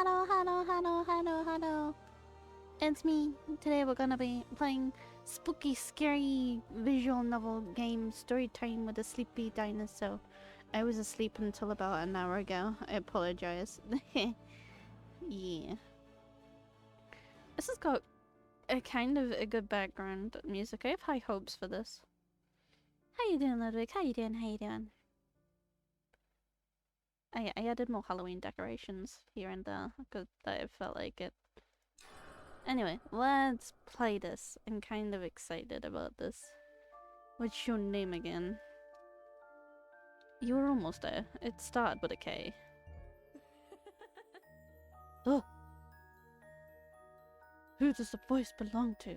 hello. It's me. Today we're gonna be playing spooky, scary visual novel game story time with a Sleepy Dino. So I was asleep until about an hour ago. I apologize. Yeah. This has got a kind of a good background music. I have high hopes for this. How you doing, Ludwig? How you doing? I added more Halloween decorations here and there because I felt like it. Anyway, let's play this. I'm kind of excited about this. What's your name again? You were almost there. It started with a K. Oh! Who does the voice belong to?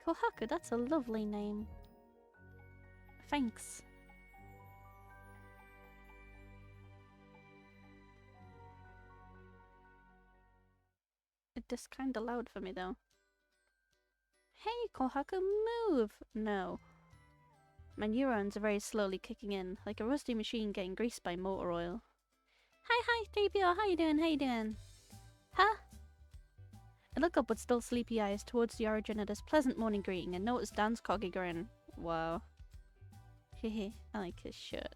Kohaku, that's a lovely name. Thanks. It's kinda loud for me though. Hey, Kohaku, move! No. My neurons are very slowly kicking in, like a rusty machine getting greased by motor oil. Hi, 3PO, how you doing? Huh? I look up with still sleepy eyes towards the origin of this pleasant morning greeting and notice Dan's cocky grin. Wow. Hehe, I like his shirt.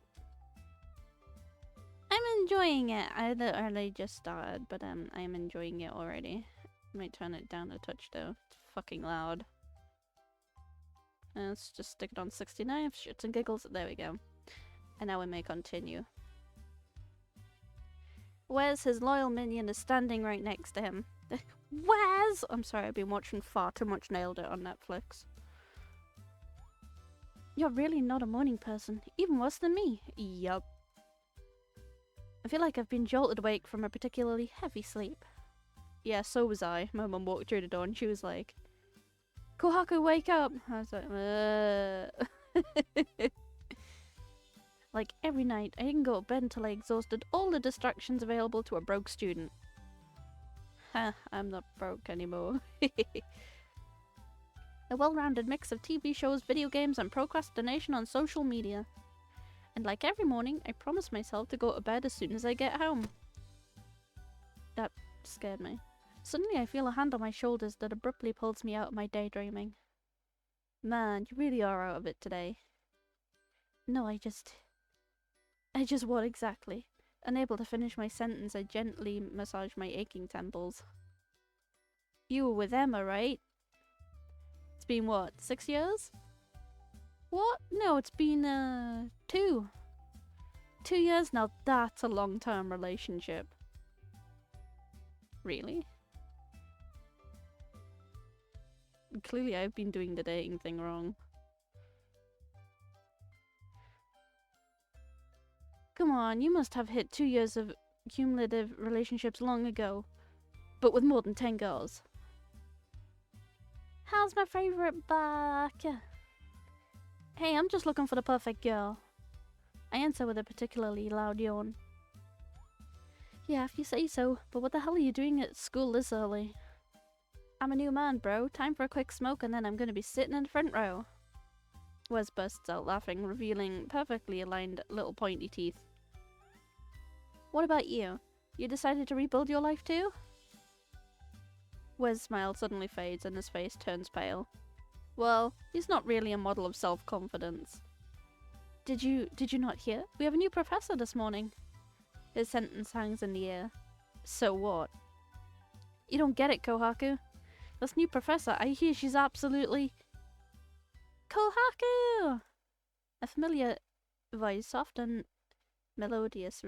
I'm enjoying it. I literally just started, but I'm enjoying it already. Might turn it down a touch though. It's fucking loud. Let's just stick it on 69 for shits and giggles. There we go. And now we may continue. Wes, his loyal minion, is standing right next to him. Wes! I'm sorry, I've been watching far too much Nailed It on Netflix. You're really not a morning person. Even worse than me. Yup. I feel like I've been jolted awake from a particularly heavy sleep. Yeah, so was I. My mum walked through the door and she was like, Kohaku, wake up! I was like, Like every night, I didn't go to bed until I exhausted all the distractions available to a broke student. Ha, I'm not broke anymore. A well-rounded mix of TV shows, video games, and procrastination on social media. And like every morning, I promise myself to go to bed as soon as I get home. That scared me. Suddenly I feel a hand on my shoulders that abruptly pulls me out of my daydreaming. Man, you really are out of it today. No, I just what exactly? Unable to finish my sentence, I gently massaged my aching temples. You were with Emma, right? It's been what, 6 years? What? No, it's been 2. 2 years now, that's a long-term relationship. Really? Clearly I've been doing the dating thing wrong. Come on, you must have hit 2 years of cumulative relationships long ago. But with more than 10 girls. How's my favourite back? Hey, I'm just looking for the perfect girl. I answer with a particularly loud yawn. Yeah, if you say so, but what the hell are you doing at school this early? I'm a new man, bro. Time for a quick smoke and then I'm gonna be sitting in the front row. Wes bursts out laughing, revealing perfectly aligned little pointy teeth. What about you? You decided to rebuild your life too? Wes' smile suddenly fades and his face turns pale. Well, he's not really a model of self-confidence. Did you not hear? We have a new professor this morning. His sentence hangs in the air. So what? You don't get it, Kohaku. This new professor, I hear she's absolutely... Kohaku! A familiar voice, soft and melodious,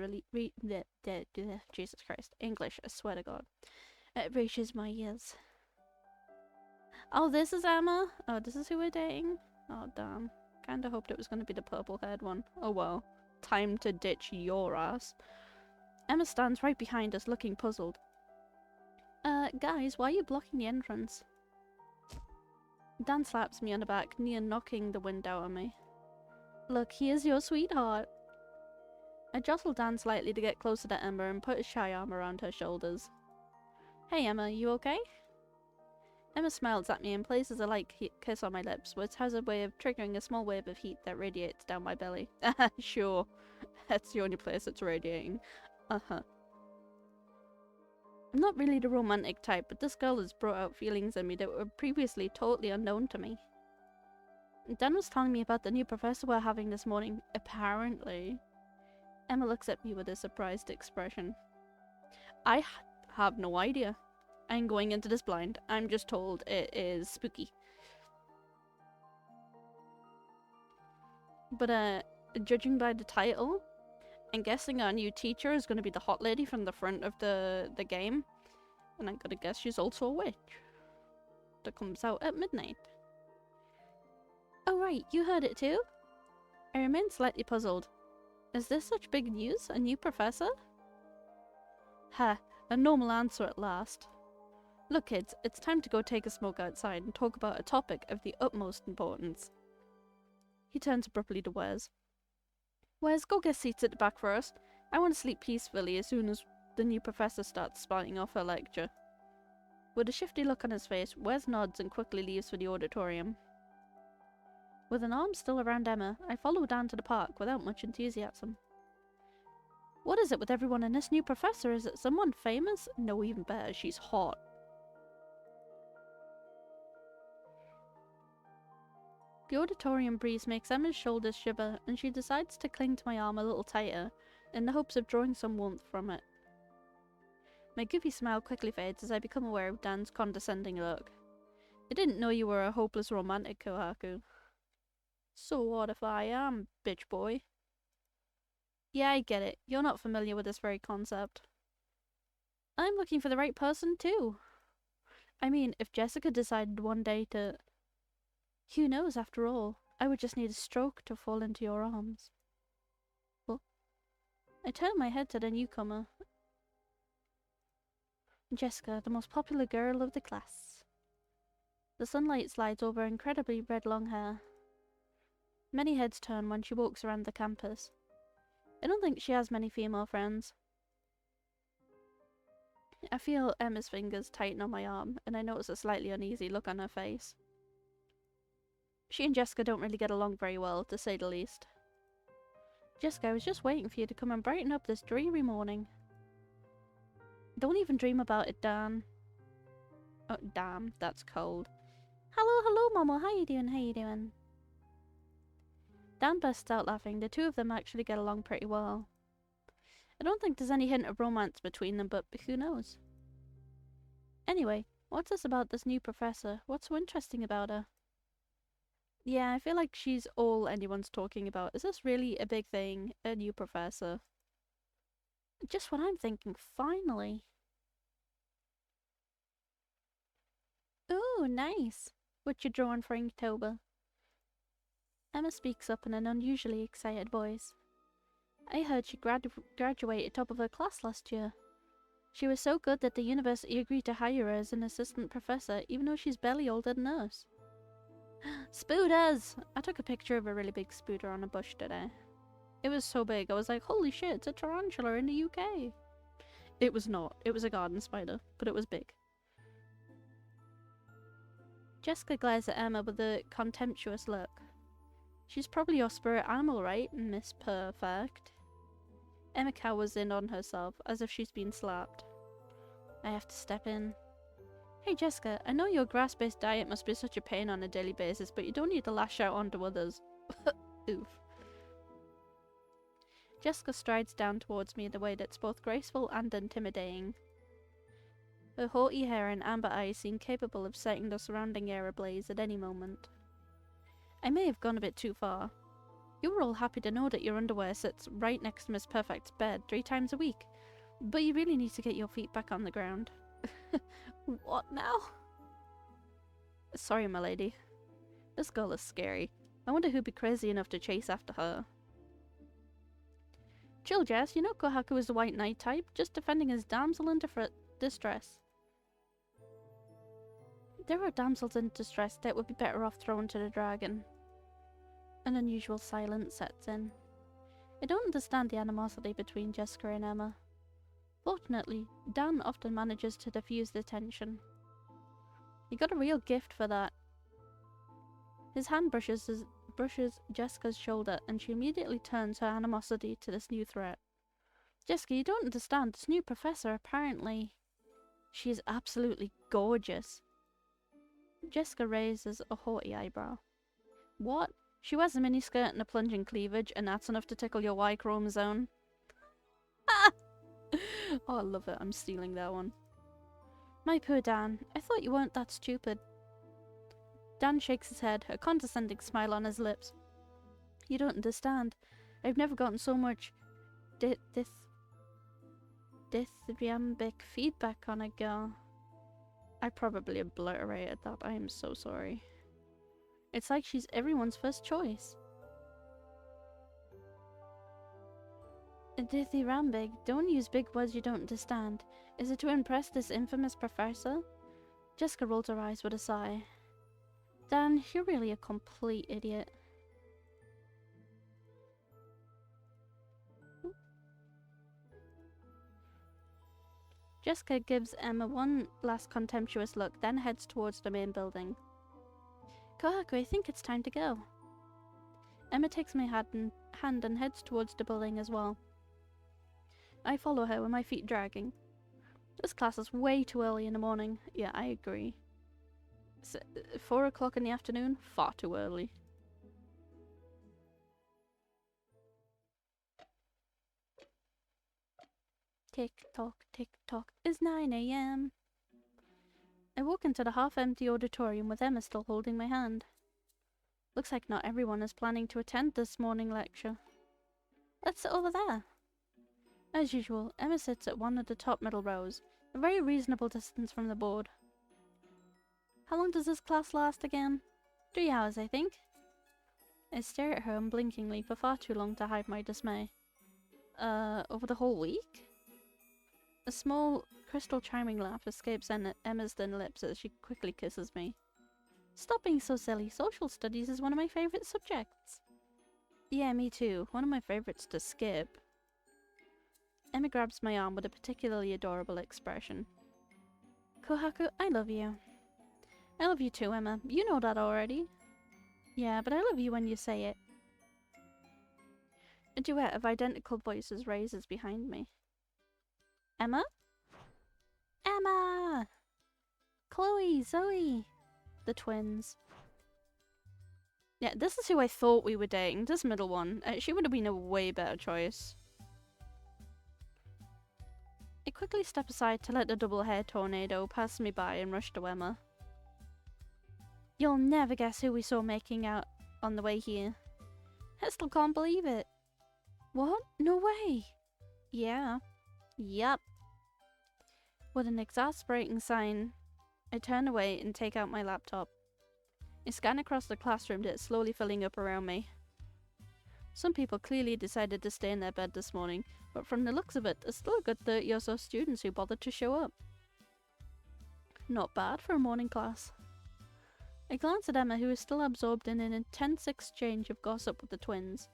Jesus Christ. English, I swear to God. It reaches my ears. Oh, this is Emma? Oh, this is who we're dating? Oh, damn. Kinda hoped it was gonna be the purple-haired one. Oh well. Time to ditch your ass. Emma stands right behind us, looking puzzled. Guys, why are you blocking the entrance? Dan slaps me on the back, near knocking the wind out of me. Look, here's your sweetheart. I jostle Dan slightly to get closer to Emma and put a shy arm around her shoulders. Hey Emma, you okay? Emma smiles at me and places a light kiss on my lips, which has a way of triggering a small wave of heat that radiates down my belly. Sure, that's the only place it's radiating. Uh-huh. I'm not really the romantic type, but this girl has brought out feelings in me that were previously totally unknown to me. Dan was telling me about the new professor we're having this morning, apparently. Emma looks at me with a surprised expression. I have no idea. I'm going into this blind. I'm just told it is spooky. But judging by the title, I'm guessing our new teacher is going to be the hot lady from the front of the game. And I'm gonna guess she's also a witch. That comes out at midnight. Oh right, you heard it too? I remain slightly puzzled. Is this such big news? A new professor? Ha, a normal answer at last. Look kids, it's time to go take a smoke outside and talk about a topic of the utmost importance. He turns abruptly to Wes. Wes, go get seats at the back for us. I want to sleep peacefully as soon as the new professor starts spouting off her lecture. With a shifty look on his face, Wes nods and quickly leaves for the auditorium. With an arm still around Emma, I follow Dan to the park without much enthusiasm. What is it with everyone and this new professor? Is it someone famous? No, even better, she's hot. The auditorium breeze makes Emma's shoulders shiver, and she decides to cling to my arm a little tighter, in the hopes of drawing some warmth from it. My goofy smile quickly fades as I become aware of Dan's condescending look. I didn't know you were a hopeless romantic, Kohaku. So what if I am, bitch boy? Yeah, I get it. You're not familiar with this very concept. I'm looking for the right person too. I mean, if Jessica decided one day to... Who knows, after all? I would just need a stroke to fall into your arms. Well, I turn my head to the newcomer. Jessica, the most popular girl of the class. The sunlight slides over her incredibly red long hair. Many heads turn when she walks around the campus. I don't think she has many female friends. I feel Emma's fingers tighten on my arm, and I notice a slightly uneasy look on her face. She and Jessica don't really get along very well, to say the least. Jessica, I was just waiting for you to come and brighten up this dreary morning. Don't even dream about it, Dan. Oh, damn, that's cold. Hello, Momo, how you doing? Dan bursts out laughing. The two of them actually get along pretty well. I don't think there's any hint of romance between them, but who knows? Anyway, what's this about this new professor? What's so interesting about her? Yeah, I feel like she's all anyone's talking about. Is this really a big thing? A new professor? Just what I'm thinking, finally. Ooh, nice. What you drawing for Inktober? Emma speaks up in an unusually excited voice. I heard she graduated top of her class last year. She was so good that the university agreed to hire her as an assistant professor, even though she's barely older than us. Spooters! I took a picture of a really big spooter on a bush today. It was so big, I was like, holy shit, it's a tarantula in the UK. It was not. It was a garden spider, but it was big. Jessica glares at Emma with a contemptuous look. She's probably your spirit animal, right, Miss Perfect? Emma cowers in on herself, as if she's been slapped. I have to step in. Hey Jessica, I know your grass-based diet must be such a pain on a daily basis, but you don't need to lash out onto others. Oof. Jessica strides down towards me in a way that's both graceful and intimidating. Her haughty hair and amber eyes seem capable of setting the surrounding air ablaze at any moment. I may have gone a bit too far. You were all happy to know that your underwear sits right next to Miss Perfect's bed 3 times a week, but you really need to get your feet back on the ground. What now? Sorry, my lady. This girl is scary. I wonder who'd be crazy enough to chase after her. Chill, Jess. You know Kohaku is the white knight type, just defending his damsel in distress. There are damsels in distress that would be better off thrown to the dragon. An unusual silence sets in. I don't understand the animosity between Jessica and Emma. Fortunately, Dan often manages to diffuse the tension. He got a real gift for that. His hand brushes Jessica's shoulder, and she immediately turns her animosity to this new threat. Jessica, you don't understand. This new professor apparently... She is absolutely gorgeous. Jessica raises a haughty eyebrow. What? She wears a miniskirt and a plunging cleavage, and that's enough to tickle your Y chromosome? Ah! Oh, I love it. I'm stealing that one. My poor Dan, I thought you weren't that stupid. Dan shakes his head, a condescending smile on his lips. You don't understand. I've never gotten so much dithyrambic feedback on a girl. I probably obliterated that. I am so sorry. It's like she's everyone's first choice. Dithyrambic, don't use big words you don't understand. Is it to impress this infamous professor? Jessica rolled her eyes with a sigh. Dan, you're really a complete idiot. Jessica gives Emma one last contemptuous look, then heads towards the main building. Kohaku, I think it's time to go. Emma takes my hand and heads towards the building as well. I follow her with my feet dragging. This class is way too early in the morning. Yeah, I agree. 4 o'clock in the afternoon? Far too early. Tick tock, it's 9 a.m. I walk into the half-empty auditorium with Emma still holding my hand. Looks like not everyone is planning to attend this morning lecture. Let's sit over there. As usual, Emma sits at one of the top middle rows, a very reasonable distance from the board. How long does this class last again? 3 hours, I think. I stare at her unblinkingly for far too long to hide my dismay. Over the whole week? A small, crystal charming laugh escapes Emma's thin lips as she quickly kisses me. Stop being so silly. Social studies is one of my favourite subjects. Yeah, me too. One of my favourites to skip. Emma grabs my arm with a particularly adorable expression. Kohaku, I love you. I love you too, Emma. You know that already. Yeah, but I love you when you say it. A duet of identical voices raises behind me. Emma? Emma! Chloe, Zoe! The twins. Yeah, this is who I thought we were dating. This middle one. She would have been a way better choice. I quickly step aside to let the double hair tornado pass me by and rush to Emma. You'll never guess who we saw making out on the way here. I still can't believe it. What? No way. Yeah. Yup. With an exasperating sign, I turn away and take out my laptop. I scan across the classroom that's slowly filling up around me. Some people clearly decided to stay in their bed this morning, but from the looks of it, there's still a good 30 or so students who bothered to show up. Not bad for a morning class. I glance at Emma, who is still absorbed in an intense exchange of gossip with the twins.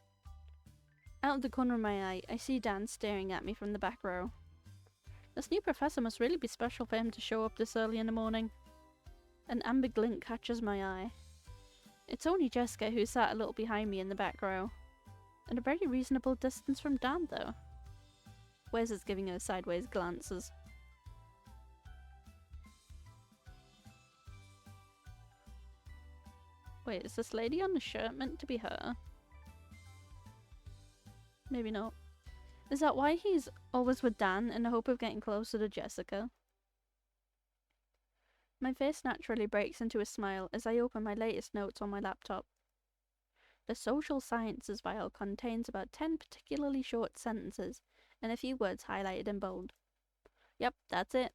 Out of the corner of my eye, I see Dan staring at me from the back row. This new professor must really be special for him to show up this early in the morning. An amber glint catches my eye. It's only Jessica, who sat a little behind me in the back row. At a very reasonable distance from Dan, though. Wes is giving her sideways glances. Wait, is this lady on the shirt meant to be her? Maybe not. Is that why he's always with Dan in the hope of getting closer to Jessica? My face naturally breaks into a smile as I open my latest notes on my laptop. The social sciences file contains about 10 particularly short sentences and a few words highlighted in bold. Yep, that's it.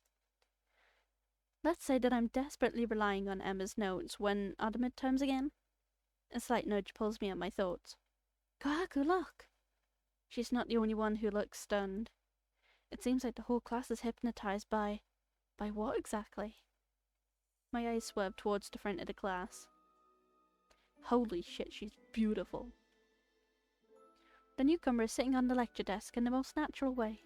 Let's say that I'm desperately relying on Emma's notes. When are the midterms again? A slight nudge pulls me at my thoughts. Kohaku, look! She's not the only one who looks stunned. It seems like the whole class is hypnotized by what exactly? My eyes swerve towards the front of the class. Holy shit, she's beautiful. The newcomer is sitting on the lecture desk in the most natural way.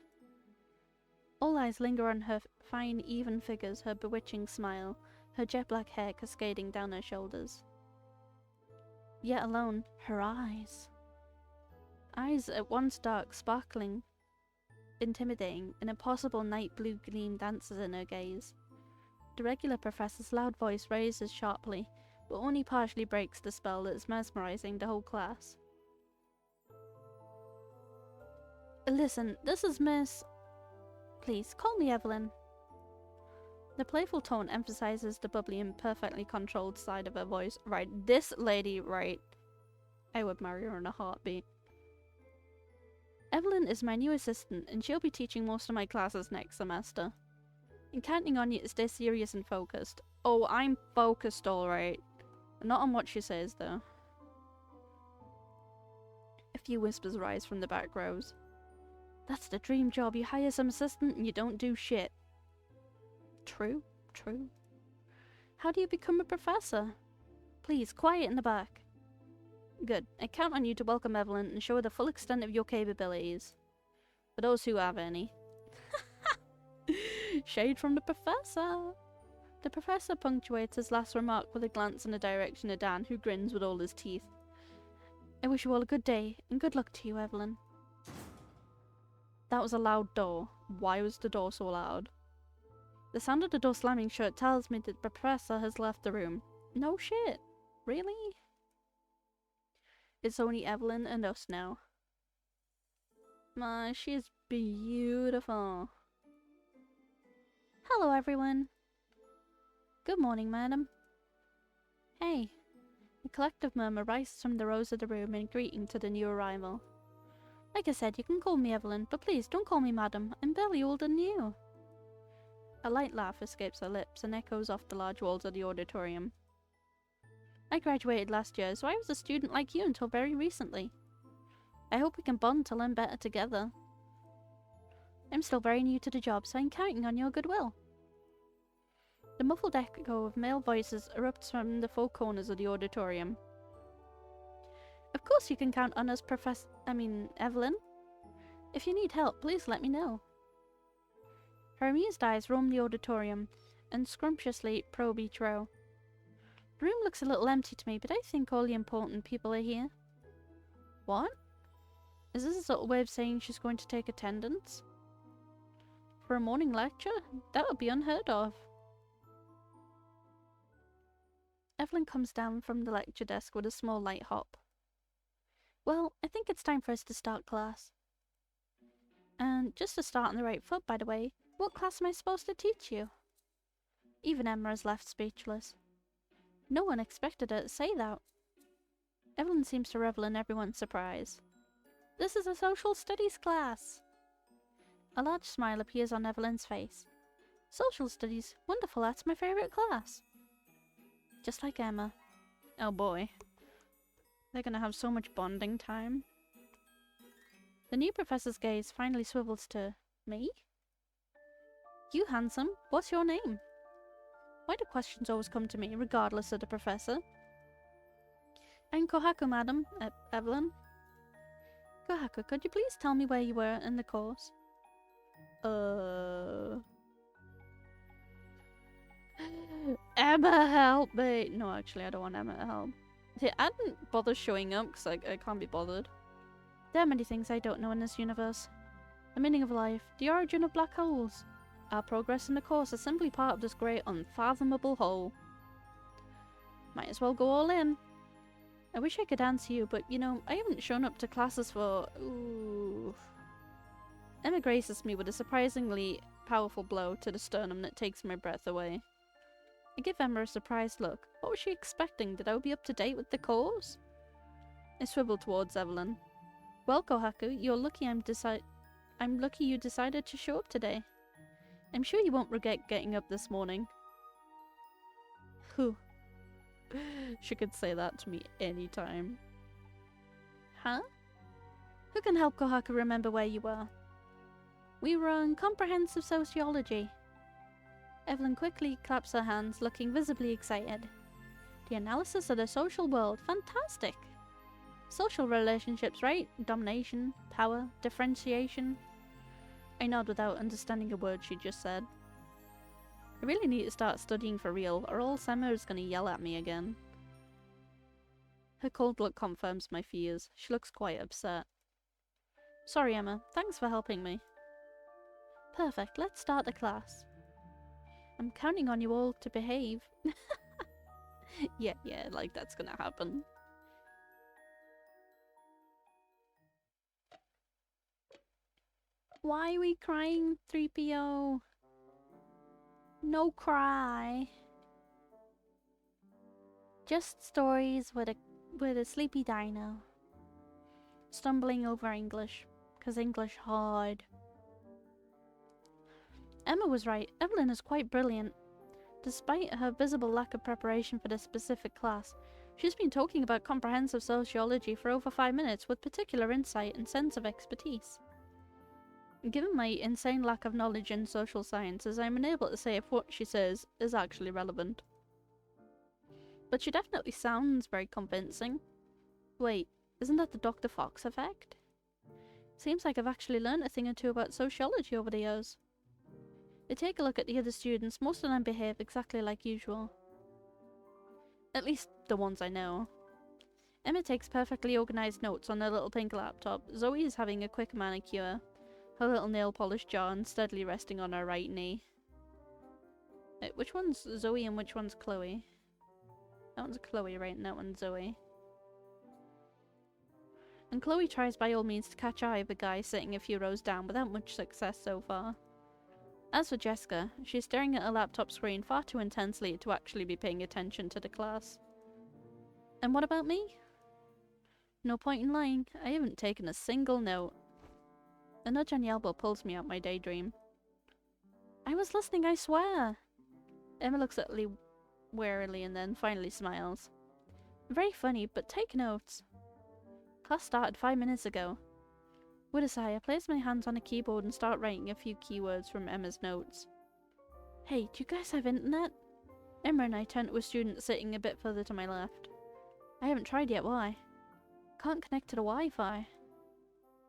All eyes linger on her fine, even figures, her bewitching smile, her jet black hair cascading down her shoulders. Yet alone, her eyes. Eyes at once dark, sparkling, intimidating, an impossible night blue gleam dances in her gaze. The regular professor's loud voice raises sharply, but only partially breaks the spell that is mesmerizing the whole class. Listen, this is Miss... Please, call me Evelyn. The playful tone emphasizes the bubbly and perfectly controlled side of her voice. Right, this lady, right. I would marry her in a heartbeat. Evelyn is my new assistant, and she'll be teaching most of my classes next semester. I'm counting on you to stay serious and focused. Oh, I'm focused, alright. Not on what she says, though. A few whispers rise from the back rows. That's the dream job. You hire some assistant and you don't do shit. True, true. How do you become a professor? Please, quiet in the back. Good. I count on you to welcome Evelyn and show her the full extent of your capabilities. For those who have any. Shade from the professor. The professor punctuates his last remark with a glance in the direction of Dan, who grins with all his teeth. I wish you all a good day, and good luck to you, Evelyn. That was a loud door. Why was the door so loud? The sound of the door slamming shut tells me that the professor has left the room. No shit. Really? It's only Evelyn and us now. She is beautiful. Hello, everyone. Good morning, madam. Hey. A collective murmur rises from the rows of the room in greeting to the new arrival. Like I said, you can call me Evelyn, but please don't call me madam. I'm barely older than you. A light laugh escapes her lips and echoes off the large walls of the auditorium. I graduated last year, so I was a student like you until very recently. I hope we can bond to learn better together. I'm still very new to the job, so I'm counting on your goodwill. The muffled echo of male voices erupts from the four corners of the auditorium. Of course you can count on us, Evelyn. If you need help, please let me know. Her amused eyes roam the auditorium and scrumptiously probe each row. The room looks a little empty to me, but I think all the important people are here. What? Is this a subtle way of saying she's going to take attendance? For a morning lecture? That would be unheard of. Evelyn comes down from the lecture desk with a small light hop. Well, I think it's time for us to start class. And just to start on the right foot, by the way, what class am I supposed to teach you? Even Emma is left speechless. No one expected her to say that. Evelyn seems to revel in everyone's surprise. This is a social studies class. A large smile appears on Evelyn's face. Social studies? Wonderful, that's my favourite class. Just like Emma. Oh boy. They're gonna have so much bonding time. The new professor's gaze finally swivels to me? You handsome, what's your name? Why do questions always come to me, regardless of the professor? I'm Kohaku, madam. Evelyn. Kohaku, could you please tell me where you were in the course? Emma, help me! No, actually, I don't want Emma to help. See, I didn't bother showing up because I can't be bothered. There are many things I don't know in this universe. The meaning of life, the origin of black holes. Our progress in the course is simply part of this great unfathomable whole. Might as well go all in. I wish I could answer you, but you know, I haven't shown up to classes for... Ooh. Emma graces me with a surprisingly powerful blow to the sternum that takes my breath away. I give Emma a surprised look. What was she expecting? That I would be up to date with the course? I swivel towards Evelyn. Well, Kohaku, you're lucky I'm lucky you decided to show up today. I'm sure you won't regret getting up this morning. Whew. She could say that to me anytime. Huh? Who can help Kohaku remember where you were? We were on comprehensive sociology. Evelyn quickly claps her hands, looking visibly excited. The analysis of the social world. Fantastic! Social relationships, right? Domination, power, differentiation. I nod without understanding a word she just said. I really need to start studying for real, or else Emma is going to yell at me again. Her cold look confirms my fears. She looks quite upset. Sorry, Emma. Thanks for helping me. Perfect, let's start the class. I'm counting on you all to behave. yeah, like that's gonna happen. Why are we crying, 3PO? No cry. Just stories with a sleepy dino. Stumbling over English, 'cause English hard. Emma was right. Evelyn is quite brilliant. Despite her visible lack of preparation for this specific class, she's been talking about comprehensive sociology for over 5 minutes with particular insight and sense of expertise. Given my insane lack of knowledge in social sciences, I'm unable to say if what she says is actually relevant. But she definitely sounds very convincing. Wait, isn't that the Dr. Fox effect? Seems like I've actually learned a thing or two about sociology over the years. I take a look at the other students, most of them behave exactly like usual. At least the ones I know. Emma takes perfectly organised notes on her little pink laptop. Zoe is having a quick manicure, her little nail polish jar steadily resting on her right knee. Which one's Zoe and which one's Chloe? That one's Chloe, right? And that one's Zoe. And Chloe tries by all means to catch eye of the guy sitting a few rows down without much success so far. As for Jessica, she's staring at her laptop screen far too intensely to actually be paying attention to the class. And what about me? No point in lying, I haven't taken a single note. A nudge on the elbow pulls me out my daydream. I was listening, I swear! Emma looks at Lee warily and then finally smiles. Very funny, but take notes. Class started 5 minutes ago. With a sigh, I place my hands on a keyboard and start writing a few keywords from Emma's notes. Hey, do you guys have internet? Emma and I turn to a student sitting a bit further to my left. I haven't tried yet, why? Can't connect to the Wi-Fi.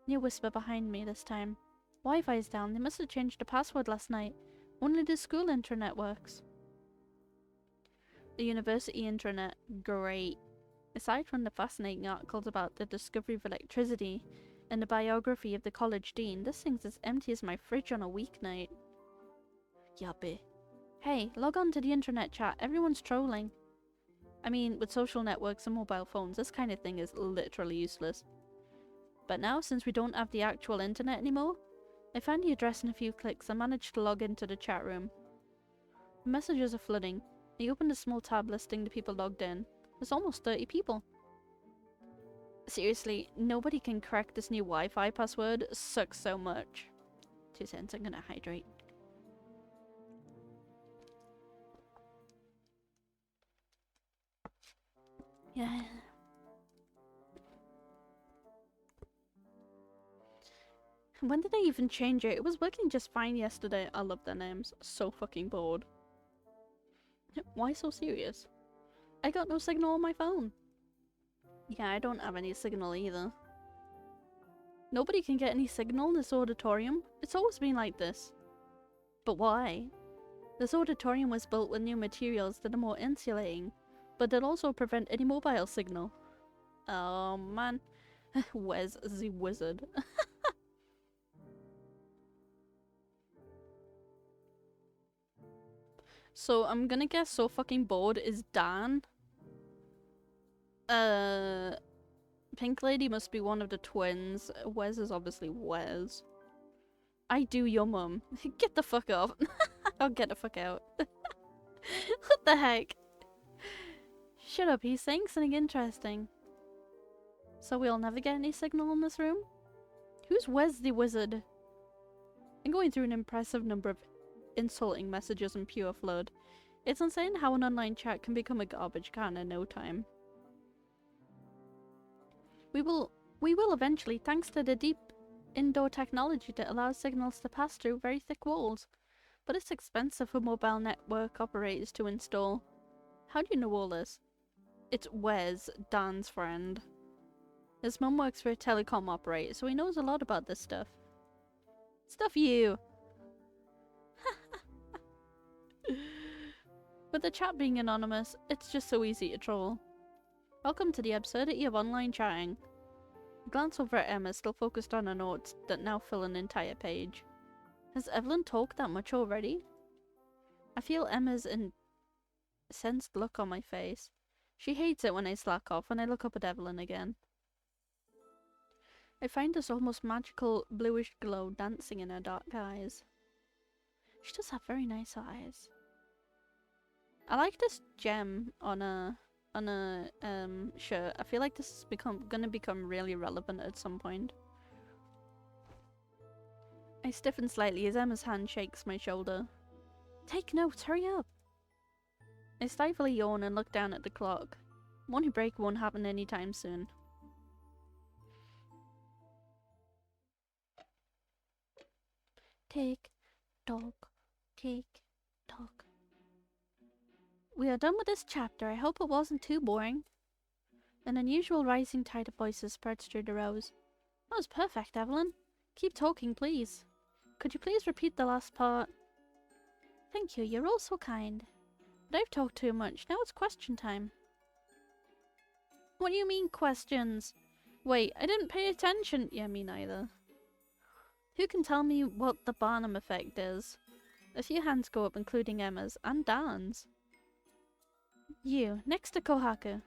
Near whisper behind me this time. Wi-Fi's down, they must have changed the password last night. Only the school intranet works. The university intranet, great. Aside from the fascinating articles about the discovery of electricity and the biography of the college dean, this thing's as empty as my fridge on a weeknight. Yuppie. Hey, log on to the internet chat, everyone's trolling. I mean, with social networks and mobile phones, this kind of thing is literally useless. But now, since we don't have the actual internet anymore, I find the address in a few clicks and managed to log into the chat room. The messages are flooding. I opened a small tab listing the people logged in. There's almost 30 people. Seriously, nobody can crack this new Wi-Fi password. It sucks so much. 2 cents, I'm gonna hydrate. Yeah. When did they even change it? It was working just fine yesterday. I love their names. So fucking bored. Why so serious? I got no signal on my phone. Yeah, I don't have any signal either. Nobody can get any signal in this auditorium. It's always been like this. But why? This auditorium was built with new materials that are more insulating, but that also prevent any mobile signal. Oh man. Where's the wizard? So I'm gonna guess so fucking bored is Dan. Pink Lady must be one of the twins. Wes is obviously Wes. I do your mum. Get the fuck off. I'll get the fuck out. What the heck? Shut up, he's saying something interesting. So we'll never get any signal in this room? Who's Wes the wizard? I'm going through an impressive number of insulting messages in pure flood. It's insane how an online chat can become a garbage can in no time. We will eventually, thanks to the deep indoor technology that allows signals to pass through very thick walls. But it's expensive for mobile network operators to install. How do you know all this? It's Wes, Dan's friend. His mum works for a telecom operator, so he knows a lot about this stuff. Stuff you! With the chat being anonymous, it's just so easy to troll. Welcome to the absurdity of online chatting. A glance over at Emma, still focused on her notes that now fill an entire page. Has Evelyn talked that much already? I feel Emma's incensed look on my face. She hates it when I slack off and I look up at Evelyn again. I find this almost magical bluish glow dancing in her dark eyes. She does have very nice eyes. I like this gem on a shirt. I feel like this is gonna become really relevant at some point. I stiffen slightly as Emma's hand shakes my shoulder. Take notes, hurry up! I stifle a yawn and look down at the clock. Morning break won't happen anytime soon. Tick, tock, tick, tock. We are done with this chapter. I hope it wasn't too boring. An unusual rising tide of voices spreads through the rows. That was perfect, Evelyn. Keep talking, please. Could you please repeat the last part? Thank you, you're all so kind. But I've talked too much. Now it's question time. What do you mean, questions? Wait, I didn't pay attention. Yeah, me neither. Who can tell me what the Barnum effect is? A few hands go up, including Emma's and Dan's. You, next to Kohaku.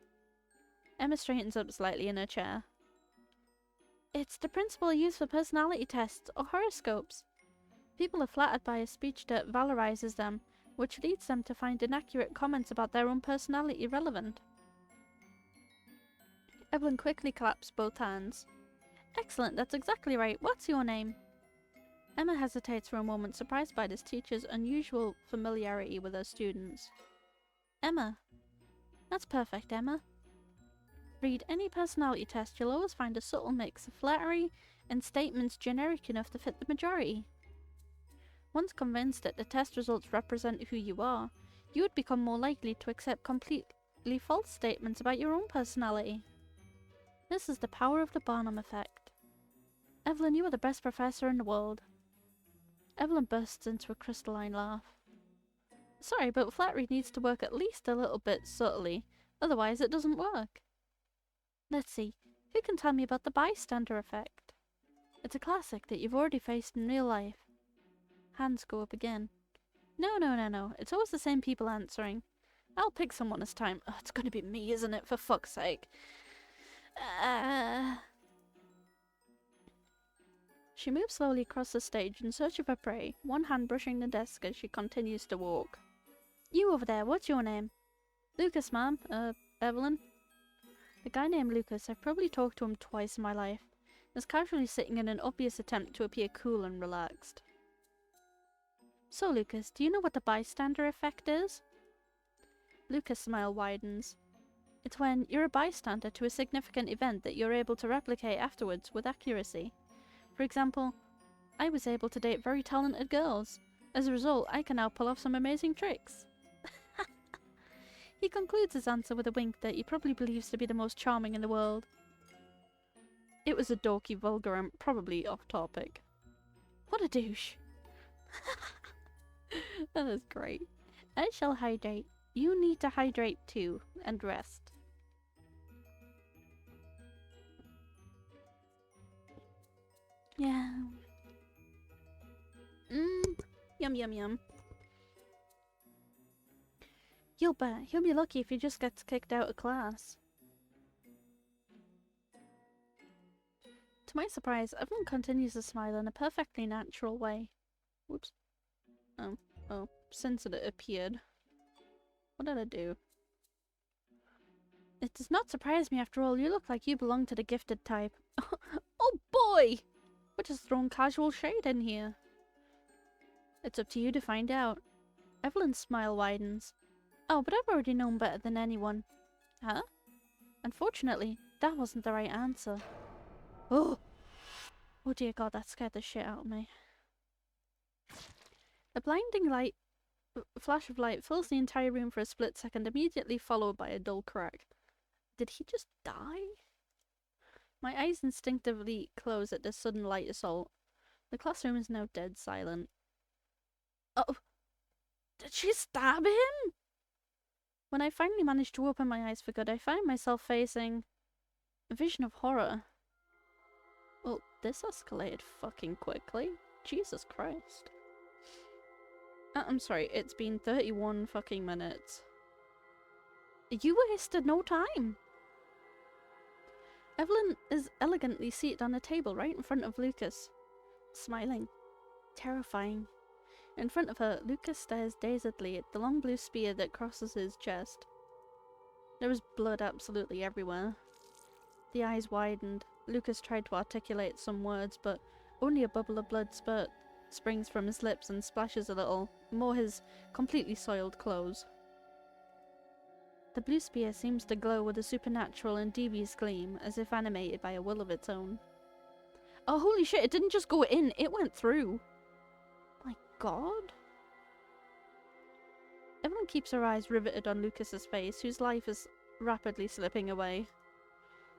Emma straightens up slightly in her chair. It's the principle used for personality tests or horoscopes. People are flattered by a speech that valorizes them, which leads them to find inaccurate comments about their own personality relevant. Evelyn quickly claps both hands. Excellent, that's exactly right. What's your name? Emma hesitates for a moment, surprised by this teacher's unusual familiarity with her students. Emma. That's perfect, Emma. Read any personality test, you'll always find a subtle mix of flattery and statements generic enough to fit the majority. Once convinced that the test results represent who you are, you would become more likely to accept completely false statements about your own personality. This is the power of the Barnum effect. Evelyn, you are the best professor in the world. Evelyn bursts into a crystalline laugh. Sorry, but flattery needs to work at least a little bit subtly, otherwise it doesn't work. Let's see, who can tell me about the bystander effect? It's a classic that you've already faced in real life. Hands go up again. No, it's always the same people answering. I'll pick someone this time. Oh, it's gonna be me, isn't it? For fuck's sake. She moves slowly across the stage in search of her prey, one hand brushing the desk as she continues to walk. You over there, what's your name? Lucas, ma'am. Evelyn? The guy named Lucas, I've probably talked to him twice in my life, is casually sitting in an obvious attempt to appear cool and relaxed. So, Lucas, do you know what the bystander effect is? Lucas' smile widens. It's when you're a bystander to a significant event that you're able to replicate afterwards with accuracy. For example, I was able to date very talented girls. As a result, I can now pull off some amazing tricks. He concludes his answer with a wink that he probably believes to be the most charming in the world. It was a dorky, vulgar, and probably off topic. What a douche. That is great. I shall hydrate. You need to hydrate too, and rest. Yeah. Yum yum yum. You'll bet. He'll be lucky if he just gets kicked out of class. To my surprise, everyone continues to smile in a perfectly natural way. Whoops. Oh, since it appeared. What did I do? It does not surprise me after all. You look like you belong to the gifted type. Oh boy! We're just throwing casual shade in here. It's up to you to find out. Evelyn's smile widens. Oh, but I've already known better than anyone. Huh? Unfortunately, that wasn't the right answer. Oh! Oh dear god, that scared the shit out of me. A blinding flash of light fills the entire room for a split second, immediately followed by a dull crack. Did he just die? My eyes instinctively close at this sudden light assault. The classroom is now dead silent. Oh! Did she stab him? When I finally managed to open my eyes for good, I find myself facing a vision of horror. Well, this escalated fucking quickly. Jesus Christ. I'm sorry, it's been 31 fucking minutes. You wasted no time! Evelyn is elegantly seated on a table right in front of Lucas, smiling. Terrifying. In front of her, Lucas stares dazedly at the long blue spear that crosses his chest. There is blood absolutely everywhere. The eyes widened. Lucas tried to articulate some words, but only a bubble of blood springs from his lips and splashes a little, more his completely soiled clothes. The blue spear seems to glow with a supernatural and devious gleam, as if animated by a will of its own. Oh, holy shit, it didn't just go in, it went through! My god. Evelyn keeps her eyes riveted on Lucas's face, whose life is rapidly slipping away.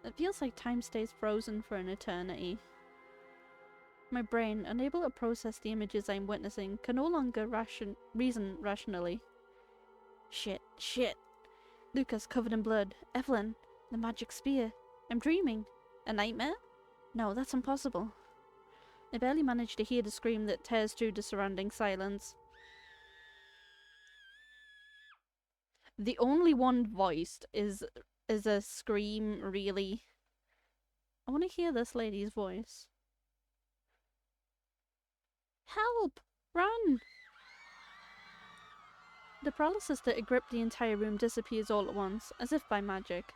It feels like time stays frozen for an eternity. My brain, unable to process the images I'm witnessing, can no longer reason rationally. Shit. Lucas covered in blood. Evelyn, the magic spear. I'm dreaming. A nightmare? No, that's impossible. I barely manage to hear the scream that tears through the surrounding silence. The only one voiced is a scream, really. I want to hear this lady's voice. Help! Run! The paralysis that had gripped the entire room disappears all at once, as if by magic.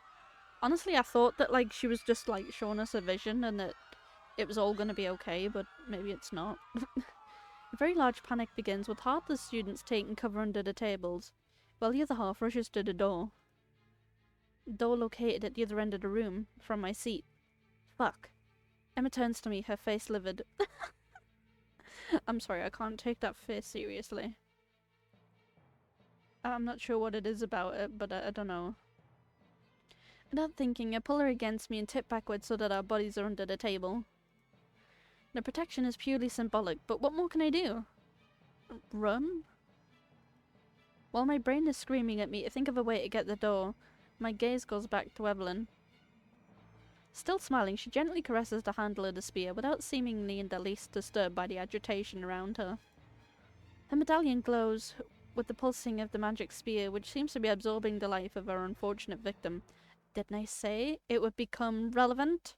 Honestly, I thought that like she was just like showing us a vision and that it was all gonna be okay, but maybe it's not. A very large panic begins, with half the students taking cover under the tables, while the other half rushes to the door. The door located at the other end of the room, from my seat. Fuck. Emma turns to me, her face livid. I'm sorry, I can't take that face seriously. I'm not sure what it is about it, but I don't know. Without thinking, I pull her against me and tip backwards so that our bodies are under the table. The protection is purely symbolic, but what more can I do? Run? While my brain is screaming at me to think of a way to get the door, my gaze goes back to Evelyn. Still smiling, she gently caresses the handle of the spear without seemingly in the least disturbed by the agitation around her. Her medallion glows with the pulsing of the magic spear, which seems to be absorbing the life of our unfortunate victim. Didn't I say it would become relevant?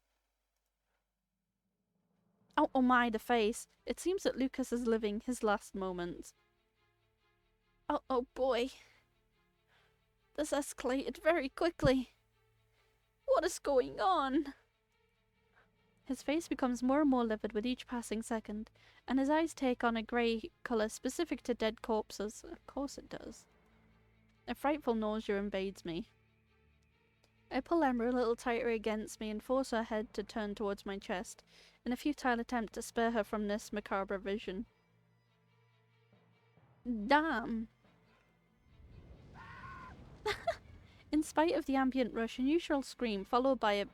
Oh my, the face. It seems that Lucas is living his last moments. Oh boy. This escalated very quickly. What is going on? His face becomes more and more livid with each passing second, and his eyes take on a grey colour specific to dead corpses. Of course it does. A frightful nausea invades me. I pull Emma a little tighter against me and force her head to turn towards my chest, in a futile attempt to spare her from this macabre vision. Damn! In spite of the ambient rush, an unusual scream followed by a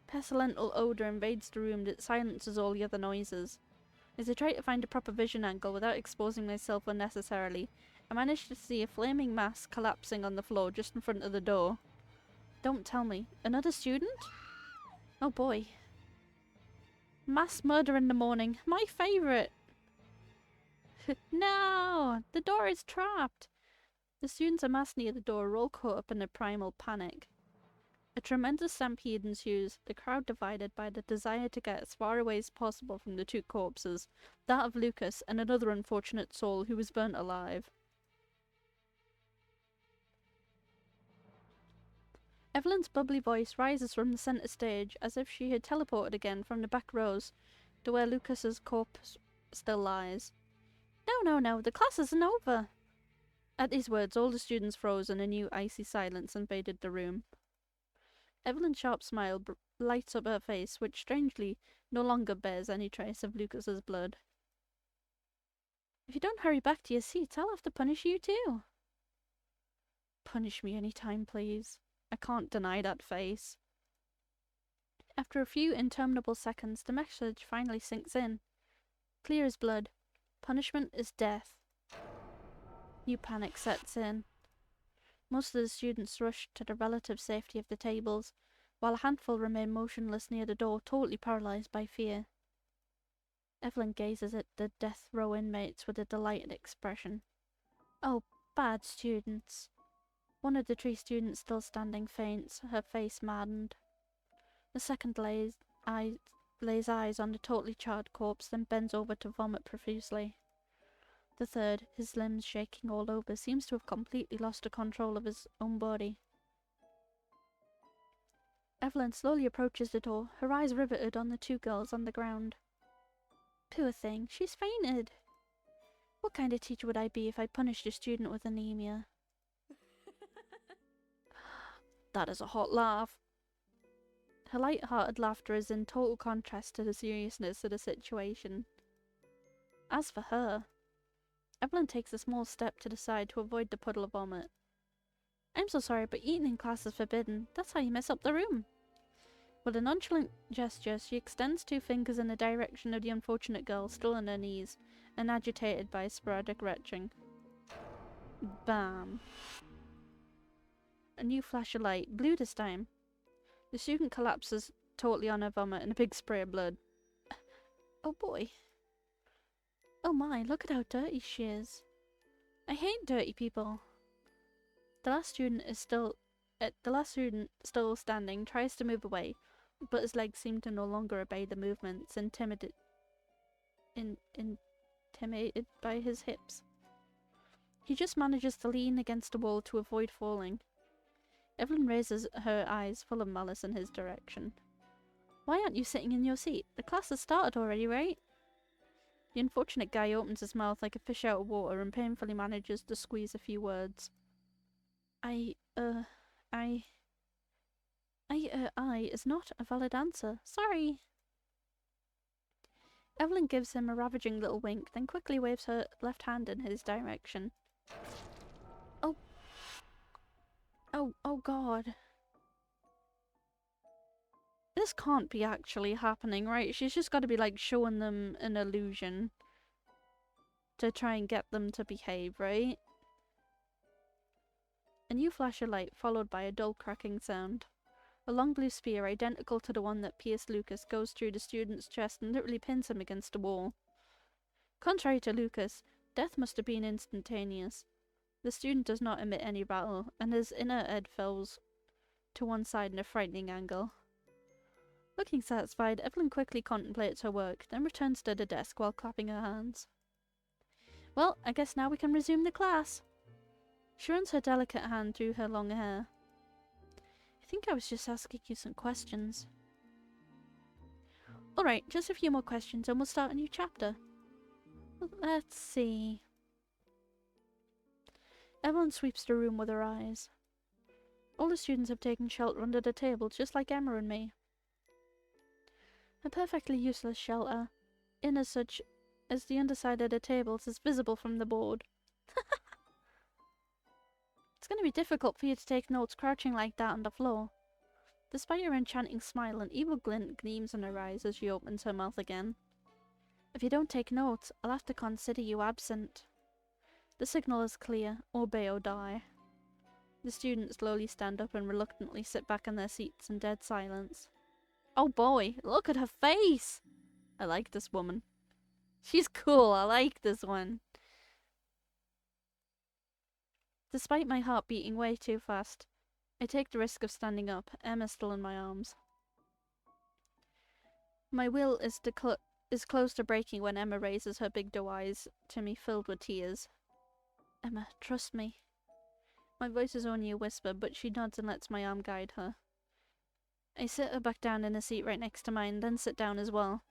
pestilential odour invades the room that silences all the other noises. As I try to find a proper vision angle without exposing myself unnecessarily, I manage to see a flaming mass collapsing on the floor just in front of the door. Don't tell me. Another student? Oh boy. Mass murder in the morning. My favourite! No! The door is trapped! The students amassed near the door are all caught up in a primal panic. A tremendous stampede ensues, the crowd divided by the desire to get as far away as possible from the two corpses, that of Lucas and another unfortunate soul who was burnt alive. Evelyn's bubbly voice rises from the centre stage as if she had teleported again from the back rows to where Lucas's corpse still lies. No, the class isn't over! At these words, all the students froze and a new icy silence invaded the room. Evelyn's sharp smile lights up her face, which strangely no longer bears any trace of Lucas's blood. If you don't hurry back to your seats, I'll have to punish you too. Punish me any time, please. I can't deny that face. After a few interminable seconds, the message finally sinks in. Clear as blood. Punishment is death. New panic sets in. Most of the students rush to the relative safety of the tables, while a handful remain motionless near the door, totally paralysed by fear. Evelyn gazes at the death row inmates with a delighted expression. Oh, bad students. One of the 3 students still standing faints, her face maddened. The second lays eyes on the totally charred corpse, then bends over to vomit profusely. The third, his limbs shaking all over, seems to have completely lost the control of his own body. Evelyn slowly approaches the door, her eyes riveted on the 2 girls on the ground. Poor thing, she's fainted. What kind of teacher would I be if I punished a student with anemia? That is a hot laugh. Her light-hearted laughter is in total contrast to the seriousness of the situation. As for her, Evelyn takes a small step to the side to avoid the puddle of vomit. I'm so sorry, but eating in class is forbidden. That's how you mess up the room. With a nonchalant gesture, she extends 2 fingers in the direction of the unfortunate girl, still on her knees, and agitated by sporadic retching. Bam. A new flash of light, blue this time. The student collapses totally on her vomit and a big spray of blood. Oh boy. Oh my, look at how dirty she is. I hate dirty people. The last student still standing tries to move away, but his legs seem to no longer obey the movements, intimidated by his hips. He just manages to lean against the wall to avoid falling. Evelyn raises her eyes full of malice in his direction. Why aren't you sitting in your seat? The class has started already, right? The unfortunate guy opens his mouth like a fish out of water and painfully manages to squeeze a few words. I is not a valid answer. Sorry. Evelyn gives him a ravaging little wink, then quickly waves her left hand in his direction. Oh god. This can't be actually happening, right? She's just got to be like showing them an illusion to try and get them to behave, right? A new flash of light followed by a dull cracking sound. A long blue spear, identical to the one that pierced Lucas, goes through the student's chest and literally pins him against the wall. Contrary to Lucas, death must have been instantaneous. The student does not emit any rattle, and his inner head falls to one side in a frightening angle. Looking satisfied, Evelyn quickly contemplates her work, then returns to the desk while clapping her hands. Well, I guess now we can resume the class. She runs her delicate hand through her long hair. I think I was just asking you some questions. Alright, just a few more questions and we'll start a new chapter. Let's see. Evelyn sweeps the room with her eyes. All the students have taken shelter under the table, just like Emma and me. A perfectly useless shelter, in as such as the underside of the tables is visible from the board. It's going to be difficult for you to take notes crouching like that on the floor. Despite her enchanting smile, an evil glint gleams in her eyes as she opens her mouth again. If you don't take notes, I'll have to consider you absent. The signal is clear. Obey or die. The students slowly stand up and reluctantly sit back in their seats in dead silence. Oh boy, look at her face! I like this woman. She's cool, I like this one. Despite my heart beating way too fast, I take the risk of standing up, Emma still in my arms. My will is close to breaking when Emma raises her big doe eyes to me filled with tears. Emma, trust me. My voice is only a whisper, but she nods and lets my arm guide her. I sit her back down in a seat right next to mine, then sit down as well.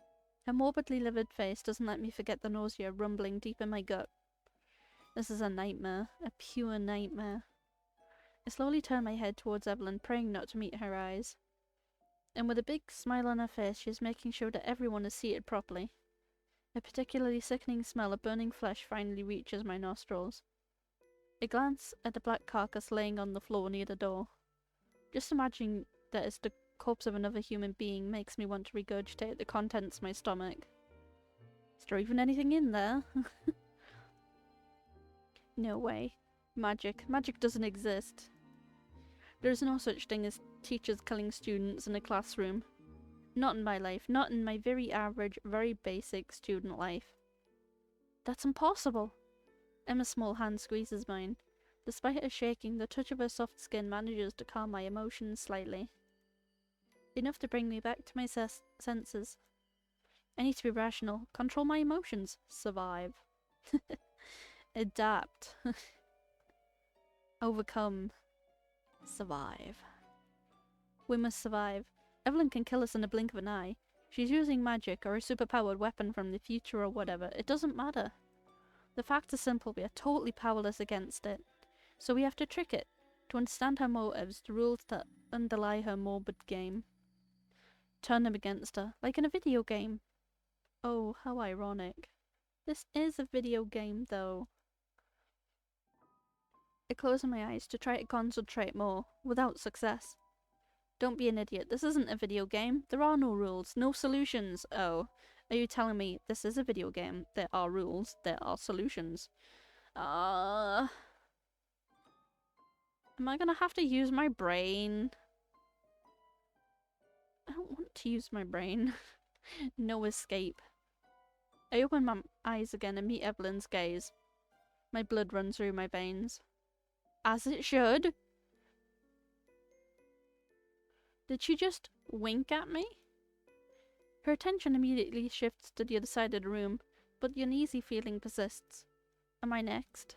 Her morbidly livid face doesn't let me forget the nausea rumbling deep in my gut. This is a nightmare, a pure nightmare. I slowly turn my head towards Evelyn, praying not to meet her eyes. And with a big smile on her face, she is making sure that everyone is seated properly. A particularly sickening smell of burning flesh finally reaches my nostrils. I glance at the black carcass laying on the floor near the door. Just imagining that it's the corpse of another human being makes me want to regurgitate the contents of my stomach. Is there even anything in there? No way. Magic. Magic doesn't exist. There is no such thing as teachers killing students in a classroom. Not in my life. Not in my very average, very basic student life. That's impossible. Emma's small hand squeezes mine. Despite her shaking, the touch of her soft skin manages to calm my emotions slightly. Enough to bring me back to my senses. I need to be rational, control my emotions, survive. Adapt. Overcome. Survive. We must survive. Evelyn can kill us in the blink of an eye. She's using magic or a superpowered weapon from the future or whatever. It doesn't matter. The fact is simple, we are totally powerless against it. So we have to trick it, to understand her motives, the rules that underlie her morbid game. Turn them against her, like in a video game. Oh, how ironic. This is a video game, though. I close my eyes to try to concentrate more, without success. Don't be an idiot, this isn't a video game. There are no rules, no solutions. Oh, are you telling me this is a video game? There are rules, there are solutions. Am I gonna have to use my brain? I don't want to use my brain. No escape. I open my eyes again and meet Evelyn's gaze. My blood runs through my veins. As it should. Did she just wink at me? Her attention immediately shifts to the other side of the room, but the uneasy feeling persists. Am I next?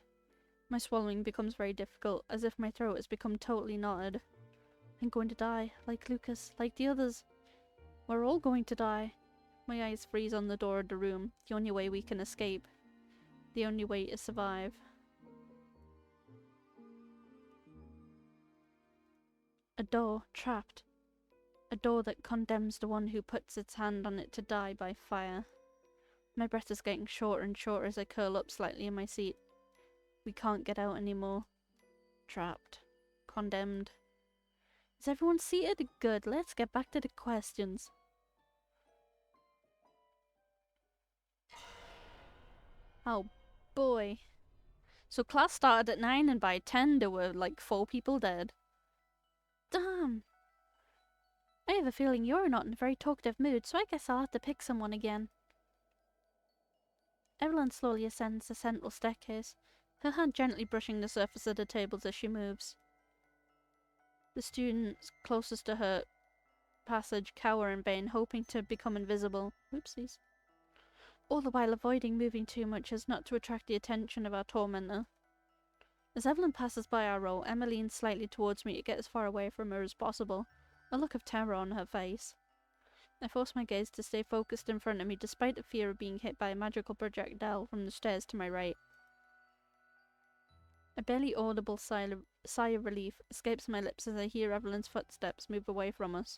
My swallowing becomes very difficult, as if my throat has become totally knotted. I'm going to die, like Lucas, like the others. We're all going to die. My eyes freeze on the door of the room, the only way we can escape. The only way to survive. A door, trapped. A door that condemns the one who puts its hand on it to die by fire. My breath is getting shorter and shorter as I curl up slightly in my seat. We can't get out anymore. Trapped. Condemned. Is everyone seated? Good, let's get back to the questions. Oh boy. So class started at 9 and by 10 there were like 4 people dead. Damn. I have a feeling you're not in a very talkative mood, so I guess I'll have to pick someone again. Evelyn slowly ascends the central staircase, her hand gently brushing the surface of the tables as she moves. The students closest to her passage cower in vain, hoping to become invisible. Oopsies. All the while avoiding moving too much as not to attract the attention of our tormentor. As Evelyn passes by our row, Emma leans slightly towards me to get as far away from her as possible, a look of terror on her face. I force my gaze to stay focused in front of me despite the fear of being hit by a magical projectile from the stairs to my right. A barely audible sigh of relief escapes my lips as I hear Evelyn's footsteps move away from us.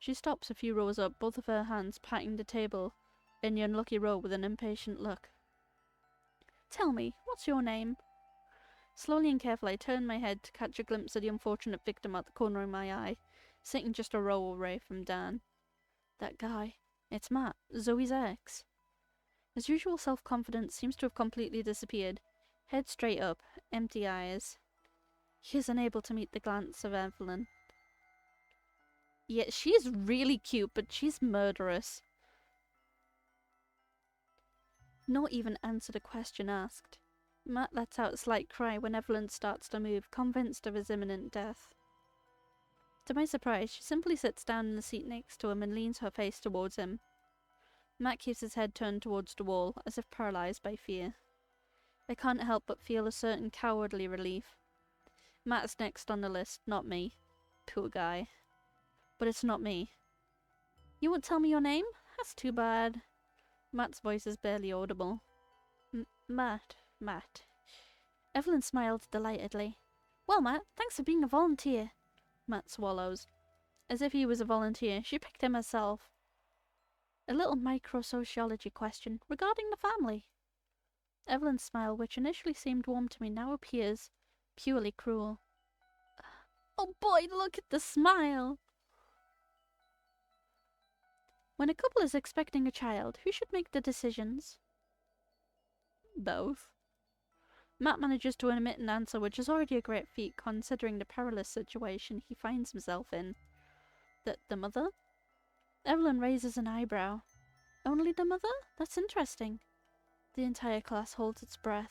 She stops a few rows up, both of her hands patting the table in the unlucky row with an impatient look. Tell me, what's your name? Slowly and carefully I turn my head to catch a glimpse of the unfortunate victim at the corner of my eye, sitting just a row away from Dan. That guy. It's Matt, Zoe's ex. His usual self-confidence seems to have completely disappeared. Head straight up, empty eyes. He is unable to meet the glance of Evelyn. Yeah, she's really cute, but she's murderous. Not even answered a question asked. Matt lets out a slight cry when Evelyn starts to move, convinced of his imminent death. To my surprise, she simply sits down in the seat next to him and leans her face towards him. Matt keeps his head turned towards the wall, as if paralysed by fear. I can't help but feel a certain cowardly relief. Matt's next on the list, not me. Poor guy. But it's not me. You won't tell me your name? That's too bad. Matt's voice is barely audible. Matt. Evelyn smiled delightedly. Well, Matt, thanks for being a volunteer. Matt swallows. As if he was a volunteer, she picked him herself. A little microsociology question regarding the family. Evelyn's smile, which initially seemed warm to me, now appears purely cruel. Oh boy, look at the smile! When a couple is expecting a child, who should make the decisions? Both. Matt manages to emit an answer which is already a great feat considering the perilous situation he finds himself in. The mother? Evelyn raises an eyebrow. Only the mother? That's interesting. The entire class holds its breath.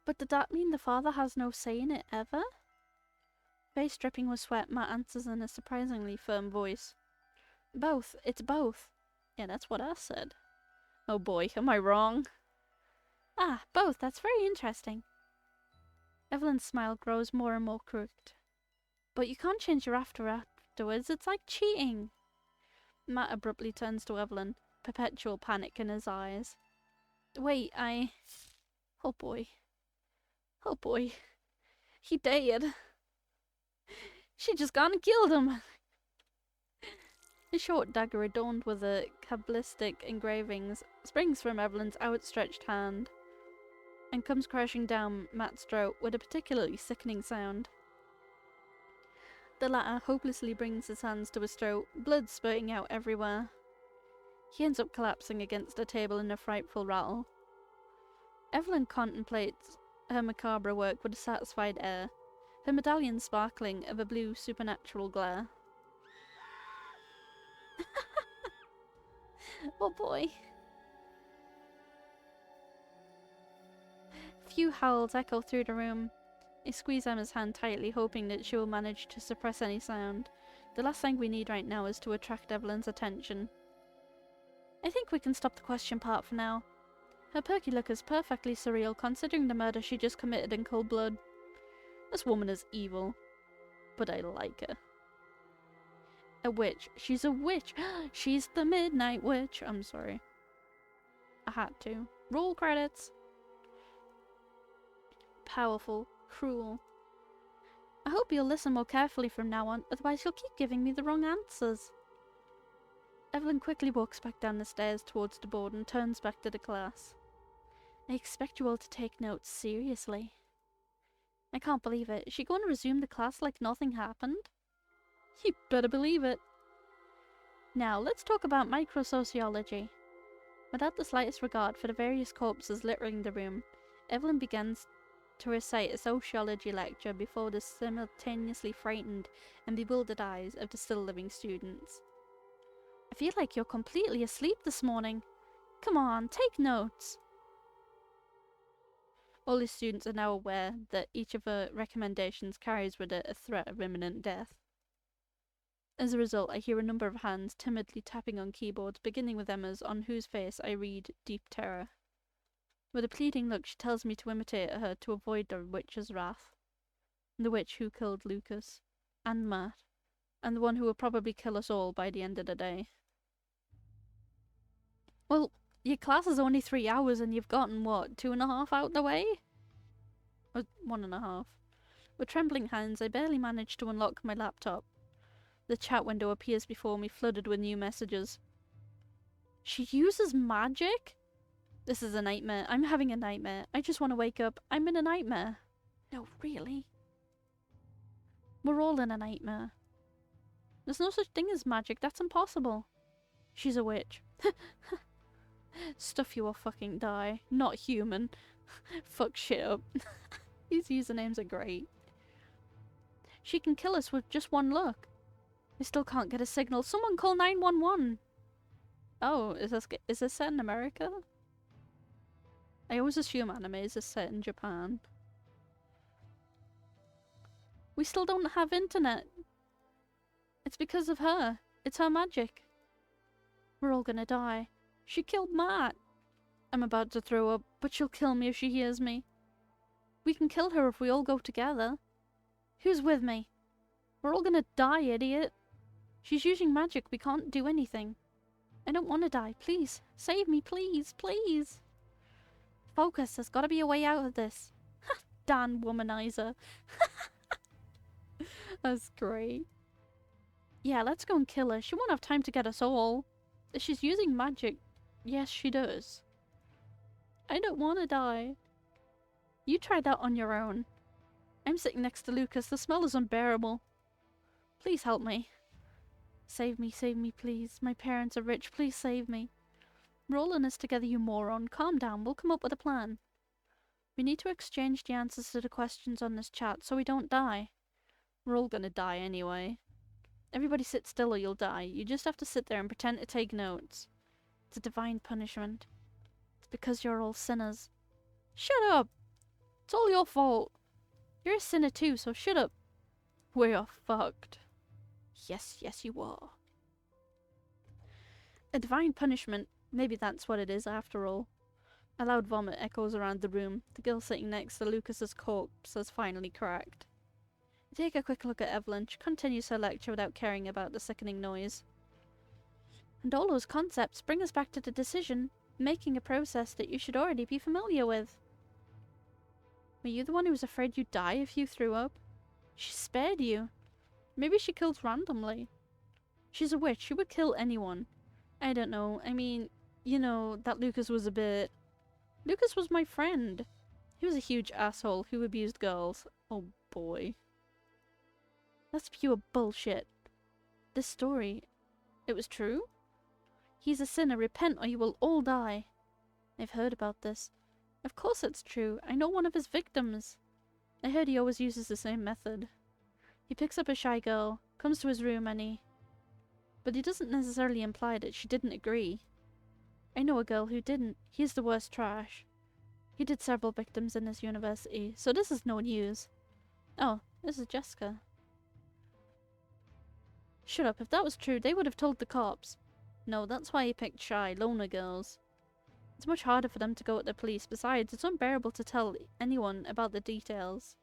But did that mean the father has no say in it ever? Face dripping with sweat, Matt answers in a surprisingly firm voice. Both. It's both. Yeah, that's what I said. Oh boy, am I wrong? Ah, both. That's very interesting. Evelyn's smile grows more and more crooked. But you can't change your afterwards. It's like cheating. Matt abruptly turns to Evelyn, perpetual panic in his eyes. Wait, Oh boy. Oh boy. He did. She just gone and killed him. A short dagger adorned with the Kabbalistic engravings springs from Evelyn's outstretched hand and comes crashing down Matt's throat with a particularly sickening sound. The latter hopelessly brings his hands to his throat, blood spurting out everywhere. He ends up collapsing against a table in a frightful rattle. Evelyn contemplates her macabre work with a satisfied air, her medallion sparkling of a blue supernatural glare. Oh boy. Few howls echo through the room. I squeeze Emma's hand tightly, hoping that she will manage to suppress any sound. The last thing we need right now is to attract Evelyn's attention. I think we can stop the question part for now. Her perky look is perfectly surreal considering the murder she just committed in cold blood. This woman is evil, but I like her. A witch. She's a witch. She's the Midnight Witch. I'm sorry. I had to. Roll credits. Powerful. Cruel. I hope you'll listen more carefully from now on, otherwise you'll keep giving me the wrong answers. Evelyn quickly walks back down the stairs towards the board and turns back to the class. I expect you all to take notes seriously. I can't believe it. Is she going to resume the class like nothing happened? You better believe it. Now, let's talk about microsociology. Without the slightest regard for the various corpses littering the room, Evelyn begins to recite a sociology lecture before the simultaneously frightened and bewildered eyes of the still living students. I feel like you're completely asleep this morning. Come on, take notes. All the students are now aware that each of her recommendations carries with it a threat of imminent death. As a result, I hear a number of hands timidly tapping on keyboards, beginning with Emma's, on whose face I read deep terror. With a pleading look, she tells me to imitate her to avoid the witch's wrath. The witch who killed Lucas, and Matt, and the one who will probably kill us all by the end of the day. Well, your class is only 3 hours and you've gotten, what, 2.5 out the way? Or 1.5. With trembling hands, I barely manage to unlock my laptop. The chat window appears before me, flooded with new messages. She uses magic? This is a nightmare. I'm having a nightmare. I just want to wake up. I'm in a nightmare. No, really? We're all in a nightmare. There's no such thing as magic. That's impossible. She's a witch. Stuff you or fucking die. Not human. Fuck shit up. These usernames are great. She can kill us with just one look. I still can't get a signal. Someone call 911. Oh, is this set in America? I always assume anime is set in Japan. We still don't have internet. It's because of her. It's her magic. We're all gonna die. She killed Matt. I'm about to throw up, but she'll kill me if she hears me. We can kill her if we all go together. Who's with me? We're all gonna die, idiot. She's using magic. We can't do anything. I don't want to die. Please, save me, please, please. Focus. There's gotta be a way out of this. Dan womanizer. That's great. Yeah, let's go and kill her. She won't have time to get us all. If she's using magic, yes, she does. I don't want to die. You try that on your own. I'm sitting next to Lucas. The smell is unbearable. Please help me. Save me, please. My parents are rich. Please save me. We're all in this together, you moron. Calm down. We'll come up with a plan. We need to exchange the answers to the questions on this chat so we don't die. We're all gonna die anyway. Everybody sit still or you'll die. You just have to sit there and pretend to take notes. It's a divine punishment. It's because you're all sinners. Shut up! It's all your fault. You're a sinner too, so shut up. We're fucked. Yes, yes you are. A divine punishment. Maybe that's what it is after all. A loud vomit echoes around the room. The girl sitting next to Lucas's corpse has finally cracked. You take a quick look at Evelyn. She continues her lecture without caring about the sickening noise. And all those concepts bring us back to the decision, making a process that you should already be familiar with. Were you the one who was afraid you'd die if you threw up? She spared you. Maybe she kills randomly. She's a witch. She would kill anyone. I don't know. I mean, you know, that Lucas was a bit... Lucas was my friend. He was a huge asshole who abused girls. Oh boy. That's pure bullshit. This story, it was true? He's a sinner. Repent or you will all die. I've heard about this. Of course it's true. I know one of his victims. I heard he always uses the same method. He picks up a shy girl, comes to his room and he... But he doesn't necessarily imply that she didn't agree. I know a girl who didn't. He's the worst trash. He did several victims in his university, so this is no news. Oh, this is Jessica. Shut up, if that was true, they would have told the cops. No, that's why he picked shy, loner girls. It's much harder for them to go at the police. Besides, it's unbearable to tell anyone about the details.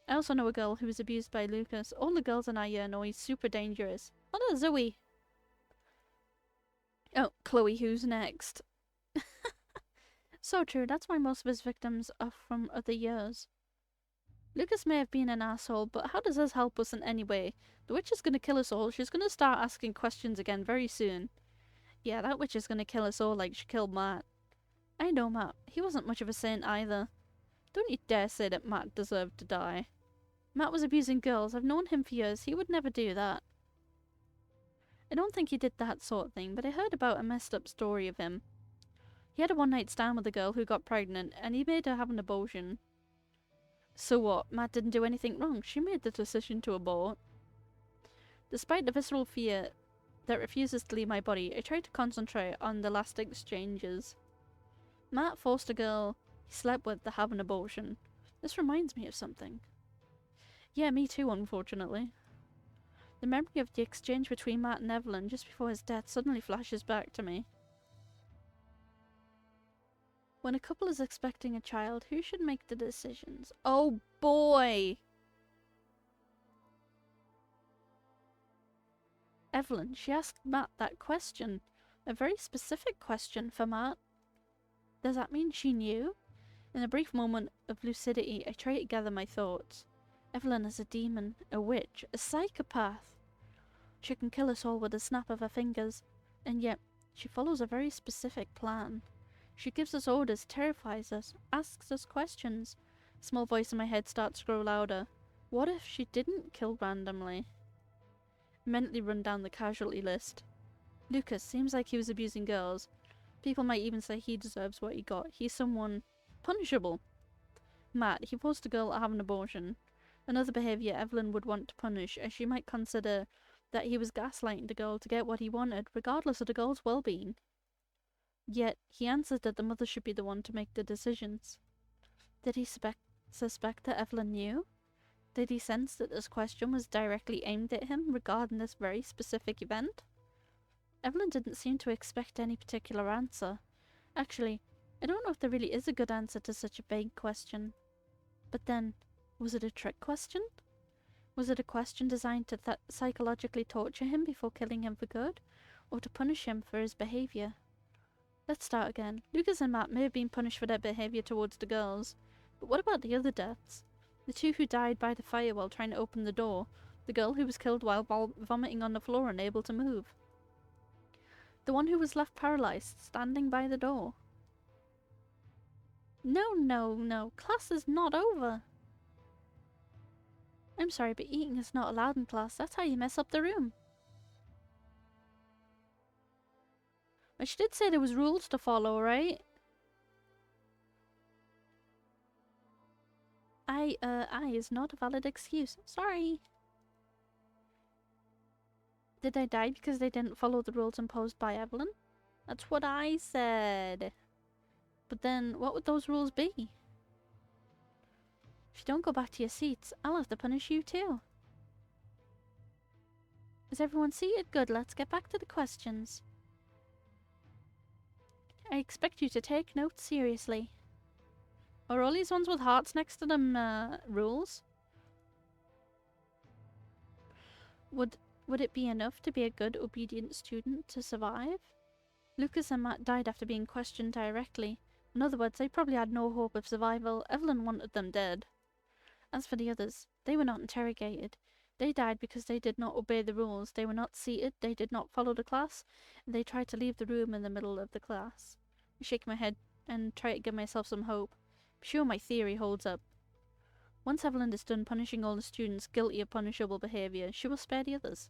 I also know a girl who was abused by Lucas. All the girls in our year know he's super dangerous. What about Zoe? Oh, Chloe, who's next? So true, that's why most of his victims are from other years. Lucas may have been an asshole, but how does this help us in any way? The witch is gonna kill us all. She's gonna start asking questions again very soon. Yeah, that witch is gonna kill us all like she killed Matt. I know Matt. He wasn't much of a saint either. Don't you dare say that Matt deserved to die. Matt was abusing girls. I've known him for years. He would never do that. I don't think he did that sort of thing, but I heard about a messed up story of him. He had a one-night stand with a girl who got pregnant, and he made her have an abortion. So what? Matt didn't do anything wrong. She made the decision to abort. Despite the visceral fear that refuses to leave my body, I try to concentrate on the last exchanges. Matt forced a girl he slept with to have an abortion. This reminds me of something. Yeah, me too, unfortunately. The memory of the exchange between Matt and Evelyn just before his death suddenly flashes back to me. When a couple is expecting a child, who should make the decisions? Oh boy! Evelyn, she asked Matt that question. A very specific question for Matt. Does that mean she knew? In a brief moment of lucidity, I try to gather my thoughts. Evelyn is a demon, a witch, a psychopath. She can kill us all with a snap of her fingers, and yet she follows a very specific plan. She gives us orders, terrifies us, asks us questions. A small voice in my head starts to grow louder. What if she didn't kill randomly? Mentally run down the casualty list. Lucas seems like he was abusing girls. People might even say he deserves what he got. He's someone punishable. Matt, he forced a girl to have an abortion. Another behaviour Evelyn would want to punish, as she might consider that he was gaslighting the girl to get what he wanted, regardless of the girl's well-being. Yet, he answered that the mother should be the one to make the decisions. Did he suspect that Evelyn knew? Did he sense that this question was directly aimed at him regarding this very specific event? Evelyn didn't seem to expect any particular answer. Actually, I don't know if there really is a good answer to such a vague question. But then, was it a trick question? Was it a question designed to psychologically torture him before killing him for good, or to punish him for his behaviour? Let's start again. Lucas and Matt may have been punished for their behaviour towards the girls, but what about the other deaths? The two who died by the fire while trying to open the door, the girl who was killed while vomiting on the floor unable to move, the one who was left paralysed standing by the door. No, class is not over. I'm sorry, but eating is not allowed in class. That's how you mess up the room. But she did say there was rules to follow, right? I is not a valid excuse. Sorry. Did they die because they didn't follow the rules imposed by Evelyn? That's what I said. But then, what would those rules be? If you don't go back to your seats, I'll have to punish you too. Is everyone seated? Good, let's get back to the questions. I expect you to take notes seriously. Are all these ones with hearts next to them, rules? Would it be enough to be a good, obedient student to survive? Lucas and Matt died after being questioned directly. In other words, they probably had no hope of survival. Evelyn wanted them dead. As for the others, they were not interrogated. They died because they did not obey the rules. They were not seated, they did not follow the class, and they tried to leave the room in the middle of the class. I shake my head and try to give myself some hope. I'm sure my theory holds up. Once Evelyn is done punishing all the students guilty of punishable behaviour, she will spare the others.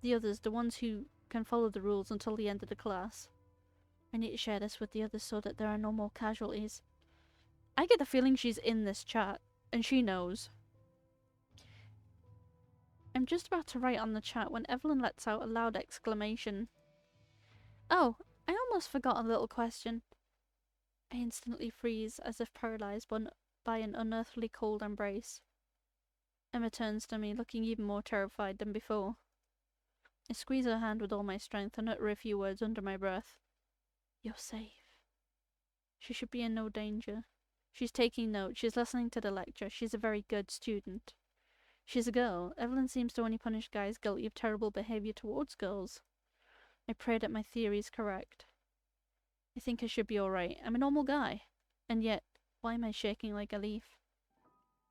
The others, the ones who can follow the rules until the end of the class. I need to share this with the others so that there are no more casualties. I get the feeling she's in this chat, and she knows. I'm just about to write on the chat when Evelyn lets out a loud exclamation. Oh, I almost forgot a little question. I instantly freeze, as if paralysed by an unearthly cold embrace. Emma turns to me, looking even more terrified than before. I squeeze her hand with all my strength and utter a few words under my breath. You're safe. She should be in no danger. She's taking notes, she's listening to the lecture, she's a very good student. She's a girl. Evelyn seems to only punish guys guilty of terrible behaviour towards girls. I pray that my theory is correct. I think I should be alright. I'm a normal guy. And yet, why am I shaking like a leaf?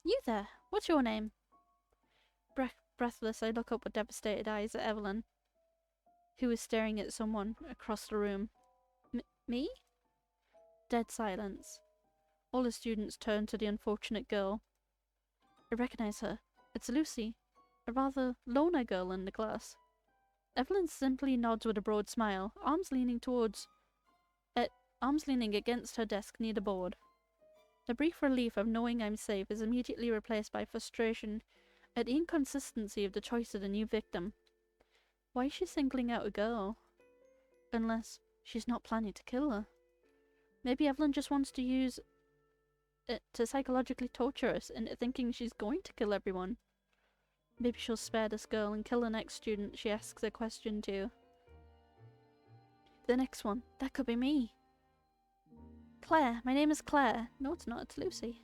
You there! What's your name? Breathless, I look up with devastated eyes at Evelyn, who is staring at someone across the room. Me? Dead silence. All the students turn to the unfortunate girl. I recognise her. It's Lucy, a rather loner girl in the class. Evelyn simply nods with a broad smile, arms leaning against her desk near the board. The brief relief of knowing I'm safe is immediately replaced by frustration at the inconsistency of the choice of the new victim. Why is she singling out a girl? Unless she's not planning to kill her. Maybe Evelyn just wants to use it to psychologically torture us into thinking she's going to kill everyone. Maybe she'll spare this girl and kill the next student she asks a question to. The next one. That could be me. Claire. My name is Claire. No, it's not. It's Lucy.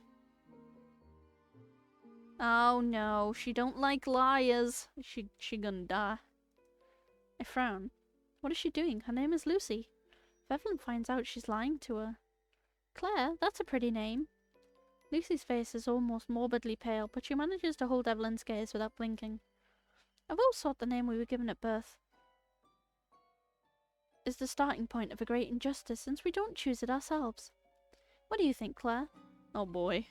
Oh no, she don't like liars. She gonna die. I frown. What is she doing? Her name is Lucy. If Evelyn finds out, she's lying to her. Claire? That's a pretty name. Lucy's face is almost morbidly pale, but she manages to hold Evelyn's gaze without blinking. I've always thought the name we were given at birth is the starting point of a great injustice, since we don't choose it ourselves. What do you think, Claire? Oh boy.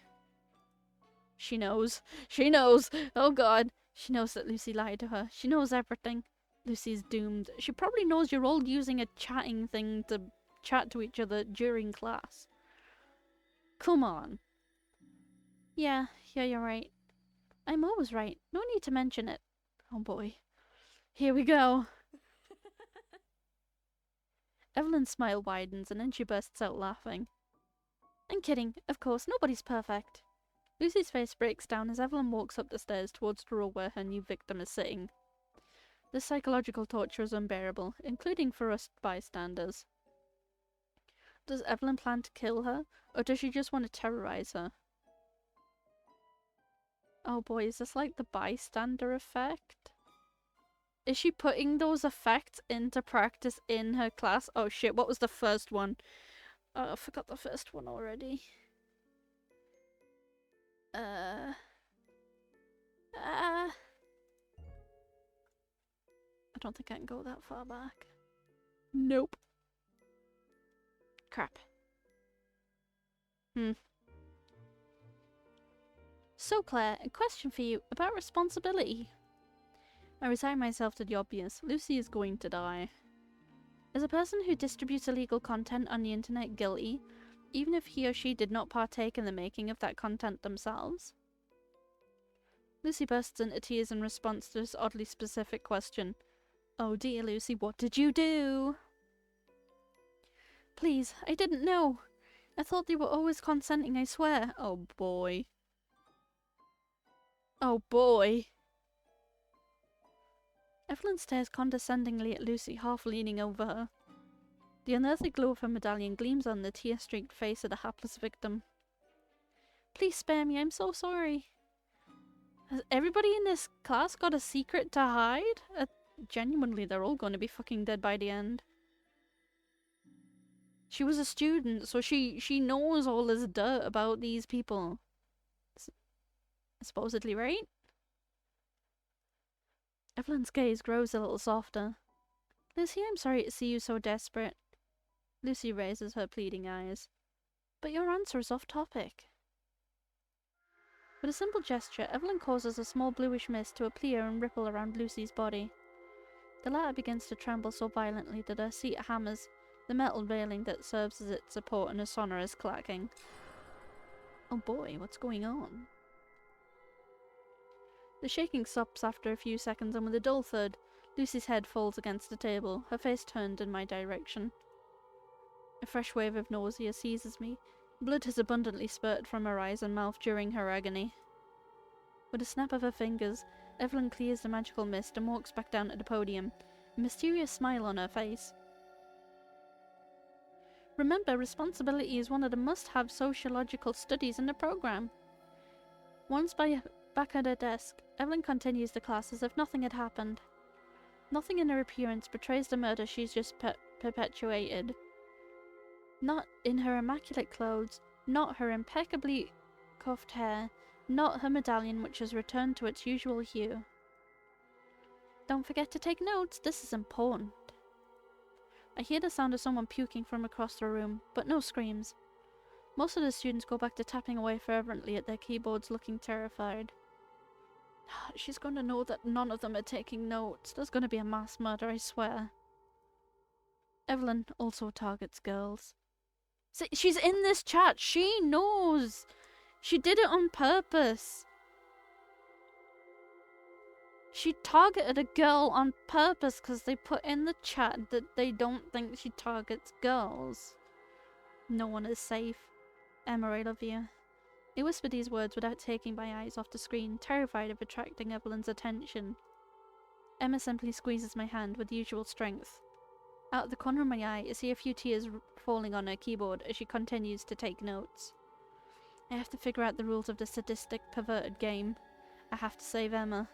She knows. She knows! Oh god. She knows that Lucy lied to her. She knows everything. Lucy's doomed. She probably knows you're all using a chatting thing to chat to each other during class. Come on. Yeah, you're right. I'm always right. No need to mention it. Oh boy. Here we go. Evelyn's smile widens and then she bursts out laughing. I'm kidding. Of course, nobody's perfect. Lucy's face breaks down as Evelyn walks up the stairs towards the row where her new victim is sitting. This psychological torture is unbearable, including for us bystanders. Does Evelyn plan to kill her, or does she just want to terrorize her? Oh boy, is this like the bystander effect? Is she putting those effects into practice in her class? Oh shit, what was the first one? I forgot the first one already. I don't think I can go that far back. Nope. Crap. So Claire, a question for you about responsibility. I resign myself to the obvious. Lucy is going to die. Is a person who distributes illegal content on the internet guilty, even if he or she did not partake in the making of that content themselves? Lucy bursts into tears in response to this oddly specific question. Oh dear, Lucy, what did you do? Please, I didn't know. I thought they were always consenting, I swear. Oh boy. Oh boy. Evelyn stares condescendingly at Lucy, half leaning over her. The unearthly glow of her medallion gleams on the tear-streaked face of the hapless victim. Please spare me, I'm so sorry. Has everybody in this class got a secret to hide? Genuinely, they're all going to be fucking dead by the end. She was a student, so she knows all this dirt about these people. Supposedly, right? Evelyn's gaze grows a little softer. Lucy, I'm sorry to see you so desperate. Lucy raises her pleading eyes. But your answer is off topic. With a simple gesture, Evelyn causes a small bluish mist to appear and ripple around Lucy's body. The latter begins to tremble so violently that her seat hammers the metal railing that serves as its support in a sonorous clacking. Oh boy, what's going on? The shaking stops after a few seconds, and with a dull thud, Lucy's head falls against the table, her face turned in my direction. A fresh wave of nausea seizes me. Blood has abundantly spurted from her eyes and mouth during her agony. With a snap of her fingers, Evelyn clears the magical mist and walks back down to the podium, a mysterious smile on her face. Remember, responsibility is one of the must-have sociological studies in the program. Once back at her desk, Evelyn continues the class as if nothing had happened. Nothing in her appearance betrays the murder she's just perpetuated. Not in her immaculate clothes, not her impeccably coiffed hair, not her medallion which has returned to its usual hue. Don't forget to take notes, this is important. I hear the sound of someone puking from across the room, but no screams. Most of the students go back to tapping away fervently at their keyboards, looking terrified. She's going to know that none of them are taking notes. There's going to be a mass murder, I swear. Evelyn also targets girls. See, she's in this chat. She knows. She did it on purpose. She targeted a girl on purpose because they put in the chat that they don't think she targets girls. No one is safe. Emma, I love you. I whisper these words without taking my eyes off the screen, terrified of attracting Evelyn's attention. Emma simply squeezes my hand with usual strength. Out of the corner of my eye, I see a few tears falling on her keyboard as she continues to take notes. I have to figure out the rules of the sadistic, perverted game. I have to save Emma.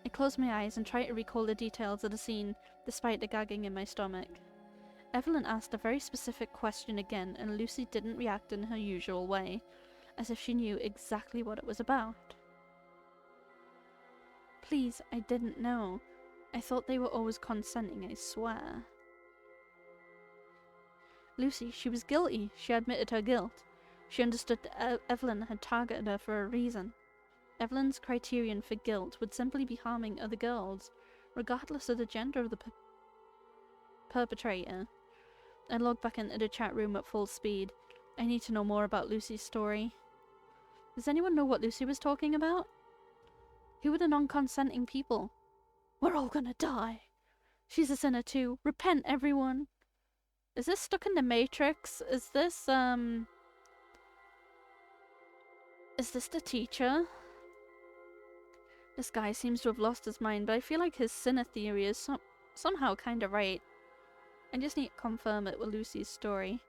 I close my eyes and try to recall the details of the scene, despite the gagging in my stomach. Evelyn asked a very specific question again, and Lucy didn't react in her usual way, as if she knew exactly what it was about. Please, I didn't know. I thought they were always consenting, I swear. Lucy, she was guilty. She admitted her guilt. She understood that Evelyn had targeted her for a reason. Evelyn's criterion for guilt would simply be harming other girls, regardless of the gender of the perpetrator. I log back into the chat room at full speed. I need to know more about Lucy's story. Does anyone know what Lucy was talking about? Who were the non-consenting people? We're all gonna die. She's a sinner too. Repent, everyone. Is this stuck in the Matrix? Is this the teacher? This guy seems to have lost his mind, but I feel like his sinner theory is somehow kinda right. I just need to confirm it with Lucy's story.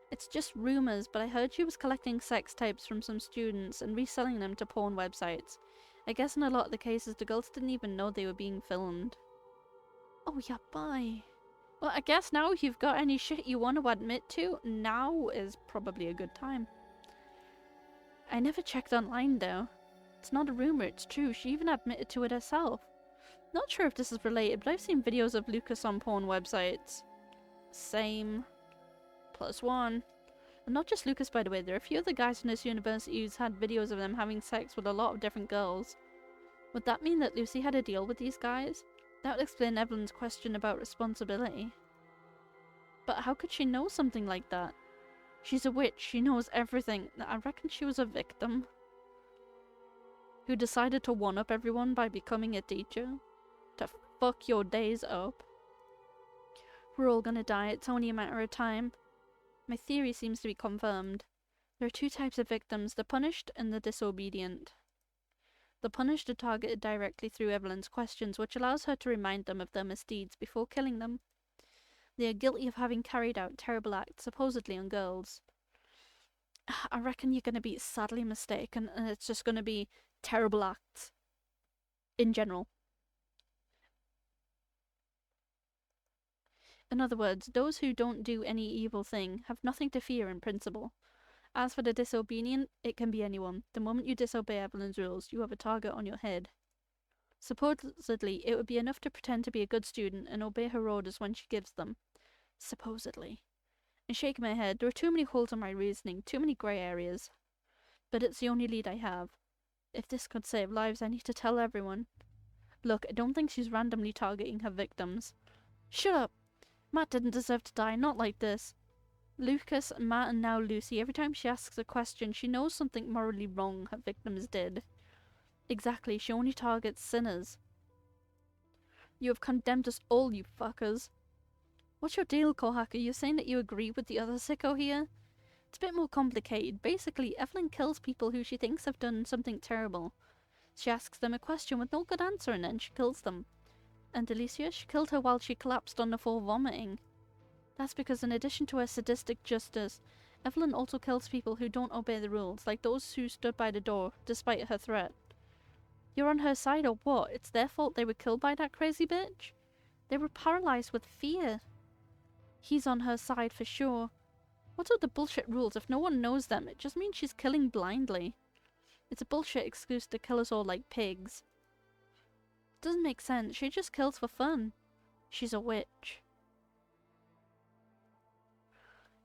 It's just rumors, but I heard she was collecting sex tapes from some students and reselling them to porn websites. I guess in a lot of the cases the girls didn't even know they were being filmed. Oh yeah, bye. Well, I guess now if you've got any shit you want to admit to, now is probably a good time. I never checked online though. It's not a rumor, it's true. She even admitted to it herself. Not sure if this is related, but I've seen videos of Lucas on porn websites. Same. +1. And not just Lucas, by the way. There are a few other guys in this university who's had videos of them having sex with a lot of different girls. Would that mean that Lucy had a deal with these guys? That would explain Evelyn's question about responsibility. But how could she know something like that? She's a witch. She knows everything. I reckon she was a victim who decided to one-up everyone by becoming a teacher. To fuck your days up. We're all gonna die, it's only a matter of time. My theory seems to be confirmed. There are two types of victims, the punished and the disobedient. The punished are targeted directly through Evelyn's questions, which allows her to remind them of their misdeeds before killing them. They are guilty of having carried out terrible acts, supposedly on girls. I reckon you're gonna be sadly mistaken, and it's just gonna be terrible acts. In general. In other words, those who don't do any evil thing have nothing to fear in principle. As for the disobedient, it can be anyone. The moment you disobey Evelyn's rules, you have a target on your head. Supposedly, it would be enough to pretend to be a good student and obey her orders when she gives them. Supposedly. I shake my head. There are too many holes in my reasoning, too many grey areas. But it's the only lead I have. If this could save lives, I need to tell everyone. Look, I don't think she's randomly targeting her victims. Shut up! Matt didn't deserve to die, not like this. Lucas, Matt, and now Lucy, every time she asks a question, she knows something morally wrong her victims did. Exactly, she only targets sinners. You have condemned us all, you fuckers. What's your deal, Kohaku? You're saying that you agree with the other sicko here? It's a bit more complicated. Basically, Evelyn kills people who she thinks have done something terrible. She asks them a question with no good answer and then she kills them. And Alicia, she killed her while she collapsed on the floor vomiting. That's because in addition to her sadistic justice, Evelyn also kills people who don't obey the rules, like those who stood by the door, despite her threat. You're on her side or what? It's their fault they were killed by that crazy bitch? They were paralyzed with fear. He's on her side for sure. What's with the bullshit rules? If no one knows them, it just means she's killing blindly. It's a bullshit excuse to kill us all like pigs. It doesn't make sense. She just kills for fun. She's a witch.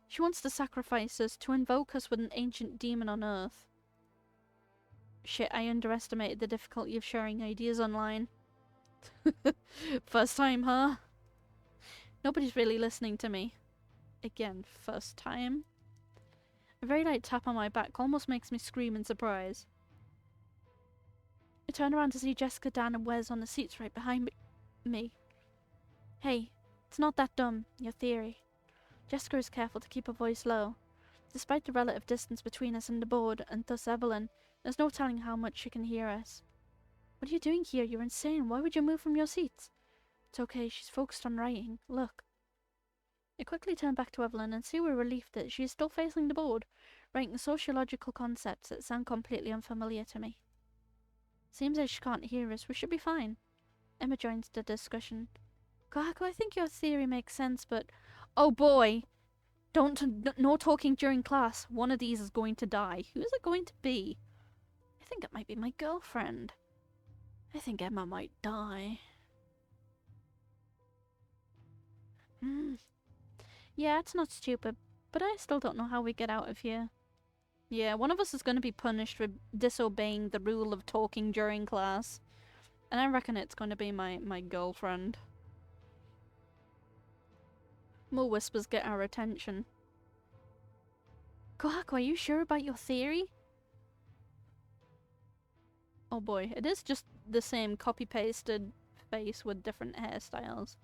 She wants to sacrifice us, to invoke us with an ancient demon on Earth. Shit, I underestimated the difficulty of sharing ideas online. First time, huh? Nobody's really listening to me. Again, first time. A very light tap on my back almost makes me scream in surprise. I turn around to see Jessica, Dan, and Wes on the seats right behind me. Hey, it's not that dumb, your theory. Jessica is careful to keep her voice low. Despite the relative distance between us and the board, and thus Evelyn, there's no telling how much she can hear us. What are you doing here? You're insane. Why would you move from your seats? It's okay, she's focused on writing. Look. I quickly turn back to Evelyn and see with relief that she is still facing the board, writing sociological concepts that sound completely unfamiliar to me. Seems like she can't hear us. We should be fine. Emma joins the discussion. Kohaku, I think your theory makes sense, but... Oh boy! No talking during class. One of these is going to die. Who is it going to be? I think it might be my girlfriend. I think Emma might die. Yeah, it's not stupid, but I still don't know how we get out of here. Yeah, one of us is going to be punished for disobeying the rule of talking during class. And I reckon it's going to be my girlfriend. More whispers get our attention. Kohaku, are you sure about your theory? Oh boy, it is just the same copy-pasted face with different hairstyles.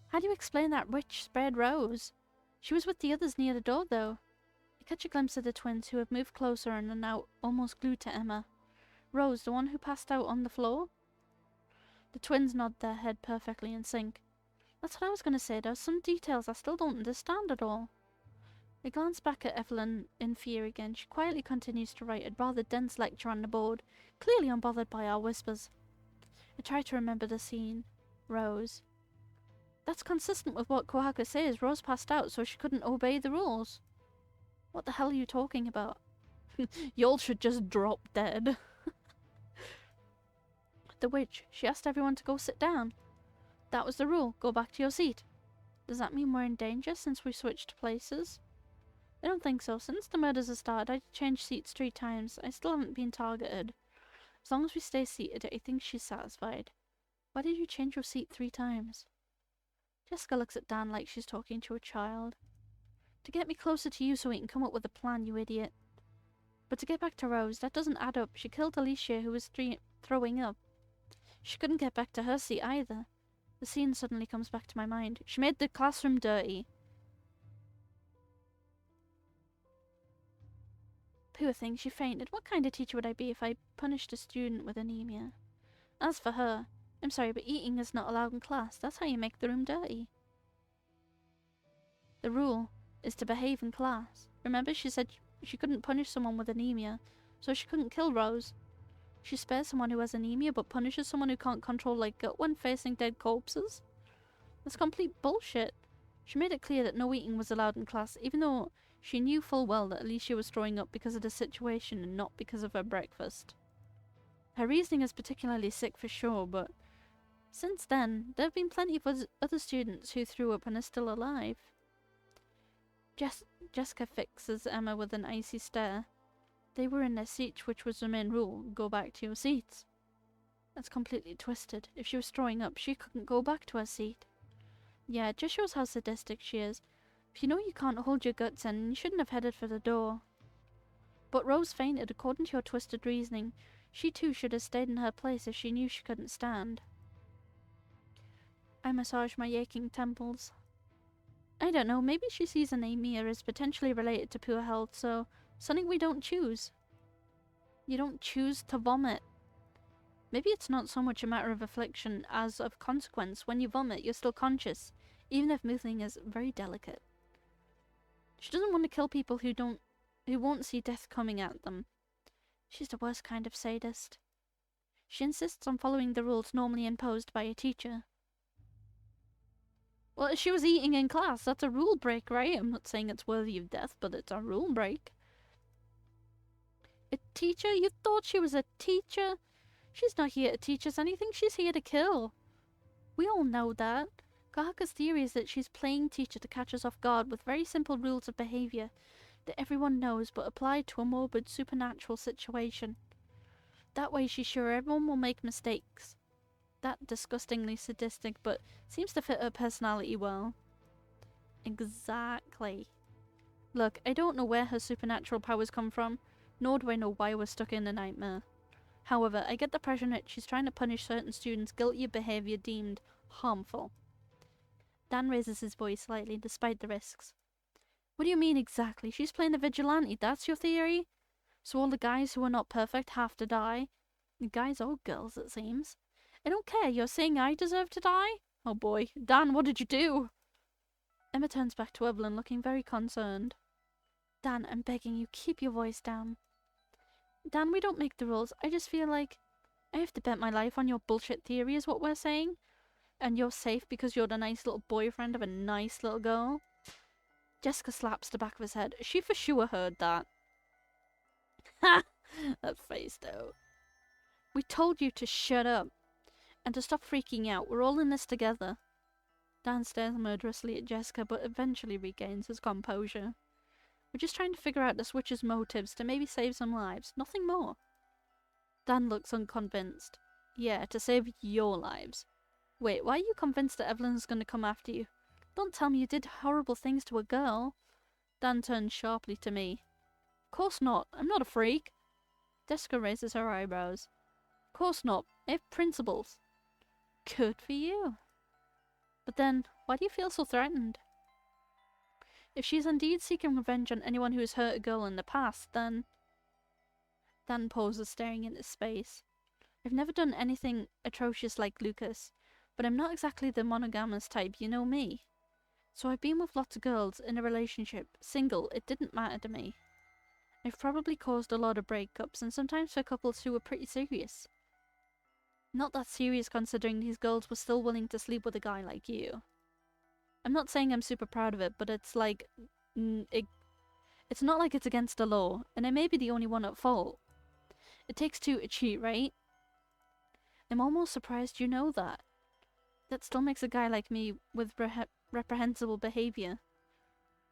How do you explain that witch spread Rose? She was with the others near the door, though. I catch a glimpse of the twins who have moved closer and are now almost glued to Emma. Rose, the one who passed out on the floor? The twins nod their head perfectly in sync. That's what I was going to say. There's some details I still don't understand at all. I glance back at Evelyn in fear again. She quietly continues to write a rather dense lecture on the board, clearly unbothered by our whispers. I try to remember the scene. Rose. That's consistent with what Kohaku says. Rose passed out so she couldn't obey the rules. What the hell are you talking about? Y'all should just drop dead. The witch. She asked everyone to go sit down. That was the rule. Go back to your seat. Does that mean we're in danger since we switched places? I don't think so. Since the murders have started, I changed seats 3 times. I still haven't been targeted. As long as we stay seated, I think she's satisfied. Why did you change your seat 3 times? Jessica looks at Dan like she's talking to a child. To get me closer to you so we can come up with a plan, you idiot. But to get back to Rose, that doesn't add up. She killed Alicia, who was throwing up. She couldn't get back to her seat either. The scene suddenly comes back to my mind. She made the classroom dirty. Poor thing, she fainted. What kind of teacher would I be if I punished a student with anemia? As for her, I'm sorry, but eating is not allowed in class. That's how you make the room dirty. The rule is to behave in class. Remember, she said she couldn't punish someone with anemia, so she couldn't kill Rose. She spares someone who has anemia, but punishes someone who can't control their gut when facing dead corpses? That's complete bullshit. She made it clear that no eating was allowed in class, even though she knew full well that Alicia was throwing up because of the situation and not because of her breakfast. Her reasoning is particularly sick for sure, but since then, there have been plenty of other students who threw up and are still alive. Jessica fixes Emma with an icy stare. They were in their seats, which was the main rule. Go back to your seats. That's completely twisted. If she was throwing up, she couldn't go back to her seat. Yeah, it just shows how sadistic she is. If you know you can't hold your guts in, you shouldn't have headed for the door. But Rose fainted. According to your twisted reasoning, she too should have stayed in her place if she knew she couldn't stand. I massage my aching temples. I don't know, maybe she sees anemia as potentially related to poor health, so something we don't choose. You don't choose to vomit. Maybe it's not so much a matter of affliction as of consequence. When you vomit, you're still conscious, even if moving is very delicate. She doesn't want to kill people who won't see death coming at them. She's the worst kind of sadist. She insists on following the rules normally imposed by a teacher. Well, she was eating in class. That's a rule break, right? I'm not saying it's worthy of death, but it's a rule break. A teacher? You thought she was a teacher? She's not here to teach us anything. She's here to kill. We all know that. Kohaku's theory is that she's playing teacher to catch us off guard with very simple rules of behavior that everyone knows but applied to a morbid supernatural situation. That way she's sure everyone will make mistakes. That disgustingly sadistic, but seems to fit her personality well. Exactly. Look, I don't know where her supernatural powers come from, nor do I know why we're stuck in a nightmare. However, I get the impression that she's trying to punish certain students guilty of behavior deemed harmful. Dan raises his voice slightly, despite the risks. What do you mean exactly? She's playing the vigilante, that's your theory? So all the guys who are not perfect have to die? Guys or girls, it seems. I don't care, you're saying I deserve to die? Oh boy. Dan, what did you do? Emma turns back to Evelyn, looking very concerned. Dan, I'm begging you, keep your voice down. Dan, we don't make the rules. I just feel like I have to bet my life on your bullshit theory is what we're saying. And you're safe because you're the nice little boyfriend of a nice little girl. Jessica slaps the back of his head. She for sure heard that. Ha! That face, though. We told you to shut up. And to stop freaking out. We're all in this together. Dan stares murderously at Jessica, but eventually regains his composure. We're just trying to figure out the Switch's motives to maybe save some lives. Nothing more. Dan looks unconvinced. Yeah, to save your lives. Wait, why are you convinced that Evelyn's gonna come after you? Don't tell me you did horrible things to a girl. Dan turns sharply to me. Of course not. I'm not a freak. Jessica raises her eyebrows. Of course not. I have principles. Good for you. But then, why do you feel so threatened? If she's indeed seeking revenge on anyone who has hurt a girl in the past, then... Dan pauses, staring into space. I've never done anything atrocious like Lucas, but I'm not exactly the monogamous type, you know me. So I've been with lots of girls in a relationship. Single, it didn't matter to me. I've probably caused a lot of breakups, and sometimes for couples who were pretty serious. Not that serious considering these girls were still willing to sleep with a guy like you. I'm not saying I'm super proud of it, but it's like... it's not like it's against the law, and I may be the only one at fault. It takes two to cheat, right? I'm almost surprised you know that. That still makes a guy like me with reprehensible behavior.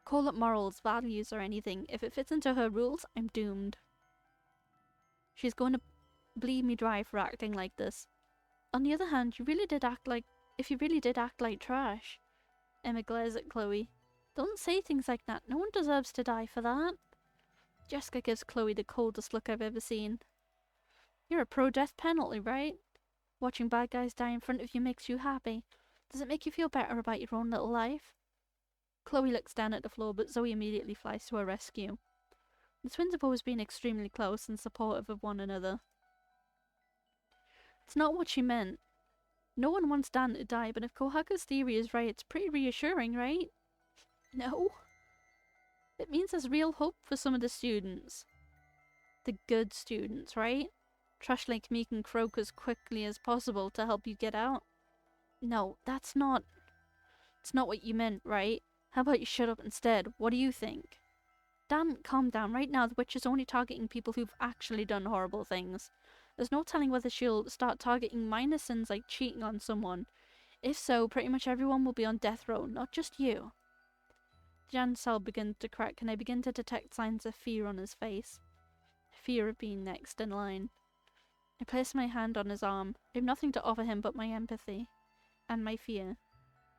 Call it morals, values, or anything. If it fits into her rules, I'm doomed. She's going to bleed me dry for acting like this. On the other hand, if you really did act like trash. Emma glares at Chloe. Don't say things like that. No one deserves to die for that. Jessica gives Chloe the coldest look I've ever seen. You're a pro-death penalty, right? Watching bad guys die in front of you makes you happy. Does it make you feel better about your own little life? Chloe looks down at the floor, but Zoe immediately flies to her rescue. The twins have always been extremely close and supportive of one another. It's not what she meant. No one wants Dan to die, but if Kohaku's theory is right, it's pretty reassuring, right? No. It means there's real hope for some of the students. The good students, right? Trash like me can croak as quickly as possible to help you get out. No, that's not... It's not what you meant, right? How about you shut up instead? What do you think? Dan, calm down. Right now, the witch is only targeting people who've actually done horrible things. There's no telling whether she'll start targeting minor sins like cheating on someone. If so, pretty much everyone will be on death row, not just you. Jan's cell begins to crack, and I begin to detect signs of fear on his face. Fear of being next in line. I place my hand on his arm. I have nothing to offer him but my empathy. And my fear.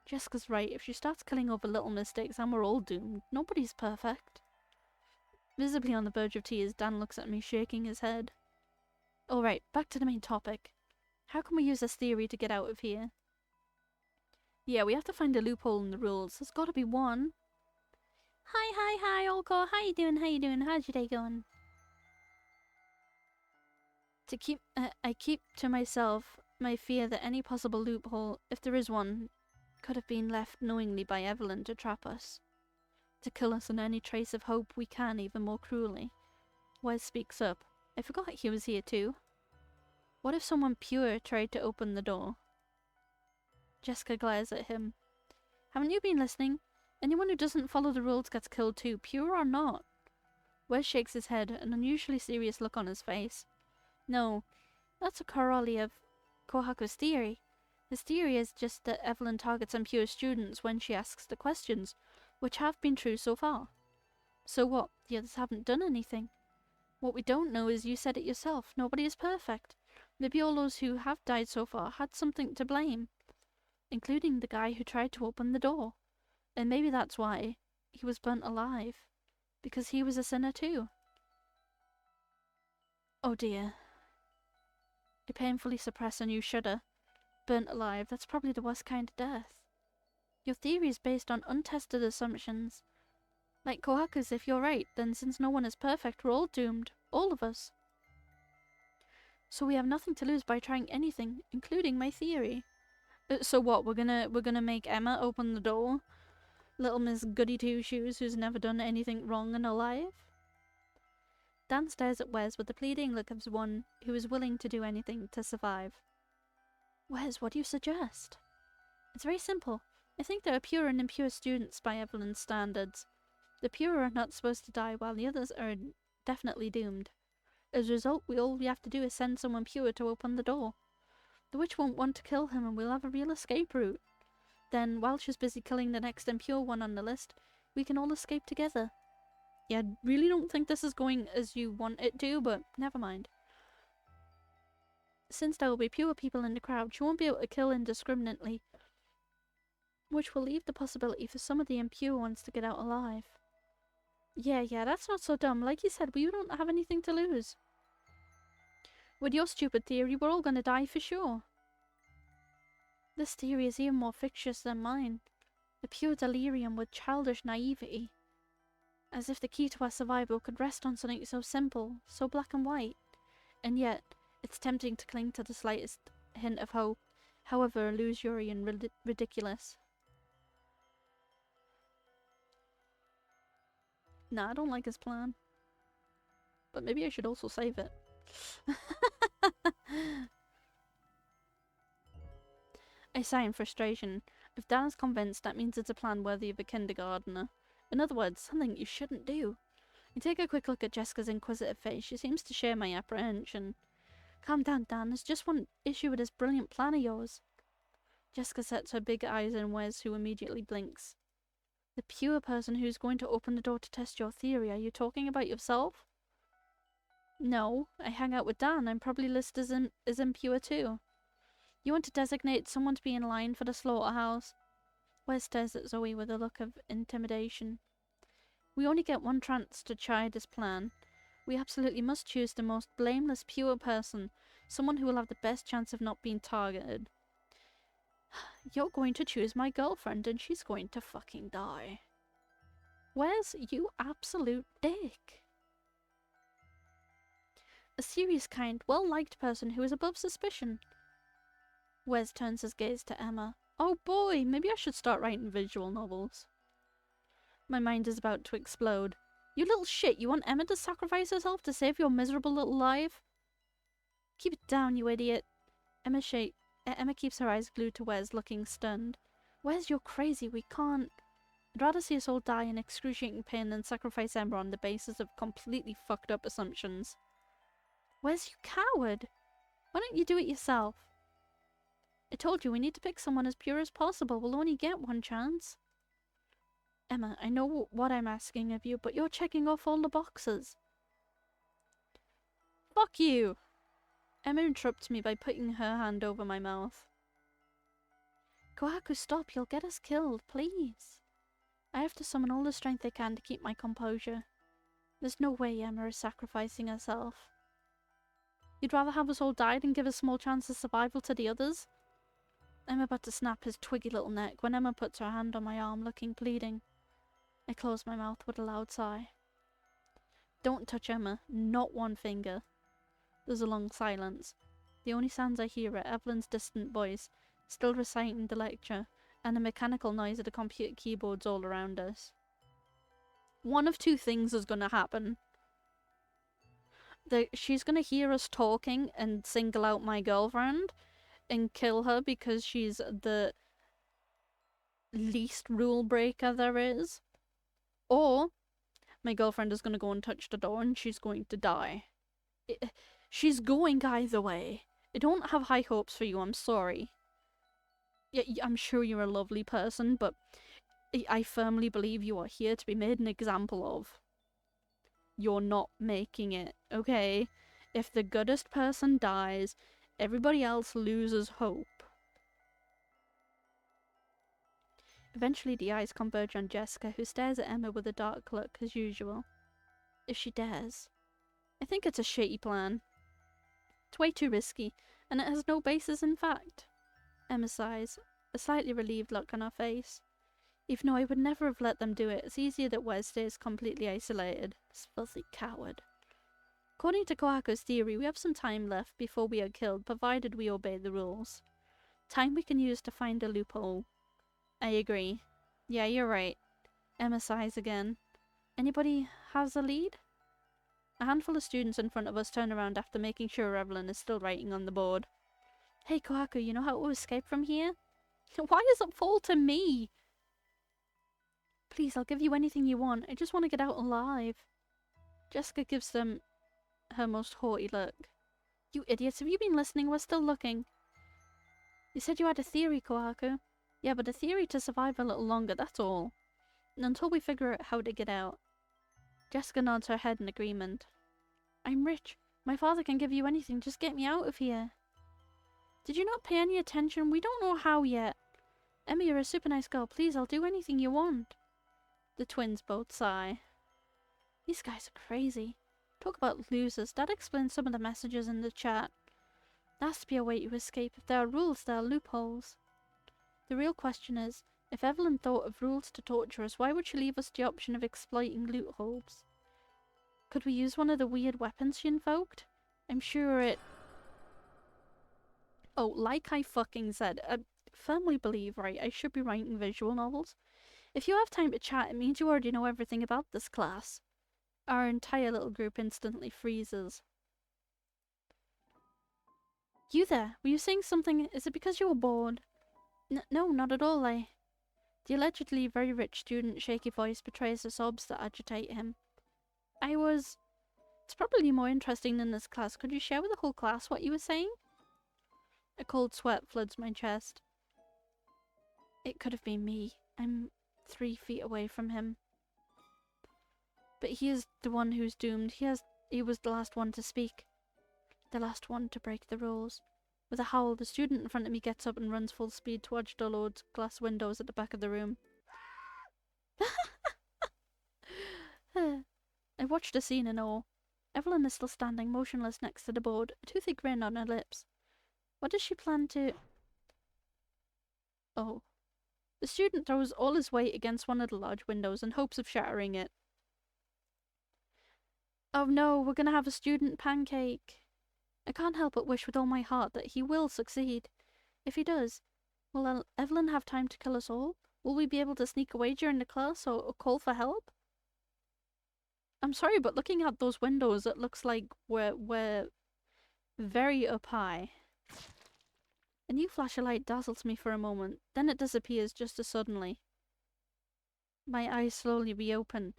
Jessica's right. If she starts killing over little mistakes, then we're all doomed. Nobody's perfect. Visibly on the verge of tears, Dan looks at me, shaking his head. Alright, back to the main topic. How can we use this theory to get out of here? Yeah, we have to find a loophole in the rules. There's gotta be one. Hi, Olko. How you doing? How's your day going? I keep to myself my fear that any possible loophole, if there is one, could have been left knowingly by Evelyn to trap us. To kill us in any trace of hope we can, even more cruelly. Wes speaks up. I forgot he was here too. What if someone pure tried to open the door? Jessica glares at him. Haven't you been listening? Anyone who doesn't follow the rules gets killed too, pure or not. Wes shakes his head, an unusually serious look on his face. No, that's a corollary of Kohaku's theory. His theory is just that Evelyn targets impure students when she asks the questions, which have been true so far. So what? The others haven't done anything. What we don't know is you said it yourself. Nobody is perfect. Maybe all those who have died so far had something to blame, including the guy who tried to open the door. And maybe that's why he was burnt alive. Because he was a sinner too. Oh dear. I painfully suppress a new shudder. Burnt alive, that's probably the worst kind of death. Your theory is based on untested assumptions. Like Kohaku's, if you're right, then since no one is perfect, we're all doomed. All of us. So we have nothing to lose by trying anything, including my theory. So what, we're gonna make Emma open the door? Little Miss Goody Two-Shoes who's never done anything wrong in her life? Dan stares at Wes with the pleading look of one who is willing to do anything to survive. Wes, what do you suggest? It's very simple. I think there are pure and impure students by Evelyn's standards. The pure are not supposed to die while the others are definitely doomed. As a result, all we have to do is send someone pure to open the door. The witch won't want to kill him and we'll have a real escape route. Then, while she's busy killing the next impure one on the list, we can all escape together. Yeah, I really don't think this is going as you want it to, but never mind. Since there will be pure people in the crowd, she won't be able to kill indiscriminately, which will leave the possibility for some of the impure ones to get out alive. Yeah, that's not so dumb. Like you said, we don't have anything to lose. With your stupid theory, we're all gonna die for sure. This theory is even more fictitious than mine. A pure delirium with childish naivety. As if the key to our survival could rest on something so simple, so black and white. And yet, it's tempting to cling to the slightest hint of hope, however illusory and ridiculous. Nah, I don't like his plan. But maybe I should also save it. I sigh in frustration. If Dan is convinced, that means it's a plan worthy of a kindergartner. In other words, something you shouldn't do. I take a quick look at Jessica's inquisitive face. She seems to share my apprehension. Calm down, Dan. There's just one issue with this brilliant plan of yours. Jessica sets her big eyes on Wes, who immediately blinks. The pure person who's going to open the door to test your theory. Are you talking about yourself? No, I hang out with Dan. I'm probably listed as impure too. You want to designate someone to be in line for the slaughterhouse? Wes stares at Zoe with a look of intimidation. We only get one chance to try this plan. We absolutely must choose the most blameless, pure person, Someone who will have the best chance of not being targeted. You're going to choose my girlfriend and she's going to fucking die. Wes, you absolute dick. A serious, kind, well-liked person who is above suspicion. Wes turns his gaze to Emma. Oh boy, maybe I should start writing visual novels. My mind is about to explode. You little shit, you want Emma to sacrifice herself to save your miserable little life? Keep it down, you idiot. Emma keeps her eyes glued to Wes, looking stunned. Wes, you're crazy, we can't. I'd rather see us all die in excruciating pain than sacrifice Emma on the basis of completely fucked up assumptions. Wes, you coward! Why don't you do it yourself? I told you we need to pick someone as pure as possible. We'll only get one chance. Emma, I know what I'm asking of you, but you're checking off all the boxes. Fuck you! Emma interrupts me by putting her hand over my mouth. Kohaku, stop, you'll get us killed, please. I have to summon all the strength I can to keep my composure. There's no way Emma is sacrificing herself. You'd rather have us all die than give a small chance of survival to the others? I'm about to snap his twiggy little neck when Emma puts her hand on my arm, looking pleading. I close my mouth with a loud sigh. Don't touch Emma, not one finger. There's a long silence. The only sounds I hear are Evelyn's distant voice, still reciting the lecture, and the mechanical noise of the computer keyboards all around us. One of two things is gonna happen. She's gonna hear us talking and single out my girlfriend and kill her because she's the least rule breaker there is. Or my girlfriend is gonna go and touch the door and she's going to die. She's going either way. I don't have high hopes for you, I'm sorry. Yeah, I'm sure you're a lovely person, but I firmly believe you are here to be made an example of. You're not making it, okay? If the goodest person dies, everybody else loses hope. Eventually the eyes converge on Jessica, who stares at Emma with a dark look, as usual. If she dares. I think it's a shitty plan. It's way too risky, and it has no basis in fact. Emma sighs, a slightly relieved look on her face. Even though I would never have let them do it, it's easier that Wes stays completely isolated. This filthy coward. According to Kohaku's theory, we have some time left before we are killed, provided we obey the rules. Time we can use to find a loophole. I agree. Yeah, you're right. Emma sighs again. Anybody has a lead? A handful of students in front of us turn around after making sure Evelyn is still writing on the board. Hey Kohaku, you know how to escape from here? Why does it fall to me? Please, I'll give you anything you want. I just want to get out alive. Jessica gives them her most haughty look. You idiots, have you been listening? We're still looking. You said you had a theory, Kohaku. Yeah, but a theory to survive a little longer, that's all. And until we figure out how to get out. Jessica nods her head in agreement. I'm rich. My father can give you anything. Just get me out of here. Did you not pay any attention? We don't know how yet. Emma, you're a super nice girl. Please, I'll do anything you want. The twins both sigh. These guys are crazy. Talk about losers. That explains some of the messages in the chat. There has to be a way to escape. If there are rules, there are loopholes. The real question is, if Evelyn thought of rules to torture us, why would she leave us the option of exploiting loopholes? Could we use one of the weird weapons she invoked? I'm sure it... Oh, like I fucking said, I firmly believe, right, I should be writing visual novels. If you have time to chat, it means you already know everything about this class. Our entire little group instantly freezes. You there? Were you saying something? Is it because you were bored? No, not at all. The allegedly very rich student's shaky voice betrays the sobs that agitate him. It's probably more interesting than this class. Could you share with the whole class what you were saying? A cold sweat floods my chest. It could have been me. I'm 3 feet away from him. But he is the one who's doomed. He was the last one to speak. The last one to break the rules. With a howl, the student in front of me gets up and runs full speed towards the Lord's glass windows at the back of the room. I watched the scene in awe. Evelyn is still standing motionless next to the board, a toothy grin on her lips. What does she plan to... Oh. The student throws all his weight against one of the large windows in hopes of shattering it. Oh no, we're gonna have a student pancake. I can't help but wish with all my heart that he will succeed. If he does, will Evelyn have time to kill us all? Will we be able to sneak away during the class or call for help? I'm sorry, but looking out those windows, it looks like we're very up high. A new flash of light dazzles me for a moment, then it disappears just as suddenly. My eyes slowly reopen,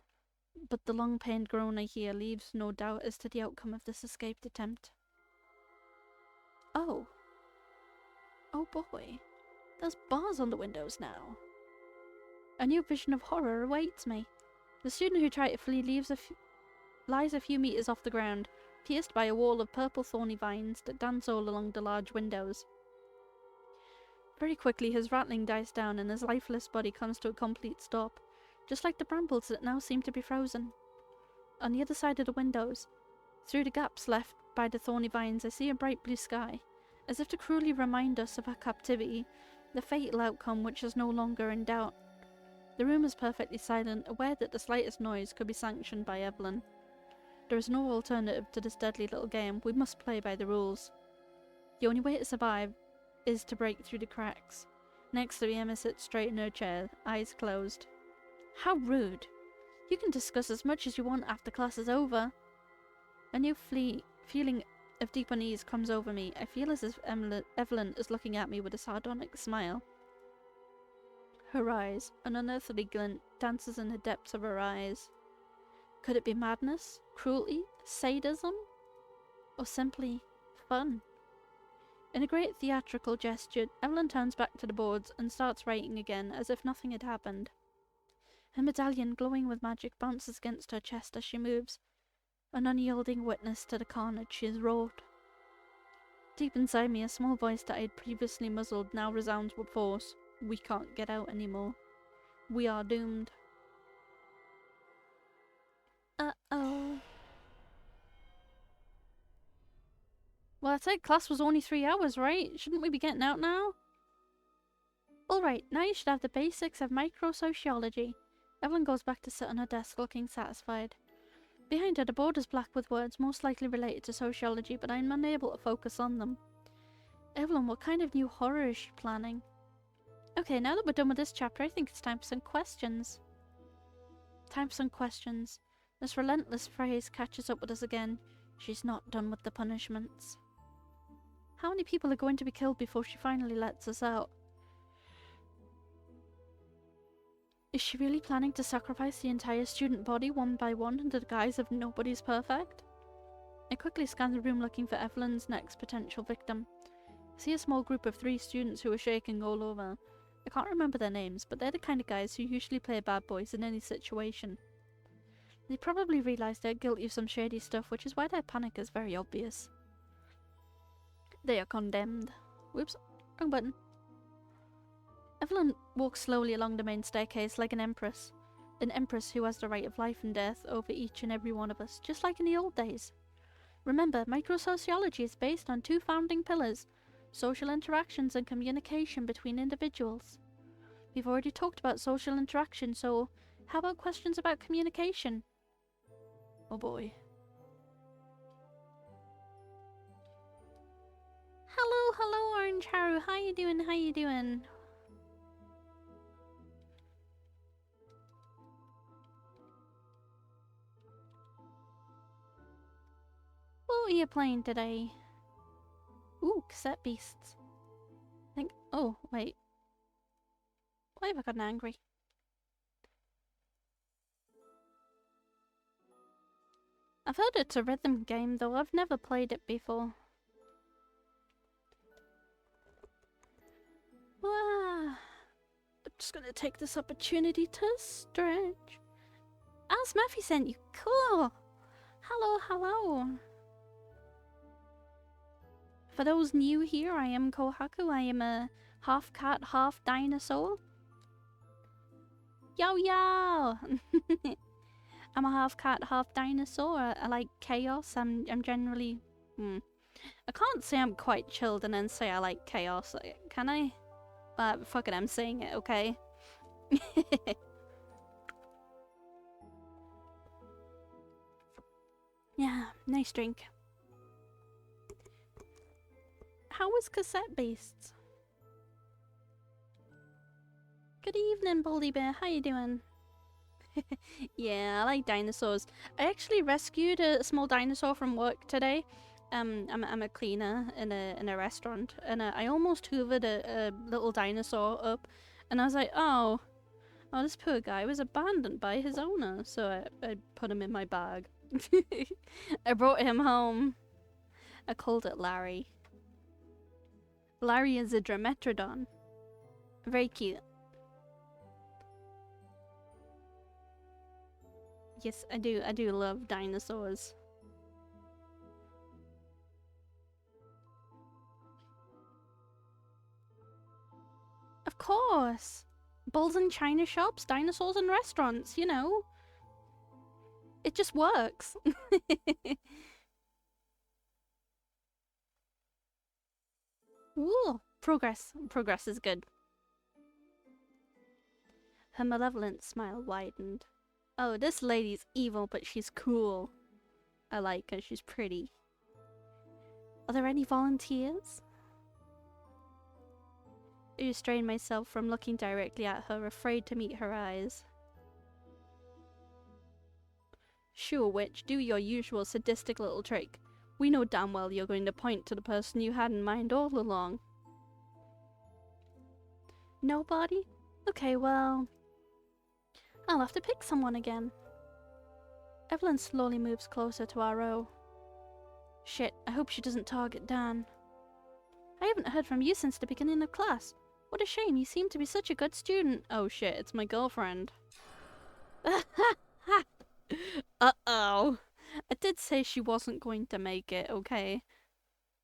but the long-pained groan I hear leaves no doubt as to the outcome of this escaped attempt. Oh. Oh boy. There's bars on the windows now. A new vision of horror awaits me. The student who tried to flee lies a few meters off the ground, pierced by a wall of purple thorny vines that dance all along the large windows. Very quickly his rattling dies down and his lifeless body comes to a complete stop, just like the brambles that now seem to be frozen. On the other side of the windows, through the gaps left by the thorny vines, I see a bright blue sky, as if to cruelly remind us of our captivity, the fatal outcome which is no longer in doubt. The room is perfectly silent, aware that the slightest noise could be sanctioned by Evelyn. There is no alternative to this deadly little game. We must play by the rules. The only way to survive is to break through the cracks. Next to Emma sits straight in her chair, eyes closed. How rude! You can discuss as much as you want after class is over. A new feeling of deep unease comes over me. I feel as if Evelyn is looking at me with a sardonic smile. Her eyes, an unearthly glint, dances in the depths of her eyes. Could it be madness, cruelty, sadism, or simply fun? In a great theatrical gesture, Evelyn turns back to the boards and starts writing again as if nothing had happened. Her medallion, glowing with magic, bounces against her chest as she moves, an unyielding witness to the carnage she has wrought. Deep inside me, a small voice that I had previously muzzled now resounds with force. We can't get out anymore. We are doomed. Uh-oh. Well, I said class was only 3 hours, right? Shouldn't we be getting out now? Alright, now you should have the basics of microsociology. Evelyn goes back to sit on her desk looking satisfied. Behind her, the board is black with words most likely related to sociology, but I'm unable to focus on them. Evelyn, what kind of new horror is she planning? Okay, now that we're done with this chapter, I think it's time for some questions. Time for some questions. This relentless phrase catches up with us again. She's not done with the punishments. How many people are going to be killed before she finally lets us out? Is she really planning to sacrifice the entire student body one by one under the guise of nobody's perfect? I quickly scan the room looking for Evelyn's next potential victim. I see a small group of 3 students who are shaking all over. I can't remember their names, but they're the kind of guys who usually play bad boys in any situation. They probably realise they're guilty of some shady stuff, which is why their panic is very obvious. They are condemned. Whoops, wrong button. Evelyn walks slowly along the main staircase like an empress. An empress who has the right of life and death over each and every one of us, just like in the old days. Remember, microsociology is based on 2 founding pillars: social interactions and communication between individuals. We've already talked about social interaction, so how about questions about communication? Oh boy. Hello, Orange Haru. How you doing? How you doing? What are you playing today? Ooh, cassette beasts. I think. Oh, wait. Why have I gotten angry? I've heard it's a rhythm game, though I've never played it before. Ah, I'm just gonna take this opportunity to stretch. Alice Murphy sent you. Cool. Hello. For those new here, I am Kohaku. I am a half cat, half dinosaur. Yo! I'm a half cat, half dinosaur. I like chaos. I'm generally... I can't say I'm quite chilled and then say I like chaos. Can I? Fuck it, I'm saying it, okay? Yeah, nice drink. How was Cassette Beasts? Good evening, Baldy Bear. How you doing? Yeah, I like dinosaurs. I actually rescued a small dinosaur from work today. I'm a cleaner in a restaurant, and I almost hoovered a little dinosaur up, and I was like, oh, this poor guy was abandoned by his owner, so I put him in my bag. I brought him home. I called it Larry. Larry is a Drometrodon. Very cute. Yes, I do love dinosaurs. Of course! Bulls in china shops, dinosaurs in restaurants, you know. It just works. Ooh, progress. Progress is good. Her malevolent smile widened. Oh, this lady's evil, but she's cool. I like her, she's pretty. Are there any volunteers? I restrained myself from looking directly at her, afraid to meet her eyes. Sure, witch, do your usual sadistic little trick. We know damn well you're going to point to the person you had in mind all along. Nobody? Okay, well... I'll have to pick someone again. Evelyn slowly moves closer to our row. Shit, I hope she doesn't target Dan. I haven't heard from you since the beginning of class. What a shame, you seem to be such a good student. Oh shit, it's my girlfriend. Uh-oh. I did say she wasn't going to make it, okay?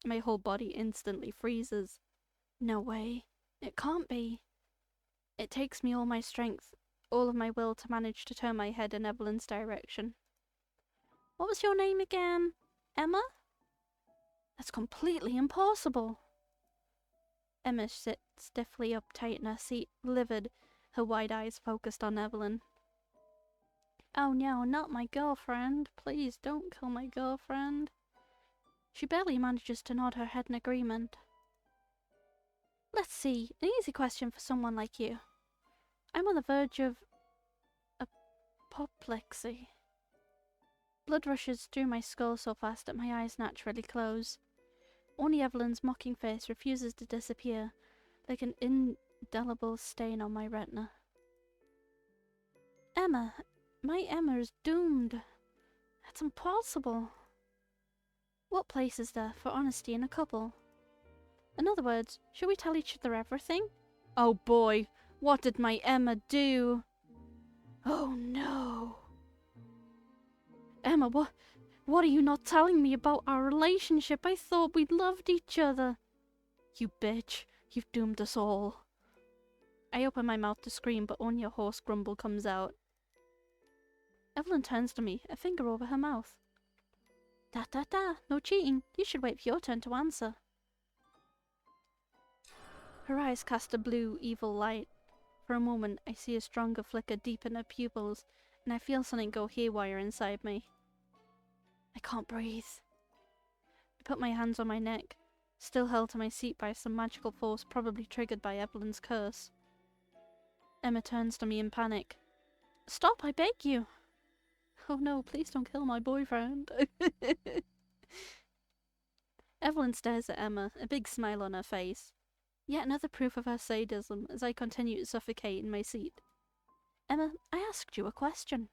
My whole body instantly freezes. No way. It can't be. It takes me all my strength, all of my will to manage to turn my head in Evelyn's direction. What was your name again? Emma? That's completely impossible. Emma sits stiffly uptight in her seat, livid, her wide eyes focused on Evelyn. Oh no, not my girlfriend. Please don't kill my girlfriend. She barely manages to nod her head in agreement. Let's see, an easy question for someone like you. I'm on the verge of apoplexy. Blood rushes through my skull so fast that my eyes naturally close. Only Evelyn's mocking face refuses to disappear, like an indelible stain on my retina. Emma, my Emma is doomed. That's impossible. What place is there for honesty in a couple? In other words, should we tell each other everything? Oh boy, what did my Emma do? Oh no. Emma, what are you not telling me about our relationship? I thought we loved each other. You bitch, you've doomed us all. I open my mouth to scream, but only a hoarse grumble comes out. Evelyn turns to me, a finger over her mouth. No cheating. You should wait for your turn to answer. Her eyes cast a blue, evil light. For a moment, I see a stronger flicker deepen her pupils, and I feel something go haywire inside me. I can't breathe. I put my hands on my neck, still held to my seat by some magical force probably triggered by Evelyn's curse. Emma turns to me in panic. Stop, I beg you! Oh no, please don't kill my boyfriend. Evelyn stares at Emma, a big smile on her face. Yet another proof of her sadism as I continue to suffocate in my seat. Emma, I asked you a question.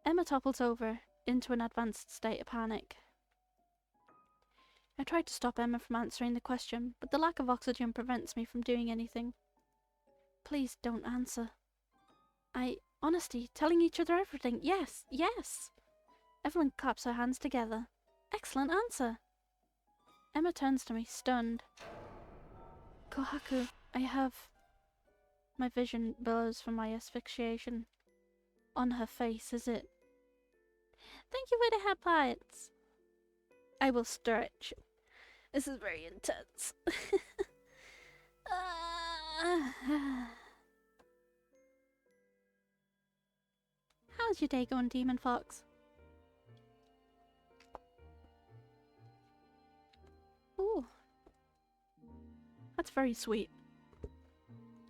Emma topples over into an advanced state of panic. I try to stop Emma from answering the question, but the lack of oxygen prevents me from doing anything. Please don't answer. Honesty, telling each other everything. Yes, yes. Evelyn claps her hands together. Excellent answer. Emma turns to me, stunned. Kohaku, I have... My vision blurs from my asphyxiation. on her face, is it? Thank you for the hair parts. I will stretch. This is very intense. How's your day going, Demon Fox? Ooh. That's very sweet.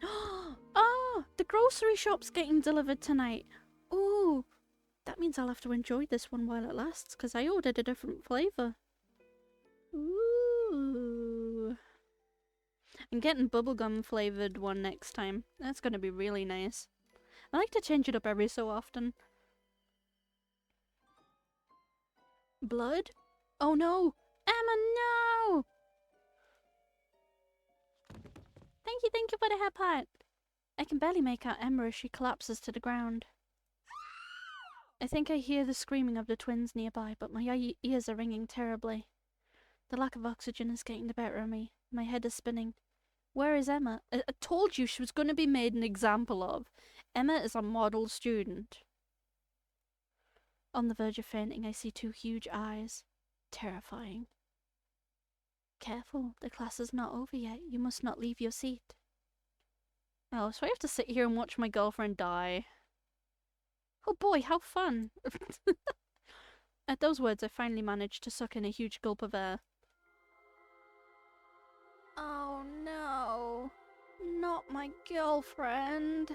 Oh, the grocery shop's getting delivered tonight. Ooh. That means I'll have to enjoy this one while it lasts, because I ordered a different flavour. Ooh. I'm getting bubblegum flavoured one next time. That's going to be really nice. I like to change it up every so often. Blood? Oh no! Emma, no! Thank you for the hair part. I can barely make out Emma as she collapses to the ground. I think I hear the screaming of the twins nearby, but my ears are ringing terribly. The lack of oxygen is getting the better of me. My head is spinning. Where is Emma? I told you she was going to be made an example of. Emma is a model student. On the verge of fainting, I see two huge eyes. Terrifying. Careful, the class is not over yet. You must not leave your seat. Oh, so I have to sit here and watch my girlfriend die. Oh boy, how fun! At those words, I finally managed to suck in a huge gulp of air. Oh no, not my girlfriend.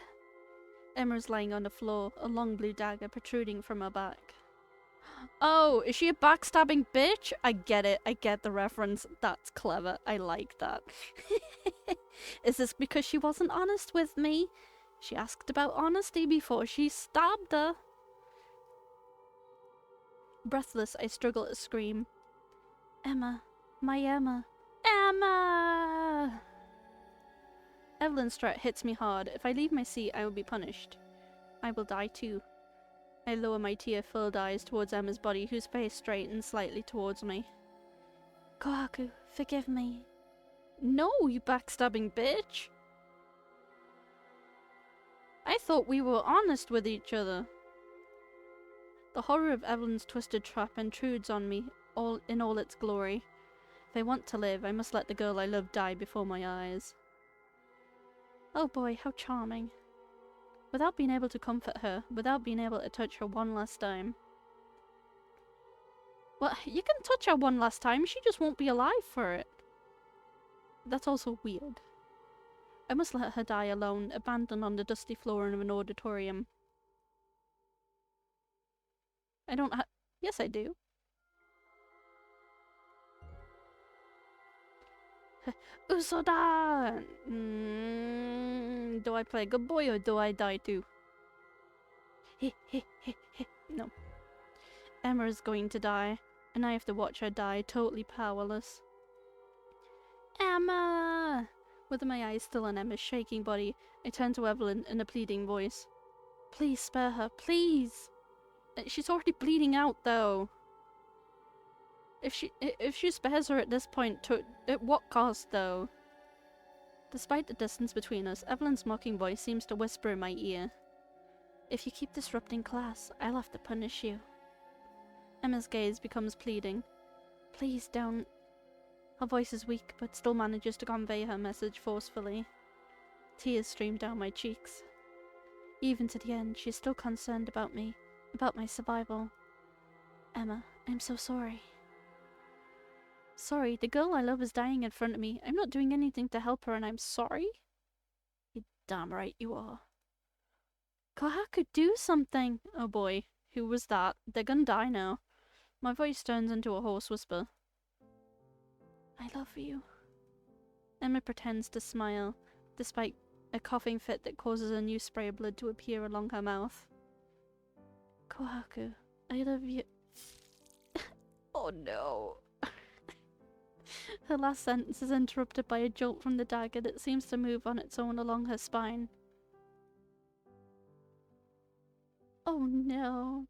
Emma's lying on the floor, a long blue dagger protruding from her back. Oh, is she a backstabbing bitch? I get it, I get the reference. That's clever, I like that. Is this because she wasn't honest with me? She asked about honesty before she stabbed her. Breathless, I struggle to scream. Emma, my Emma. Emma! Evelyn's threat hits me hard. If I leave my seat, I will be punished. I will die too. I lower my tear-filled eyes towards Emma's body, whose face straightens slightly towards me. Kohaku, forgive me. No, you backstabbing bitch! I thought we were honest with each other. The horror of Evelyn's twisted trap intrudes on me in all its glory. If I want to live, I must let the girl I love die before my eyes. Oh boy, how charming. Without being able to comfort her, without being able to touch her one last time. Well, you can touch her one last time, she just won't be alive for it. That's also weird. I must let her die alone, abandoned on the dusty floor of an auditorium. I don't ha- Yes, I do. Usoda! Do I play good boy or do I die too? No. Emma is going to die, and I have to watch her die, totally powerless. Emma! With my eyes still on Emma's shaking body, I turn to Evelyn in a pleading voice. Please spare her, please! She's already bleeding out, though. If she spares her at this point, at what cost, though? Despite the distance between us, Evelyn's mocking voice seems to whisper in my ear. If you keep disrupting class, I'll have to punish you. Emma's gaze becomes pleading. Please don't. Her voice is weak, but still manages to convey her message forcefully. Tears stream down my cheeks. Even to the end, she's still concerned about me, about my survival. Emma, I'm so sorry. Sorry, the girl I love is dying in front of me. I'm not doing anything to help her and I'm sorry? You damn right you are. Kohaku, do something! Oh boy, who was that? They're gonna die now. My voice turns into a hoarse whisper. I love you. Emma pretends to smile, despite a coughing fit that causes a new spray of blood to appear along her mouth. Kohaku, I love you. Oh no. Her last sentence is interrupted by a jolt from the dagger that seems to move on its own along her spine. Oh no.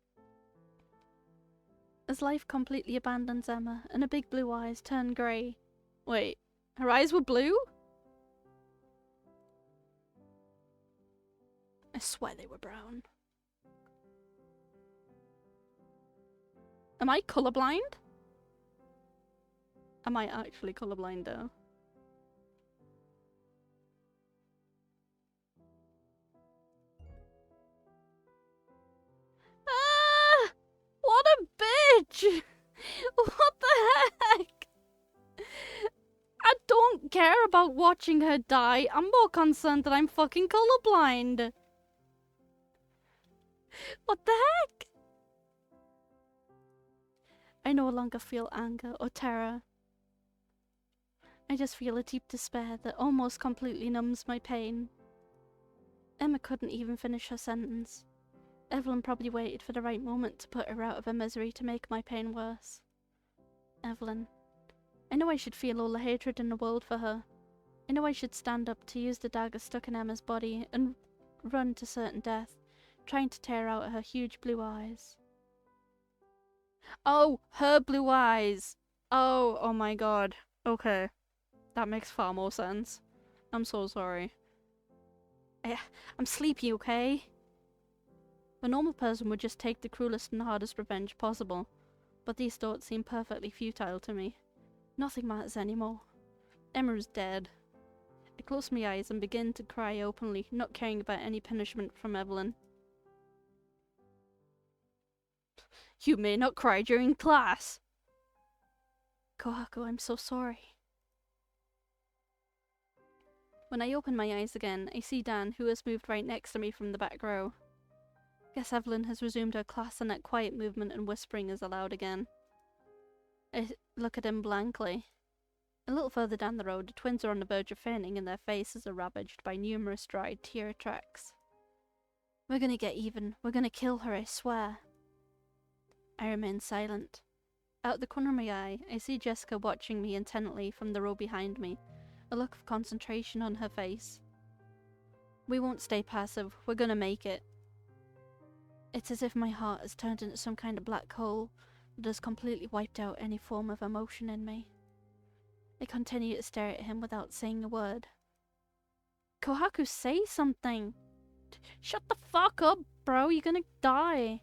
As life completely abandons Emma, and her big blue eyes turn grey. Wait, her eyes were blue? I swear they were brown. Am I colorblind? Am I actually colorblind though? Ah! What a bitch! What the heck? I don't care about watching her die. I'm more concerned that I'm fucking colorblind. What the heck? I no longer feel anger or terror. I just feel a deep despair that almost completely numbs my pain. Emma couldn't even finish her sentence. Evelyn probably waited for the right moment to put her out of her misery to make my pain worse. Evelyn. I know I should feel all the hatred in the world for her. I know I should stand up to use the dagger stuck in Emma's body and run to certain death, trying to tear out her huge blue eyes. Oh, her blue eyes! Oh my god. Okay. That makes far more sense. I'm so sorry. I'm sleepy, okay? A normal person would just take the cruelest and hardest revenge possible, but these thoughts seem perfectly futile to me. Nothing matters anymore. Emma is dead. I close my eyes and begin to cry openly, not caring about any punishment from Evelyn. You may not cry during class! Kohaku, I'm so sorry. When I open my eyes again, I see Dan, who has moved right next to me from the back row. Guess Evelyn has resumed her class and that quiet movement and whispering is allowed again. I look at him blankly. A little further down the road, the twins are on the verge of fainting and their faces are ravaged by numerous dried tear tracks. We're gonna get even. We're gonna kill her, I swear. I remain silent. Out the corner of my eye, I see Jessica watching me intently from the row behind me, a look of concentration on her face. We won't stay passive. We're gonna make it. It's as if my heart has turned into some kind of black hole that has completely wiped out any form of emotion in me. I continue to stare at him without saying a word. Kohaku, say something! Shut the fuck up, bro, you're gonna die!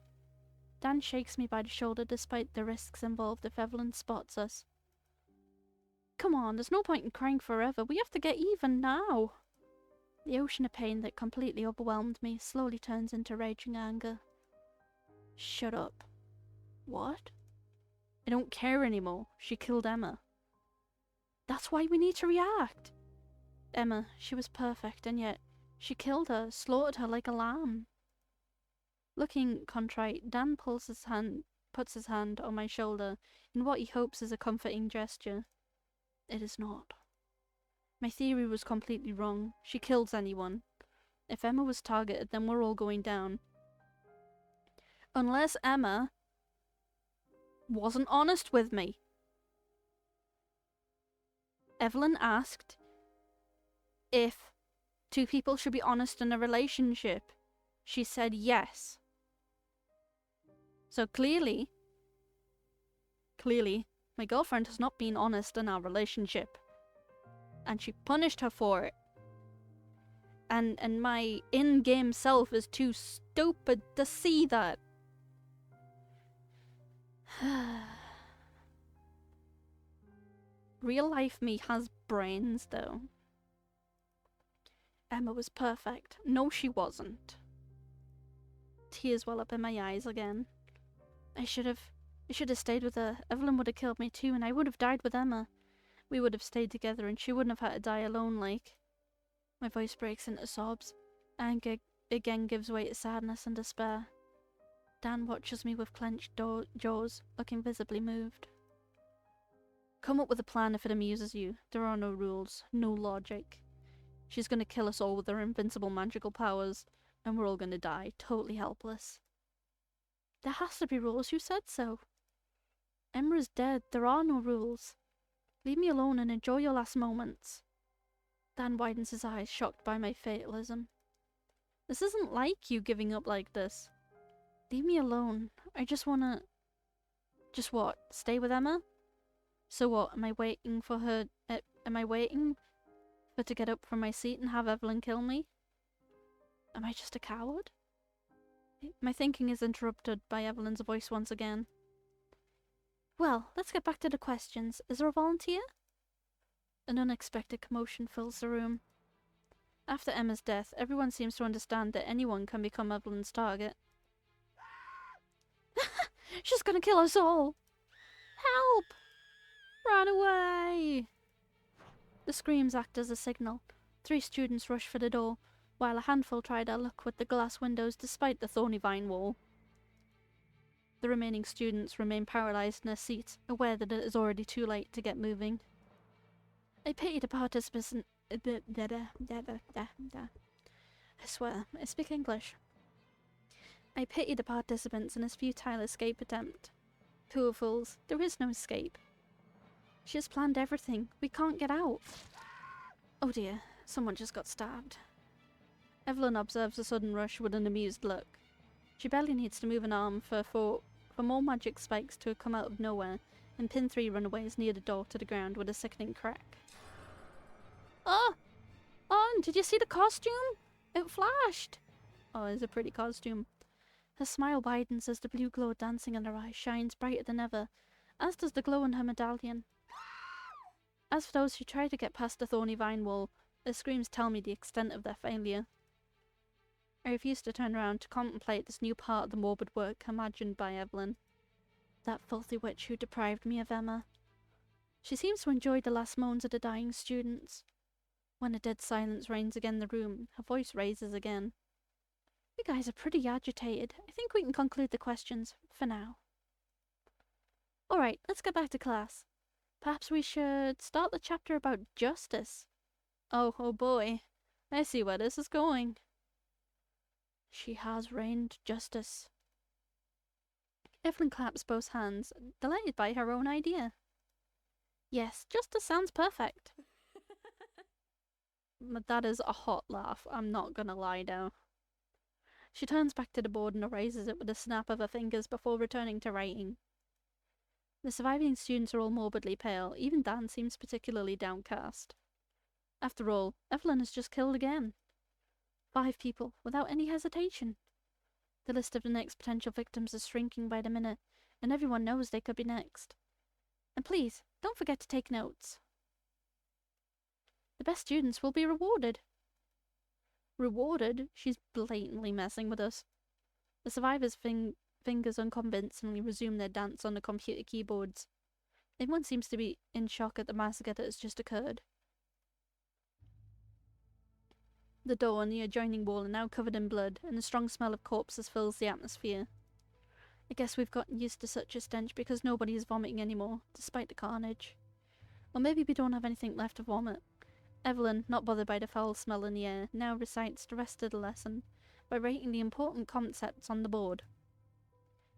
Dan shakes me by the shoulder despite the risks involved if Evelyn spots us. Come on, there's no point in crying forever, we have to get even now! The ocean of pain that completely overwhelmed me slowly turns into raging anger. Shut up. What? I don't care anymore. She killed Emma. That's why we need to react. Emma, she was perfect, and yet she killed her, slaughtered her like a lamb. Looking contrite, Dan puts his hand on my shoulder in what he hopes is a comforting gesture. It is not. My theory was completely wrong. She kills anyone. If Emma was targeted, then we're all going down. Unless Emma wasn't honest with me. Evelyn asked if two people should be honest in a relationship. She said yes. So clearly, my girlfriend has not been honest in our relationship. And she punished her for it. And my in-game self is too stupid to see that. Real life me has brains, though. Emma was perfect. No, she wasn't. Tears well up in my eyes again. I should have stayed with her. Evelyn would have killed me too, and I would have died with Emma. We would have stayed together, and she wouldn't have had to die alone, like. My voice breaks into sobs. Anger again gives way to sadness and despair. Dan watches me with clenched jaws, looking visibly moved. Come up with a plan if it amuses you. There are no rules, no logic. She's gonna kill us all with her invincible magical powers, and we're all gonna die, totally helpless. There has to be rules, you said so. Emma is dead, there are no rules. Leave me alone and enjoy your last moments. Dan widens his eyes, shocked by my fatalism. This isn't like you giving up like this. Leave me alone. I just wanna... Just what? Stay with Emma? So what? Am I waiting for her... am I waiting for her to get up from my seat and have Evelyn kill me? Am I just a coward? My thinking is interrupted by Evelyn's voice once again. Well, let's get back to the questions. Is there a volunteer? An unexpected commotion fills the room. After Emma's death, everyone seems to understand that anyone can become Evelyn's target. She's gonna kill us all! Help! Run away! The screams act as a signal. 3 students rush for the door, while a handful try their luck with the glass windows despite the thorny vine wall. The remaining students remain paralysed in their seats, aware that it is already too late to get moving. I pity the participants and... I swear, I speak English. I pity the participants in this futile escape attempt. Poor fools, there is no escape. She has planned everything. We can't get out. Oh dear, someone just got stabbed. Evelyn observes the sudden rush with an amused look. She barely needs to move an arm for more magic spikes to come out of nowhere and pin 3 runaways near the door to the ground with a sickening crack. Oh! Oh, did you see the costume? It flashed! Oh, it's a pretty costume. Her smile widens as the blue glow dancing in her eyes shines brighter than ever, as does the glow in her medallion. As for those who try to get past the thorny vine wall, their screams tell me the extent of their failure. I refuse to turn around to contemplate this new part of the morbid work imagined by Evelyn. That filthy witch who deprived me of Emma. She seems to enjoy the last moans of the dying students. When a dead silence reigns again in the room, her voice raises again. You guys are pretty agitated. I think we can conclude the questions, for now. Alright, let's get back to class. Perhaps we should start the chapter about justice. Oh boy. I see where this is going. She has reigned justice. Evelyn claps both hands, delighted by her own idea. Yes, justice sounds perfect. But that is a hot laugh, I'm not gonna lie now. She turns back to the board and erases it with a snap of her fingers before returning to writing. The surviving students are all morbidly pale, even Dan seems particularly downcast. After all, Evelyn has just killed again. 5 people, without any hesitation. The list of the next potential victims is shrinking by the minute, and everyone knows they could be next. And please, don't forget to take notes. The best students will be rewarded. Rewarded? She's blatantly messing with us. The survivors' fingers unconvincingly resume their dance on the computer keyboards. Everyone seems to be in shock at the massacre that has just occurred. The door and the adjoining wall are now covered in blood, and the strong smell of corpses fills the atmosphere. I guess we've gotten used to such a stench because nobody is vomiting anymore, despite the carnage. Or maybe we don't have anything left to vomit. Evelyn, not bothered by the foul smell in the air, now recites the rest of the lesson by writing the important concepts on the board.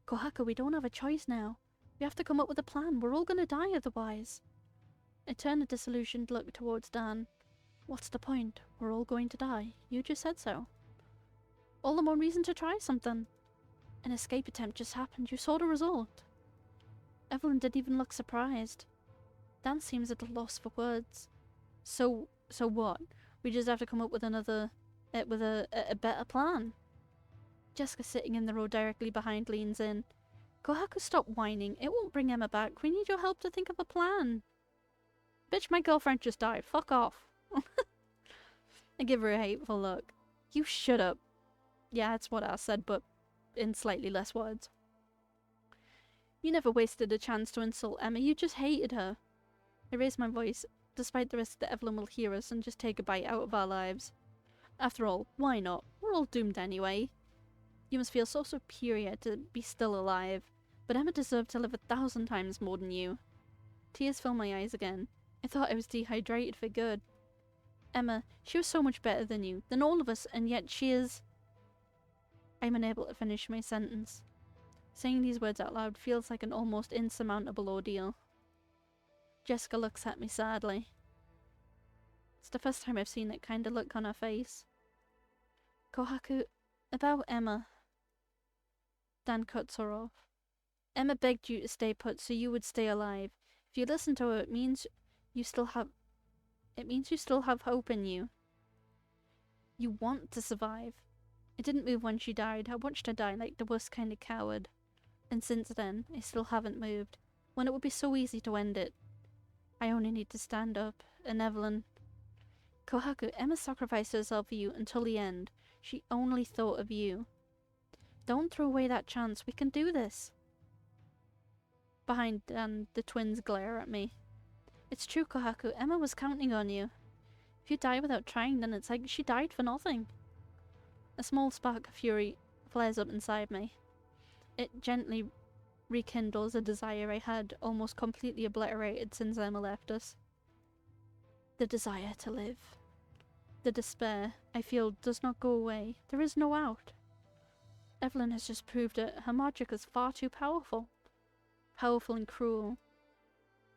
Kohaku, we don't have a choice now. We have to come up with a plan. We're all gonna die otherwise. I turn a disillusioned look towards Dan. What's the point? We're all going to die. You just said so. All the more reason to try something. An escape attempt just happened. You saw the result. Evelyn didn't even look surprised. Dan seems at a loss for words. So what? We just have to come up with a better plan. Jessica, sitting in the row directly behind, leans in. Kohaku, stop whining. It won't bring Emma back. We need your help to think of a plan. Bitch, my girlfriend just died. Fuck off. I give her a hateful look. You shut up. Yeah, that's what I said, but in slightly less words. You never wasted a chance to insult Emma. You just hated her. I raise my voice, despite the risk that Evelyn will hear us and just take a bite out of our lives. After all, why not? We're all doomed anyway. You must feel so superior to be still alive, but Emma deserved to live 1,000 times more than you. Tears fill my eyes again. I thought I was dehydrated for good. Emma, she was so much better than you, than all of us, and yet she is... I'm unable to finish my sentence. Saying these words out loud feels like an almost insurmountable ordeal. Jessica looks at me sadly. It's the first time I've seen that kind of look on her face. Kohaku, about Emma. Dan cuts her off. Emma begged you to stay put so you would stay alive. If you listen to her, it means you still have hope in you. You want to survive. I didn't move when she died. I watched her die like the worst kind of coward. And since then, I still haven't moved. when it would be so easy to end it. I only need to stand up. And Evelyn... Kohaku, Emma sacrificed herself for you until the end. She only thought of you. Don't throw away that chance. We can do this. Behind Dan, the twins glare at me. It's true, Kohaku. Emma was counting on you. If you die without trying, then it's like she died for nothing. A small spark of fury flares up inside me. It gently rekindles a desire I had almost completely obliterated since Emma left us. The desire to live. The despair I feel does not go away. There is no out. Evelyn has just proved it. Her magic is far too powerful. Powerful and cruel.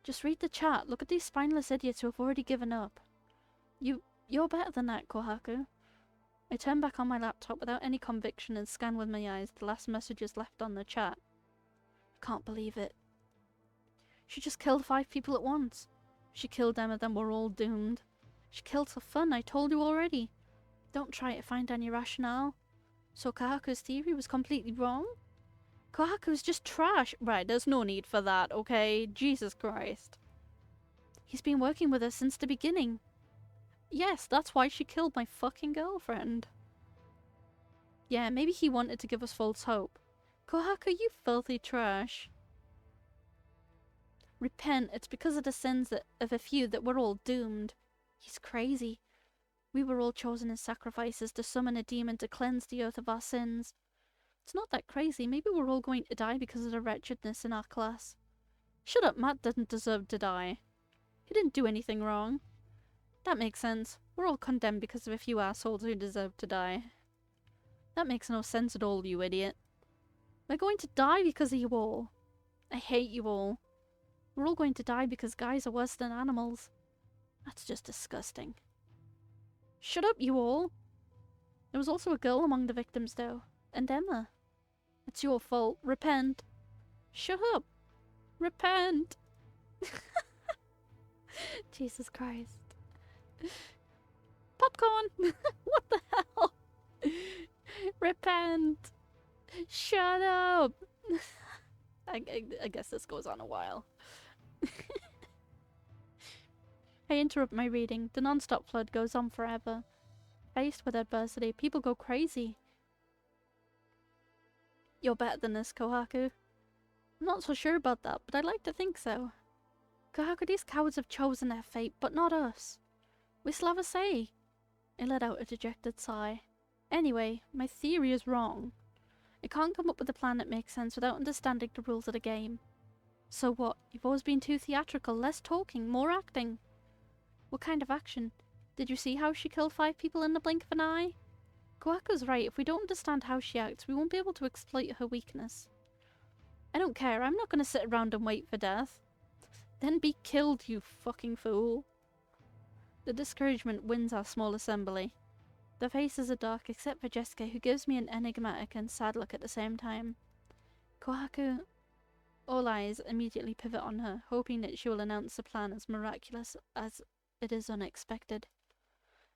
Just read the chat. Look at these spineless idiots who have already given up. You're better than that, Kohaku. I turn back on my laptop without any conviction and scan with my eyes the last messages left on the chat. Can't believe it. She just killed 5 people at once. She killed Emma, then we're all doomed. She killed for fun, I told you already. Don't try to find any rationale. So Kohaku's theory was completely wrong? Kohaku's just trash. Right, there's no need for that, okay? Jesus Christ. He's been working with us since the beginning. Yes, that's why she killed my fucking girlfriend. Yeah, maybe he wanted to give us false hope. Kohaku, you filthy trash. Repent, it's because of the sins of a few that we're all doomed. He's crazy. We were all chosen as sacrifices to summon a demon to cleanse the earth of our sins. It's not that crazy. Maybe we're all going to die because of the wretchedness in our class. Shut up, Matt didn't deserve to die. He didn't do anything wrong. That makes sense. We're all condemned because of a few assholes who deserve to die. That makes no sense at all, you idiot. We're going to die because of you all. I hate you all. We're all going to die because guys are worse than animals. That's just disgusting. Shut up, you all. There was also a girl among the victims, though. And Emma. It's your fault. Repent. Shut up. Repent. Jesus Christ. Popcorn! What the hell? Repent! Shut up! I guess this goes on a while. I interrupt my reading. The non-stop flood goes on forever. Faced with adversity, people go crazy. You're better than this, Kohaku. I'm not so sure about that, but I'd like to think so. Kohaku, these cowards have chosen their fate, but not us. We still have a say. I let out a dejected sigh. Anyway, my theory is wrong. I can't come up with a plan that makes sense without understanding the rules of the game. So what? You've always been too theatrical. Less talking, more acting. What kind of action? Did you see how she killed 5 people in the blink of an eye? Kohaku's right. If we don't understand how she acts, we won't be able to exploit her weakness. I don't care. I'm not going to sit around and wait for death. Then be killed, you fucking fool. The discouragement wins our small assembly. The faces are dark except for Jessica, who gives me an enigmatic and sad look at the same time. Kohaku... All eyes immediately pivot on her, hoping that she will announce the plan as miraculous as it is unexpected.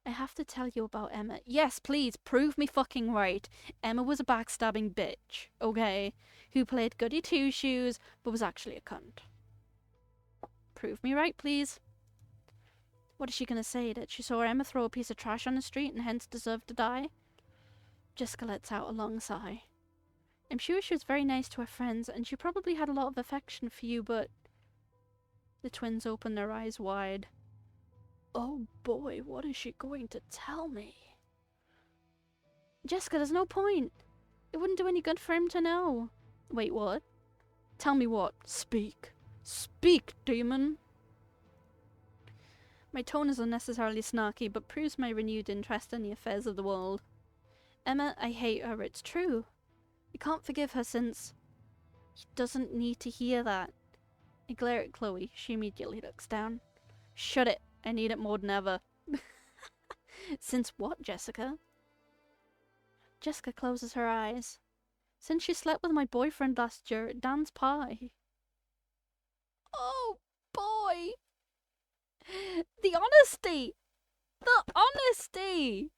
I have to tell you about Emma. Yes, please, prove me fucking right. Emma was a backstabbing bitch, okay? Who played goody two-shoes, but was actually a cunt. Prove me right, please. What is she gonna say? That she saw Emma throw a piece of trash on the street and hence deserved to die? Jessica lets out a long sigh. I'm sure she was very nice to her friends, and she probably had a lot of affection for you, but... The twins open their eyes wide. Oh boy, what is she going to tell me? Jessica, there's no point. It wouldn't do any good for him to know. Wait, what? Tell me what? Speak. Speak, demon! My tone is unnecessarily snarky, but proves my renewed interest in the affairs of the world. Emma, I hate her, it's true. I can't forgive her since... He doesn't need to hear that. I glare at Chloe. She immediately looks down. Shut it. I need it more than ever. Since what, Jessica? Jessica closes her eyes. Since she slept with my boyfriend last year at Dan's party. Oh, boy! The honesty! The honesty!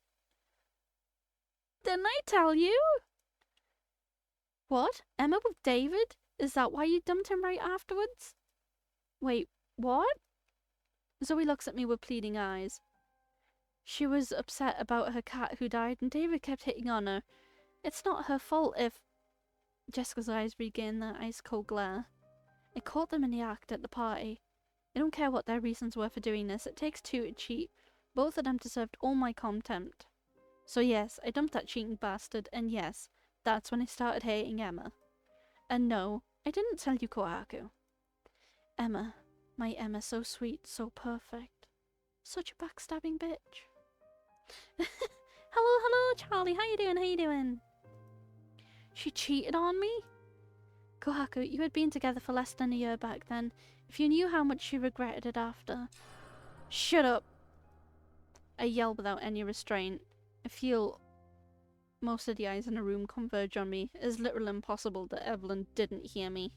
Didn't I tell you? What? Emma with David? Is that why you dumped him right afterwards? Wait, what? Zoe looks at me with pleading eyes. She was upset about her cat who died and David kept hitting on her. It's not her fault if... Jessica's eyes regain their ice-cold glare. I caught them in the act at the party. I don't care what their reasons were for doing this. It takes two to cheat. Both of them deserved all my contempt. So yes, I dumped that cheating bastard, and yes, that's when I started hating Emma. And no, I didn't tell you, Kohaku. Emma, my Emma, so sweet, so perfect. Such a backstabbing bitch. Hello, Charlie, how you doing? She cheated on me? Kohaku, you had been together for less than a year back then. If you knew how much she regretted it after... Shut up! I yell without any restraint. I feel most of the eyes in the room converge on me. It is literally impossible that Evelyn didn't hear me.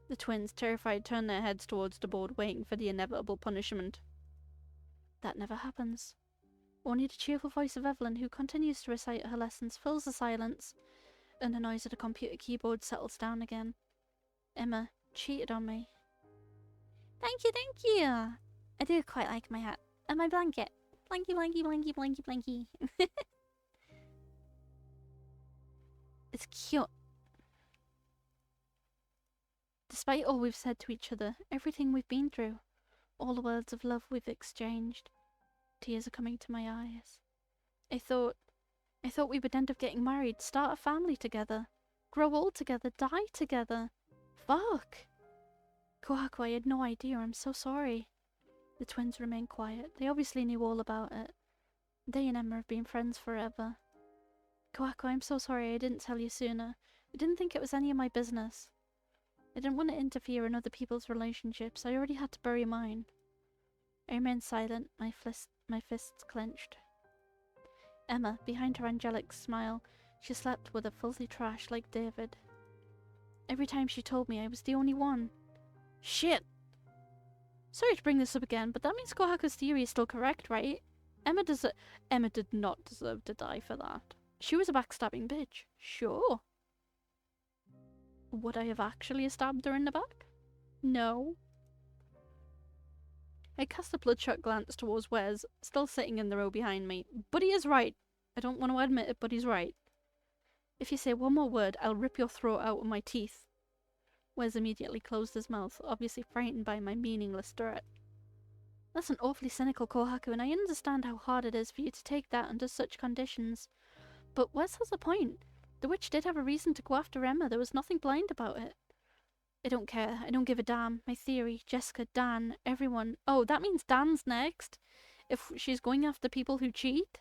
The twins, terrified, turn their heads towards the board, waiting for the inevitable punishment. That never happens. Only the cheerful voice of Evelyn, who continues to recite her lessons, fills the silence, and the noise of the computer keyboard settles down again. Emma cheated on me. Thank you! I do quite like my hat. And my blanket. Blanky. It's cute. Despite all we've said to each other, everything we've been through, all the words of love we've exchanged, tears are coming to my eyes. I thought we would end up getting married, start a family together, grow old together, die together. Fuck! Kohaku, I had no idea. I'm so sorry. The twins remain quiet. They obviously knew all about it. They and Emma have been friends forever. Kohaku, I'm so sorry I didn't tell you sooner. I didn't think it was any of my business. I didn't want to interfere in other people's relationships. I already had to bury mine. I remained silent, my fists clenched. Emma, behind her angelic smile, she slept with a filthy trash like David. Every time she told me I was the only one. Shit! Sorry to bring this up again, but that means Kohaku's theory is still correct, right? Emma did not deserve to die for that. She was a backstabbing bitch, sure. Would I have actually stabbed her in the back? No. I cast a bloodshot glance towards Wes, still sitting in the row behind me. But he is right. I don't want to admit it, but he's right. If you say one more word, I'll rip your throat out with my teeth. Wes immediately closed his mouth, obviously frightened by my meaningless threat. That's an awfully cynical Kohaku, and I understand how hard it is for you to take that under such conditions. But Wes has a point. The witch did have a reason to go after Emma. There was nothing blind about it. I don't care. I don't give a damn. My theory, Jessica, Dan, everyone. Oh, that means Dan's next. If she's going after people who cheat.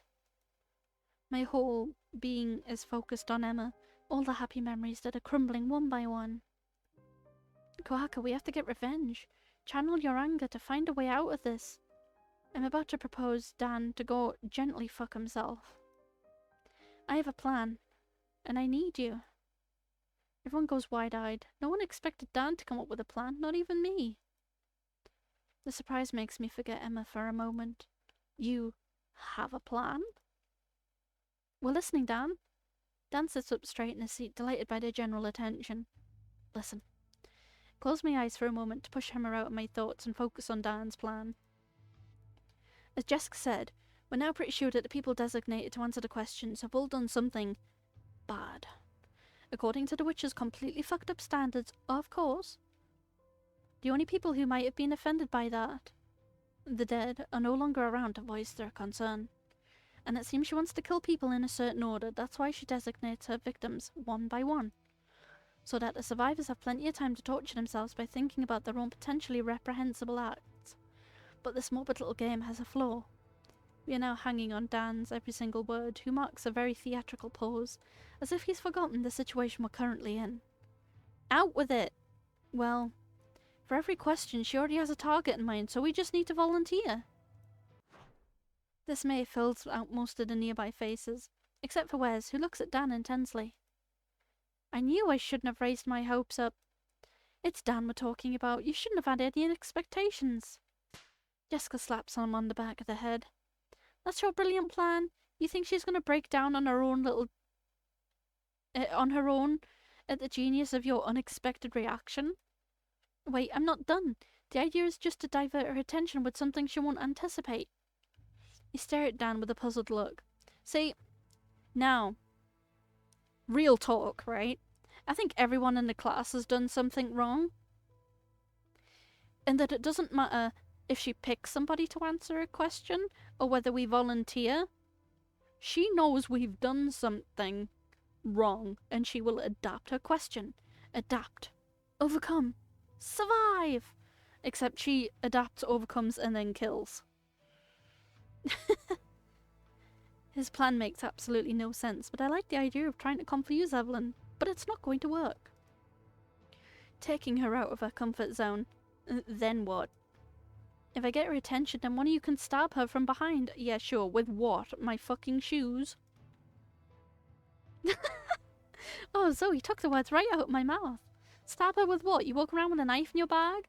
My whole being is focused on Emma. All the happy memories that are crumbling one by one. Kohaku, we have to get revenge. Channel your anger to find a way out of this. I'm about to propose Dan to go gently fuck himself. I have a plan. And I need you. Everyone goes wide-eyed. No one expected Dan to come up with a plan, not even me. The surprise makes me forget Emma for a moment. You have a plan? We're listening, Dan. Dan sits up straight in his seat, delighted by their general attention. Listen. Close my eyes for a moment to push Emma out of my thoughts and focus on Dan's plan. As Jessica said, we're now pretty sure that the people designated to answer the questions have all done something bad. According to the witch's completely fucked up standards, of course. The only people who might have been offended by that, the dead, are no longer around to voice their concern. And it seems she wants to kill people in a certain order. That's why she designates her victims one by one, so that the survivors have plenty of time to torture themselves by thinking about their own potentially reprehensible acts. But this morbid little game has a flaw. We are now hanging on Dan's every single word, who marks a very theatrical pause, as if he's forgotten the situation we're currently in. Out with it! Well, for every question she already has a target in mind, so we just need to volunteer. Dismay fills out most of the nearby faces, except for Wes, who looks at Dan intensely. I knew I shouldn't have raised my hopes up. It's Dan we're talking about. You shouldn't have had any expectations. Jessica slaps him on the back of the head. That's your brilliant plan? You think she's going to break down on her own at the genius of your unexpected reaction. Wait, I'm not done. The idea is just to divert her attention with something she won't anticipate. You stare at Dan with a puzzled look. See, now, real talk, right? I think everyone in the class has done something wrong. And that it doesn't matter if she picks somebody to answer a question or whether we volunteer. She knows we've done something wrong and she will adapt her question. Adapt. Overcome. Survive! Except she adapts, overcomes, and then kills. His plan makes absolutely no sense, but I like the idea of trying to confuse Evelyn. But it's not going to work. Taking her out of her comfort zone. Then what? If I get her attention, then one of you can stab her from behind. Yeah, sure. With what? My fucking shoes? Oh, Zoe took the words right out of my mouth. Stab her with what? You walk around with a knife in your bag?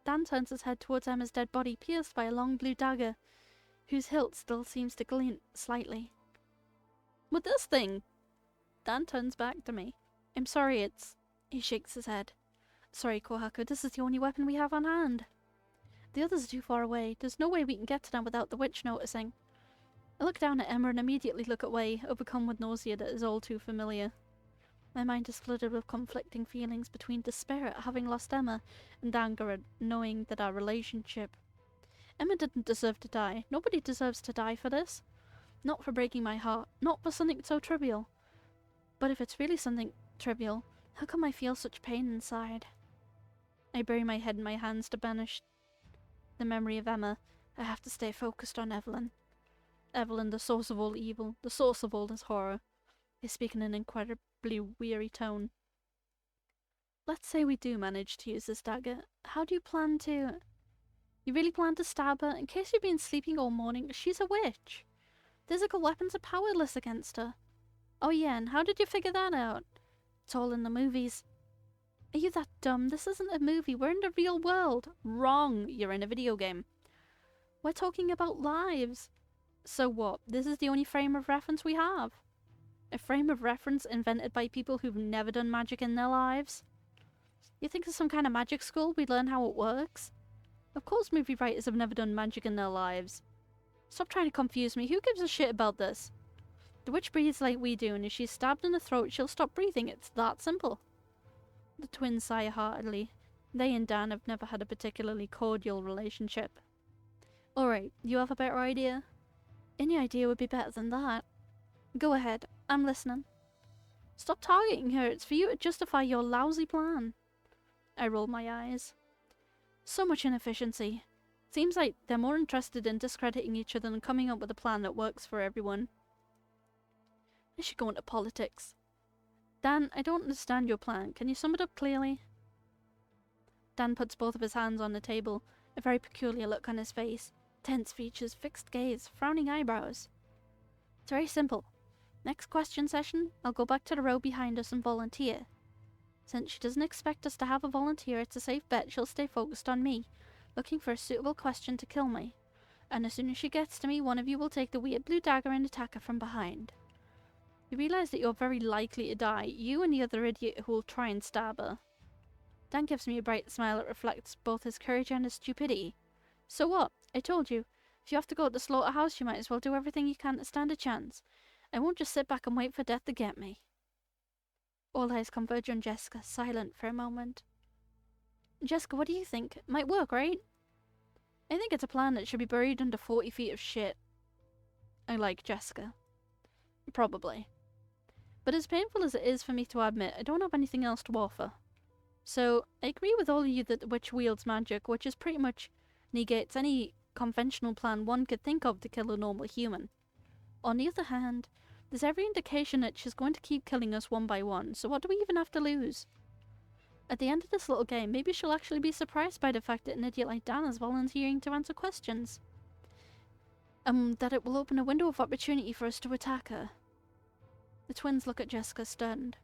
Dan turns his head towards Emma's dead body, pierced by a long blue dagger, whose hilt still seems to glint slightly. With this thing? Dan turns back to me. I'm sorry, it's... He shakes his head. Sorry, Kohaku, this is the only weapon we have on hand. The others are too far away. There's no way we can get to them without the witch noticing. I look down at Emma and immediately look away, overcome with nausea that is all too familiar. My mind is flooded with conflicting feelings between despair at having lost Emma and anger at knowing that our relationship... Emma didn't deserve to die. Nobody deserves to die for this. Not for breaking my heart. Not for something so trivial. But if it's really something trivial, how come I feel such pain inside? I bury my head in my hands to banish the memory of Emma. I have to stay focused on Evelyn. Evelyn, the source of all evil, the source of all this horror. I speak in an incredibly weary tone. Let's say we do manage to use this dagger. How do you plan to... You really plan to stab her? In case you've been sleeping all morning, she's a witch. Physical weapons are powerless against her. Oh yeah, and how did you figure that out? It's all in the movies. Are you that dumb? This isn't a movie. We're in the real world. Wrong. You're in a video game. We're talking about lives. So what? This is the only frame of reference we have. A frame of reference invented by people who've never done magic in their lives? You think there's some kind of magic school we'd learn how it works? Of course movie writers have never done magic in their lives. Stop trying to confuse me. Who gives a shit about this? The witch breathes like we do, and if she's stabbed in the throat, she'll stop breathing. It's that simple. The twins sigh heartily. They and Dan have never had a particularly cordial relationship. Alright, you have a better idea? Any idea would be better than that. Go ahead. I'm listening. Stop targeting her. It's for you to justify your lousy plan. I roll my eyes. So much inefficiency. Seems like they're more interested in discrediting each other than coming up with a plan that works for everyone. I should go into politics. Dan, I don't understand your plan. Can you sum it up clearly? Dan puts both of his hands on the table, a very peculiar look on his face. Tense features, fixed gaze, frowning eyebrows. It's very simple. Next question session, I'll go back to the row behind us and volunteer. Since she doesn't expect us to have a volunteer, it's a safe bet she'll stay focused on me, looking for a suitable question to kill me. And as soon as she gets to me, one of you will take the weird blue dagger and attack her from behind. You realise that you're very likely to die, you and the other idiot who will try and stab her. Dan gives me a bright smile that reflects both his courage and his stupidity. So what? I told you. If you have to go to the slaughterhouse, you might as well do everything you can to stand a chance. I won't just sit back and wait for death to get me. All eyes converge on Jessica, silent for a moment. Jessica, what do you think? It might work, right? I think it's a plan that should be buried under 40 feet of shit. I like Jessica. Probably. But as painful as it is for me to admit, I don't have anything else to offer. So, I agree with all of you that the witch wields magic, which is pretty much negates any conventional plan one could think of to kill a normal human. On the other hand, there's every indication that she's going to keep killing us one by one, so what do we even have to lose? At the end of this little game, maybe she'll actually be surprised by the fact that an idiot like Dan is volunteering to answer questions. That it will open a window of opportunity for us to attack her. The twins look at Jessica stunned.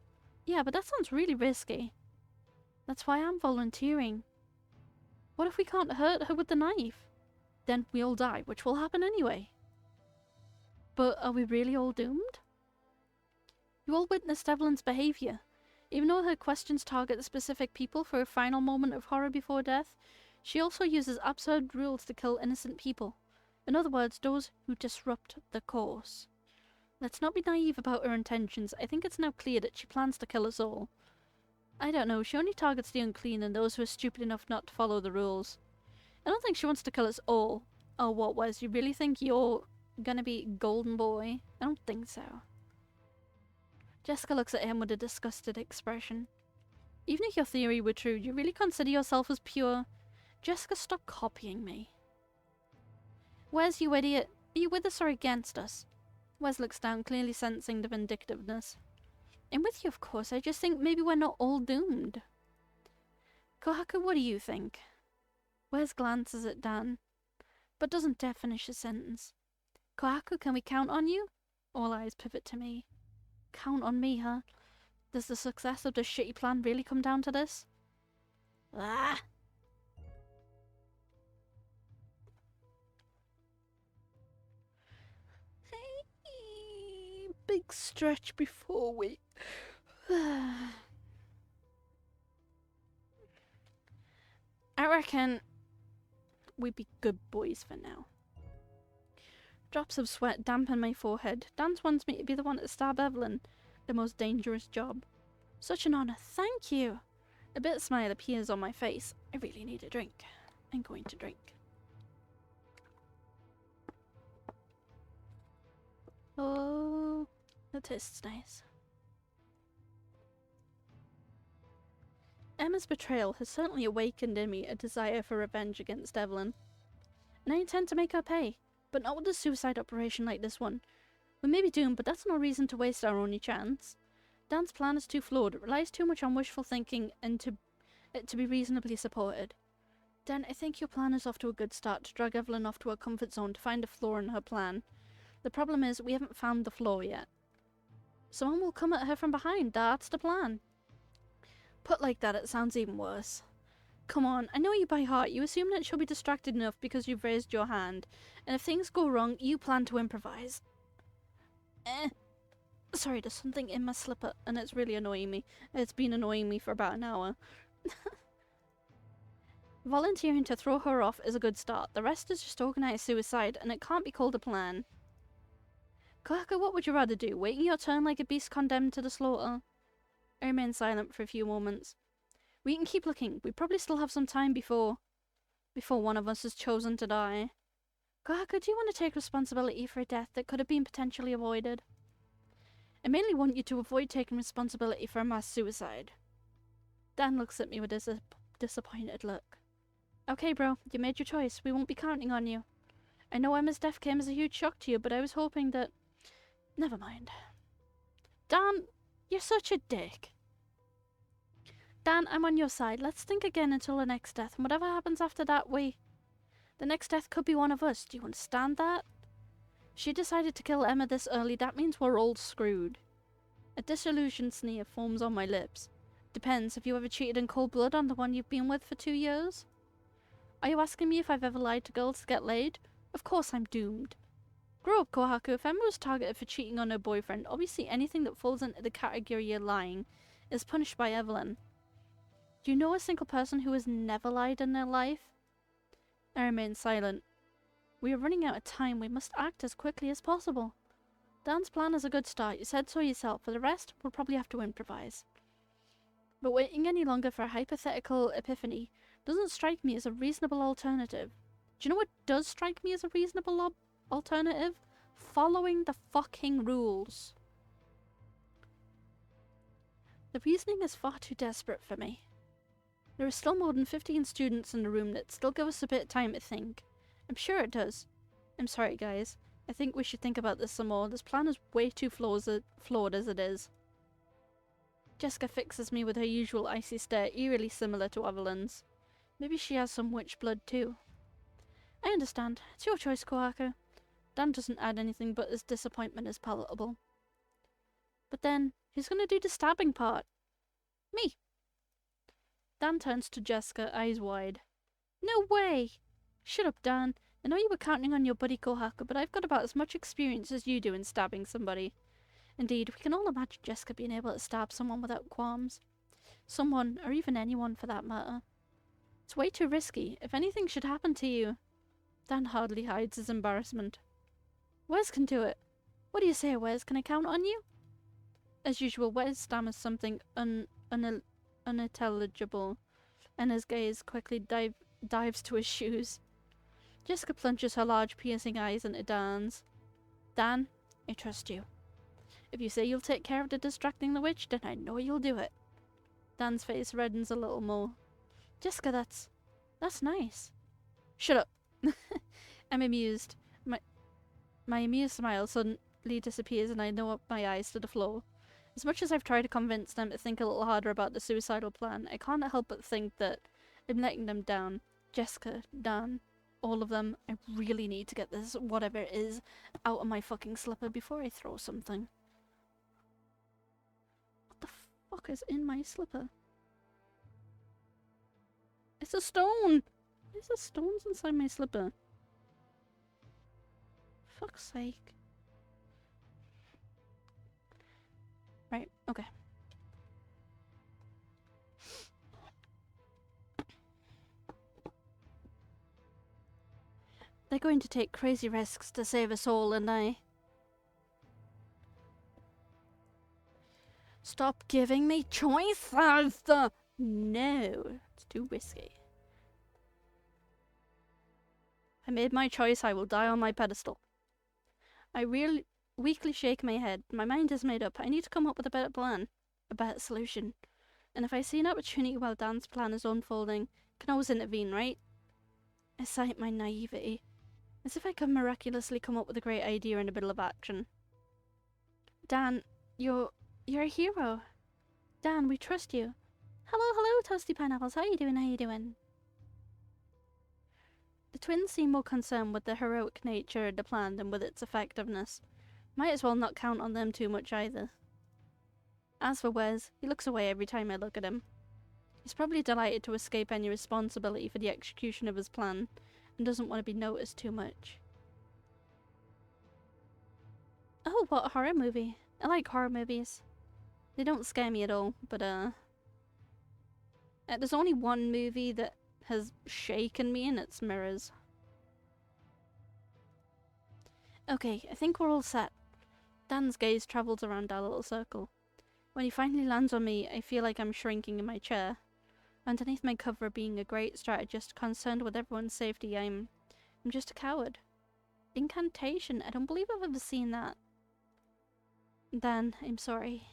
Yeah, but that sounds really risky. That's why I'm volunteering. What if we can't hurt her with the knife? Then we all die, which will happen anyway. But are we really all doomed? You all witnessed Evelyn's behaviour. Even though her questions target specific people for a final moment of horror before death, she also uses absurd rules to kill innocent people. In other words, those who disrupt the course. Let's not be naive about her intentions. I think it's now clear that she plans to kill us all. I don't know, she only targets the unclean and those who are stupid enough not to follow the rules. I don't think she wants to kill us all. Oh, what, Wes? You really think you're gonna be golden boy? I don't think so. Jessica looks at him with a disgusted expression. Even if your theory were true, do you really consider yourself as pure? Jessica, stop copying me. Wes, you idiot? Are you with us or against us? Wes looks down, clearly sensing the vindictiveness. I'm with you, of course. I just think maybe we're not all doomed. Kohaku, what do you think? Wes glances at Dan, but doesn't dare finish his sentence. Kohaku, can we count on you? All eyes pivot to me. Count on me, huh? Does the success of this shitty plan really come down to this? Ah! Hey, big stretch before we... I reckon we'd be good boys for now. Drops of sweat dampen my forehead. Dan wants me to be the one to stab Evelyn. The most dangerous job. Such an honor. Thank you. A bit of smile appears on my face. I really need a drink. I'm going to drink. Oh, that tastes nice. Emma's betrayal has certainly awakened in me a desire for revenge against Evelyn. And I intend to make her pay. But not with a suicide operation like this one. We may be doomed, but that's no reason to waste our only chance. Dan's plan is too flawed. It relies too much on wishful thinking and to be reasonably supported. Dan, I think your plan is off to a good start to drag Evelyn off to her comfort zone to find a flaw in her plan. The problem is, we haven't found the flaw yet. Someone will come at her from behind. That's the plan. Put like that, it sounds even worse. Come on, I know you by heart. You assume that she'll be distracted enough because you've raised your hand. And if things go wrong, you plan to improvise. Sorry, there's something in my slipper and it's really annoying me. It's been annoying me for about an hour. Volunteering to throw her off is a good start. The rest is just organised suicide and it can't be called a plan. Kohaku, what would you rather do? Waiting your turn like a beast condemned to the slaughter? I remain silent for a few moments. We can keep looking. We probably still have some time before one of us is chosen to die. Kohaku, do you want to take responsibility for a death that could have been potentially avoided? I mainly want you to avoid taking responsibility for a mass suicide. Dan looks at me with a disappointed look. Okay, bro, you made your choice. We won't be counting on you. I know Emma's death came as a huge shock to you, but I was hoping that... Never mind. Dan, you're such a dick. Dan, I'm on your side. Let's think again until the next death, and whatever happens after that, the next death could be one of us. Do you understand that? She decided to kill Emma this early. That means we're all screwed. A disillusioned sneer forms on my lips. Depends. Have you ever cheated in cold blood on the one you've been with for 2 years? Are you asking me if I've ever lied to girls to get laid? Of course I'm doomed. Grow up, Kohaku. If Emma was targeted for cheating on her boyfriend, obviously anything that falls into the category of lying is punished by Evelyn. Do you know a single person who has never lied in their life? I remain silent. We are running out of time. We must act as quickly as possible. Dan's plan is a good start. You said so yourself. For the rest, we'll probably have to improvise. But waiting any longer for a hypothetical epiphany doesn't strike me as a reasonable alternative. Do you know what does strike me as a reasonable alternative? Following the fucking rules. The reasoning is far too desperate for me. There are still more than 15 students in the room that still give us a bit of time to think. I'm sure it does. I'm sorry, guys. I think we should think about this some more. This plan is way too flawed as it is. Jessica fixes me with her usual icy stare, eerily similar to Evelyn's. Maybe she has some witch blood too. I understand. It's your choice, Kohaku. Dan doesn't add anything, but his disappointment is palatable. But then, who's gonna do the stabbing part? Me. Dan turns to Jessica, eyes wide. No way! Shut up, Dan. I know you were counting on your buddy Kohaku, but I've got about as much experience as you do in stabbing somebody. Indeed, we can all imagine Jessica being able to stab someone without qualms. Someone, or even anyone for that matter. It's way too risky. If anything should happen to you... Dan hardly hides his embarrassment. Wes can do it. What do you say, Wes? Can I count on you? As usual, Wes stammers something unintelligible, and his gaze quickly dives to his shoes. Jessica plunges her large piercing eyes into Dan's. Dan, I trust you. If you say you'll take care of the distracting the witch, then I know you'll do it. Dan's face reddens a little more. Jessica, that's nice. Shut up. I'm amused. My amused smile suddenly disappears and I know up my eyes to the floor. As much as I've tried to convince them to think a little harder about the suicidal plan, I can't help but think that I'm letting them down. Jessica, Dan, all of them. I really need to get this, whatever it is, out of my fucking slipper before I throw something. What the fuck is in my slipper? It's a stone! Where's the stones inside my slipper? Fuck's sake. Right, okay. They're going to take crazy risks to save us all, and I... Stop giving me choices! No, it's too risky. I made my choice, I will die on my pedestal. I weakly shake my head. My mind is made up. I need to come up with a better plan. A better solution. And if I see an opportunity while Dan's plan is unfolding, I can always intervene, right? I cite my naivety. As if I could miraculously come up with a great idea in the middle of action. Dan, you're a hero. Dan, we trust you. Hello, Toasty Pineapples. How you doing? The twins seem more concerned with the heroic nature of the plan than with its effectiveness. Might as well not count on them too much either. As for Wes, he looks away every time I look at him. He's probably delighted to escape any responsibility for the execution of his plan, and doesn't want to be noticed too much. Oh, what a horror movie. I like horror movies. They don't scare me at all, but there's only one movie that has shaken me, and it's Mirrors. Okay, I think we're all set. Dan's gaze travels around our little circle. When he finally lands on me, I feel like I'm shrinking in my chair. Underneath my cover of being a great strategist concerned with everyone's safety, I'm just a coward. Incantation, I don't believe I've ever seen that. Dan, I'm sorry.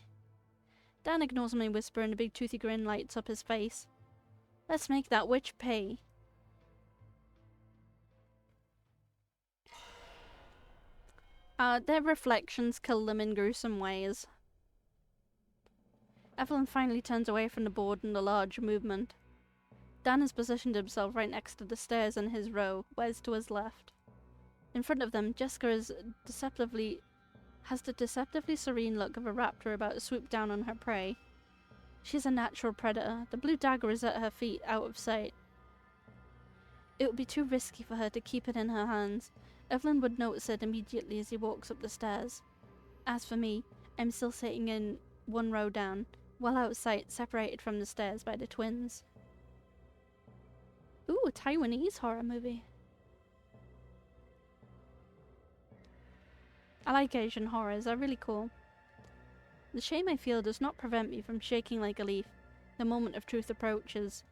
Dan ignores my whisper and a big toothy grin lights up his face. Let's make that witch pay. Their reflections kill them in gruesome ways. Evelyn finally turns away from the board in a large movement. Dan has positioned himself right next to the stairs in his row, Wes to his left. In front of them, Jessica has the deceptively serene look of a raptor about to swoop down on her prey. She's a natural predator. The blue dagger is at her feet, out of sight. It would be too risky for her to keep it in her hands. Evelyn would notice it immediately as he walks up the stairs. As for me, I'm still sitting in one row down, well out of sight, separated from the stairs by the twins. Ooh, a Taiwanese horror movie. I like Asian horrors, they're really cool. The shame I feel does not prevent me from shaking like a leaf the moment of truth approaches.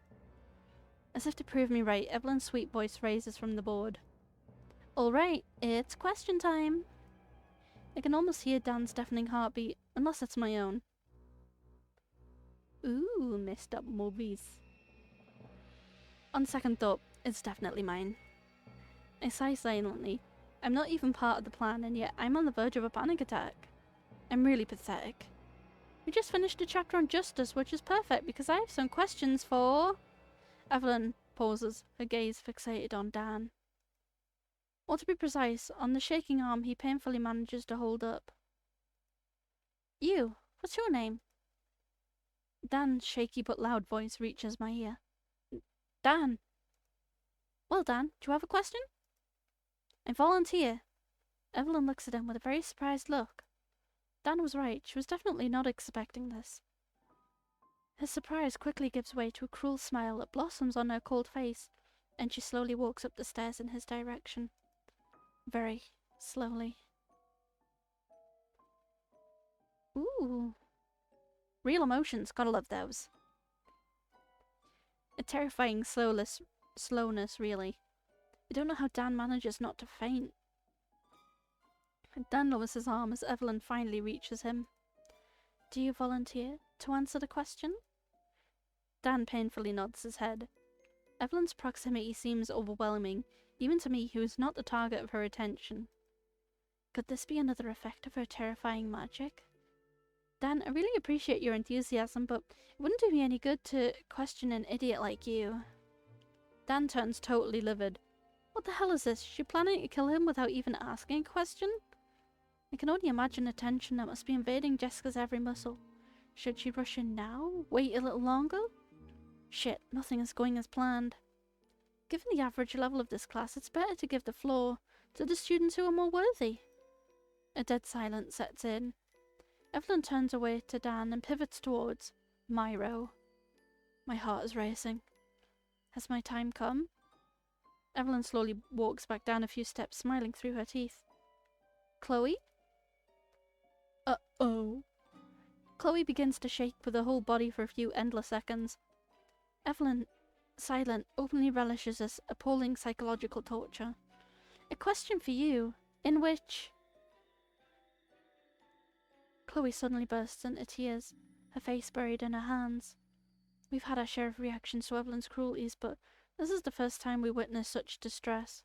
As if to prove me right, Evelyn's sweet voice raises from the board. Alright, it's question time. I can almost hear Dan's deafening heartbeat, unless it's my own. Ooh, messed up movies. On second thought, it's definitely mine. I sigh silently. I'm not even part of the plan, and yet I'm on the verge of a panic attack. I'm really pathetic. We just finished a chapter on justice, which is perfect because I have some questions for... Evelyn pauses, her gaze fixated on Dan. Or to be precise, on the shaking arm he painfully manages to hold up. You, what's your name? Dan's shaky but loud voice reaches my ear. Dan. Well, Dan, do you have a question? I volunteer. Evelyn looks at him with a very surprised look. Dan was right. She was definitely not expecting this. His surprise quickly gives way to a cruel smile that blossoms on her cold face, and she slowly walks up the stairs in his direction. Very slowly. Ooh. Real emotions, gotta love those. A terrifying slowness, really. I don't know how Dan manages not to faint. Dan lowers his arm as Evelyn finally reaches him. Do you volunteer to answer the question? Dan painfully nods his head. Evelyn's proximity seems overwhelming, even to me who is not the target of her attention. Could this be another effect of her terrifying magic? Dan, I really appreciate your enthusiasm, but it wouldn't do me any good to question an idiot like you. Dan turns totally livid. What the hell is this? Is she planning to kill him without even asking a question? I can only imagine the tension that must be invading Jessica's every muscle. Should she rush in now? Wait a little longer? Shit, nothing is going as planned. Given the average level of this class, it's better to give the floor to the students who are more worthy. A dead silence sets in. Evelyn turns away to Dan and pivots towards my row. My heart is racing. Has my time come? Evelyn slowly walks back down a few steps, smiling through her teeth. Chloe? Uh-oh. Chloe begins to shake with her whole body for a few endless seconds. Evelyn, silent, openly relishes this appalling psychological torture. A question for you, in which... Chloe suddenly bursts into tears, her face buried in her hands. We've had our share of reactions to Evelyn's cruelties, but this is the first time we witness such distress.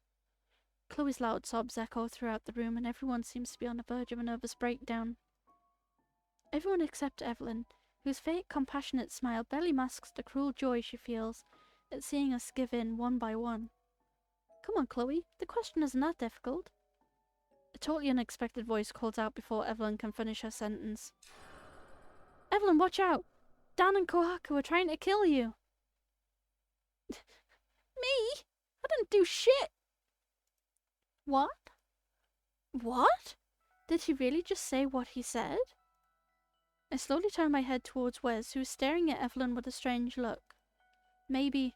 Chloe's loud sobs echo throughout the room, and everyone seems to be on the verge of a nervous breakdown. Everyone except Evelyn, whose fake, compassionate smile barely masks the cruel joy she feels at seeing us give in one by one. Come on, Chloe, the question isn't that difficult. A totally unexpected voice calls out before Evelyn can finish her sentence. Evelyn, watch out! Dan and Kohaku are trying to kill you! Me? I didn't do shit! What? What? Did he really just say what he said? I slowly turn my head towards Wes, who is staring at Evelyn with a strange look. Maybe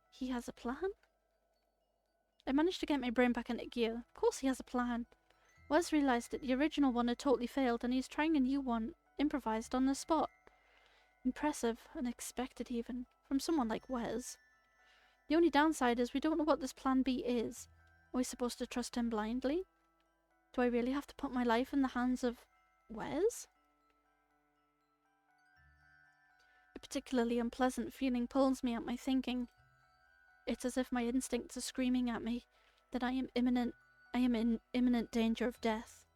he has a plan? I managed to get my brain back into gear. Of course he has a plan. Wes realised that the original one had totally failed and he's trying a new one, improvised on the spot. Impressive, unexpected even, from someone like Wes. The only downside is we don't know what this plan B is. Are we supposed to trust him blindly? Do I really have to put my life in the hands of Wes? A particularly unpleasant feeling pulls me at my thinking. It's as if my instincts are screaming at me that I am in imminent danger of death.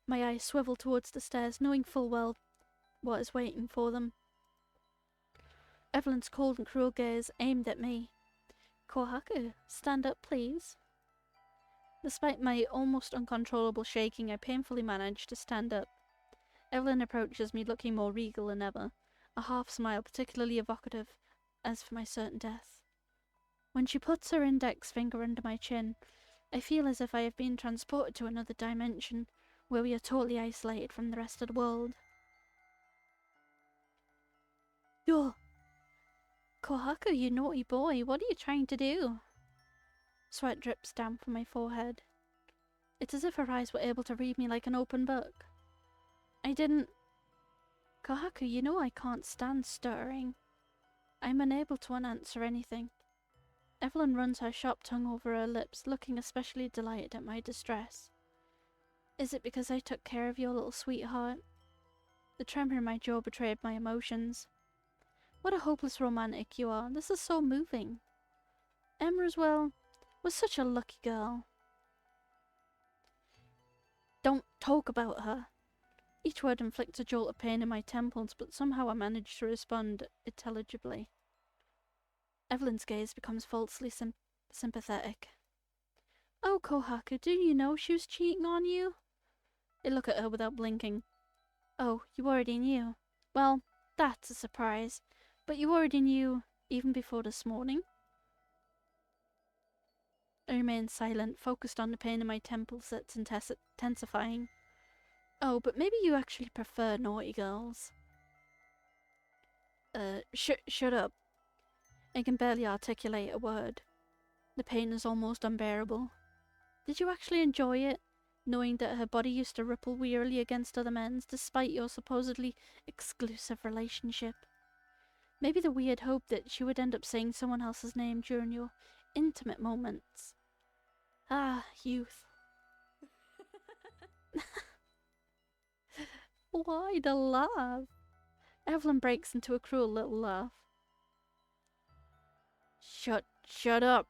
My eyes swivel towards the stairs, knowing full well what is waiting for them. Evelyn's cold and cruel gaze aimed at me. Kohaku, stand up, please. Despite my almost uncontrollable shaking, I painfully manage to stand up. Evelyn approaches me looking more regal than ever, a half-smile particularly evocative as for my certain death. When she puts her index finger under my chin, I feel as if I have been transported to another dimension, where we are totally isolated from the rest of the world. Yo! Kohaku, you naughty boy, what are you trying to do? Sweat drips down from my forehead. It's as if her eyes were able to read me like an open book. I didn't... Kohaku, you know I can't stand stirring. I'm unable to unanswer anything. Evelyn runs her sharp tongue over her lips, looking especially delighted at my distress. Is it because I took care of your little sweetheart? The tremor in my jaw betrayed my emotions. What a hopeless romantic you are. This is so moving. Emma as well was such a lucky girl. Don't talk about her. Each word inflicts a jolt of pain in my temples, but somehow I manage to respond intelligibly. Evelyn's gaze becomes falsely sympathetic. Oh, Kohaku, do you know she was cheating on you? I look at her without blinking. Oh, you already knew. Well, that's a surprise. But you already knew even before this morning? I remain silent, focused on the pain in my temples that's intensifying. Oh, but maybe you actually prefer naughty girls. Shut up. I can barely articulate a word. The pain is almost unbearable. Did you actually enjoy it? Knowing that her body used to ripple wearily against other men's despite your supposedly exclusive relationship? Maybe the weird hope that she would end up saying someone else's name during your intimate moments. Ah, youth. Why the laugh? Evelyn breaks into a cruel little laugh. Shut up.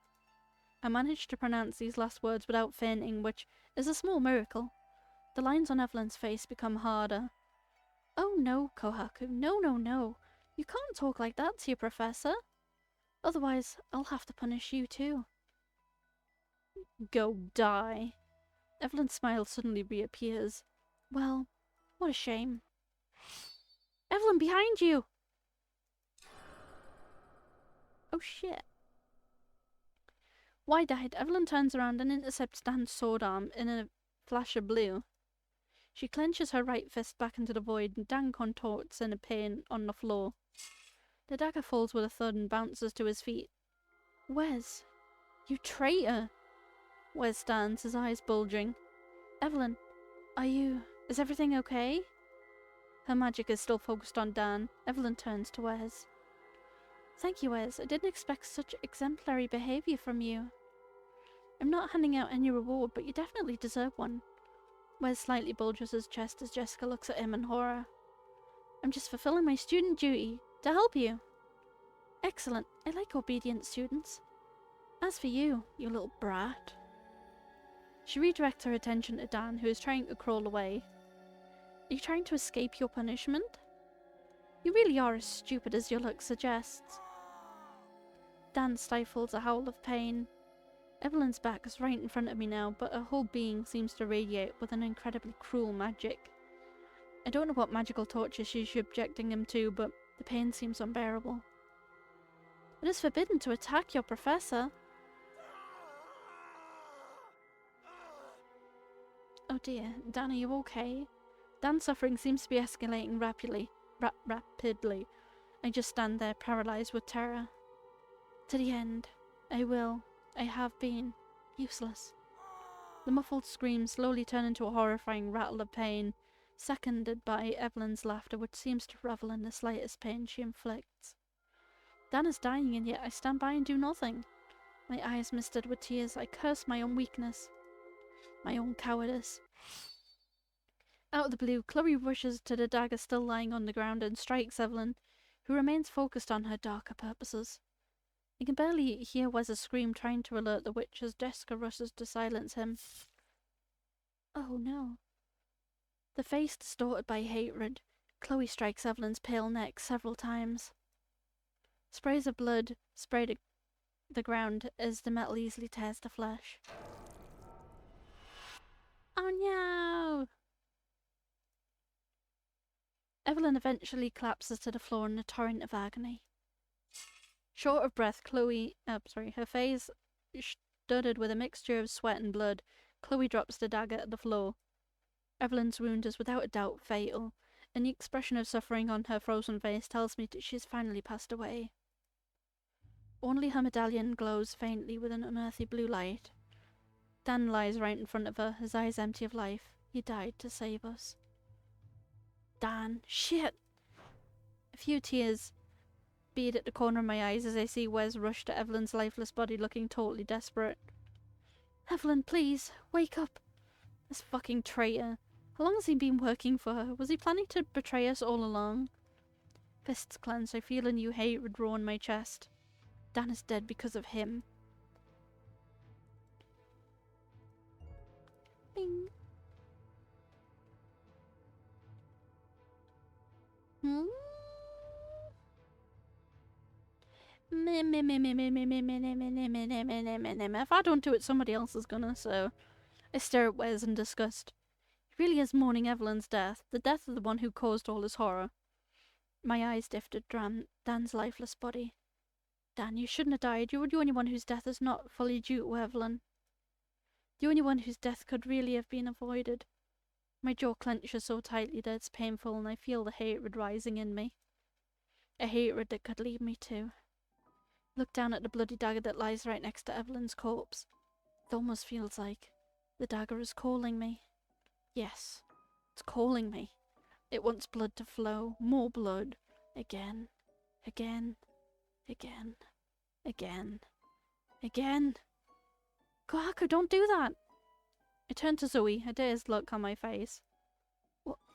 I managed to pronounce these last words without fainting, which is a small miracle. The lines on Evelyn's face become harder. Oh no, Kohaku, no. You can't talk like that to your professor. Otherwise, I'll have to punish you too. Go die. Evelyn's smile suddenly reappears. Well, what a shame. Evelyn, behind you! Oh shit. Wide-eyed, Evelyn turns around and intercepts Dan's sword arm in a flash of blue. She clenches her right fist back into the void and Dan contorts in pain on the floor. The dagger falls with a thud and bounces to his feet. Wes, you traitor! Wes stands, his eyes bulging. Evelyn, is everything okay? Her magic is still focused on Dan. Evelyn turns to Wes. Thank you, Wes. I didn't expect such exemplary behaviour from you. I'm not handing out any reward, but you definitely deserve one. Wes slightly bulges his chest as Jessica looks at him in horror. I'm just fulfilling my student duty, to help you. Excellent. I like obedient students. As for you, you little brat. She redirects her attention to Dan, who is trying to crawl away. Are you trying to escape your punishment? You really are as stupid as your look suggests. Dan stifles a howl of pain. Evelyn's back is right in front of me now, but her whole being seems to radiate with an incredibly cruel magic. I don't know what magical torture she's subjecting him to, but the pain seems unbearable. It is forbidden to attack your professor. Oh dear, Dan, are you okay? Dan's suffering seems to be escalating rapidly. I just stand there, paralysed with terror. To the end. I have been. Useless. The muffled screams slowly turn into a horrifying rattle of pain, seconded by Evelyn's laughter, which seems to revel in the slightest pain she inflicts. Dan is dying, and yet I stand by and do nothing. My eyes misted with tears, I curse my own weakness. My own cowardice. Out of the blue, Chloe rushes to the dagger still lying on the ground and strikes Evelyn, who remains focused on her darker purposes. I can barely hear Wes's scream trying to alert the witch as Jessica rushes to silence him. Oh no. The face distorted by hatred, Chloe strikes Evelyn's pale neck several times. Sprays of blood spray the ground as the metal easily tears the flesh. Oh no! Evelyn eventually collapses to the floor in a torrent of agony. Short of breath, her face studded with a mixture of sweat and blood, Chloe drops the dagger at the floor. Evelyn's wound is without a doubt fatal, and the expression of suffering on her frozen face tells me that she has finally passed away. Only her medallion glows faintly with an unearthly blue light. Dan lies right in front of her, his eyes empty of life. He died to save us. Dan, shit! A few tears bead at the corner of my eyes as I see Wes rush to Evelyn's lifeless body looking totally desperate. Evelyn, please, wake up! This fucking traitor. How long has he been working for her? Was he planning to betray us all along? Fists clench, I feel a new hatred draw in my chest. Dan is dead because of him. Bing. If I don't do it, somebody else is gonna, so I stare at Wes in disgust. He really is mourning Evelyn's death, the death of the one who caused all his horror. My eyes drifted Dan's lifeless body. Dan, you shouldn't have died. You were the only one whose death is not fully due to Evelyn. The only one whose death could really have been avoided. My jaw clenches so tightly that it's painful, and I feel the hatred rising in me. A hatred that could lead me to. Look down at the bloody dagger that lies right next to Evelyn's corpse. It almost feels like the dagger is calling me. Yes, it's calling me. It wants blood to flow, more blood. Again, again, again, again, again. Kohaku, don't do that! I turn to Zoe, a dazed look on my face.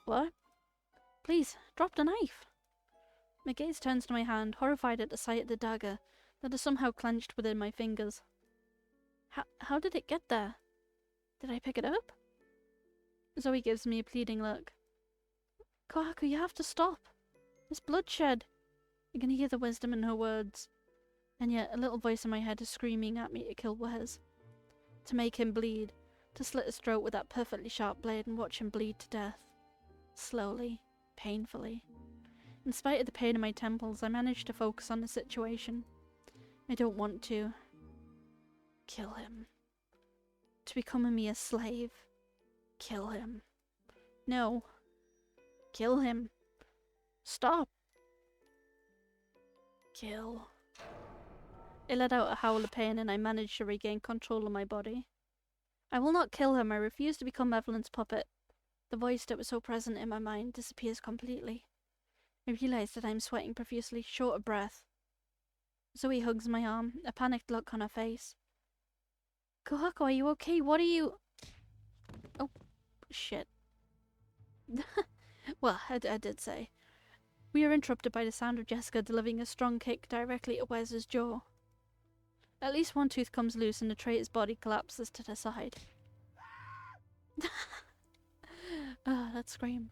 What? Please, drop the knife. My gaze turns to my hand, horrified at the sight of the dagger that is somehow clenched within my fingers. How did it get there? Did I pick it up? Zoe gives me a pleading look. Kohaku, you have to stop. There's bloodshed. I can hear the wisdom in her words. And yet a little voice in my head is screaming at me to kill Wes. To make him bleed. To slit his throat with that perfectly sharp blade and watch him bleed to death. Slowly. Painfully. In spite of the pain in my temples, I manage to focus on the situation. I don't want to kill him. To become a mere slave. Kill him. No. Kill him. Stop. Kill. I let out a howl of pain and I managed to regain control of my body. I will not kill him. I refuse to become Evelyn's puppet. The voice that was so present in my mind disappears completely. I realize that I am sweating profusely, short of breath. Zoe hugs my arm, a panicked look on her face. Kohaku, are you okay? What are you... Oh, shit. Well, I did say. We are interrupted by the sound of Jessica delivering a strong kick directly at Wes's jaw. At least one tooth comes loose and the traitor's body collapses to the side. That scream.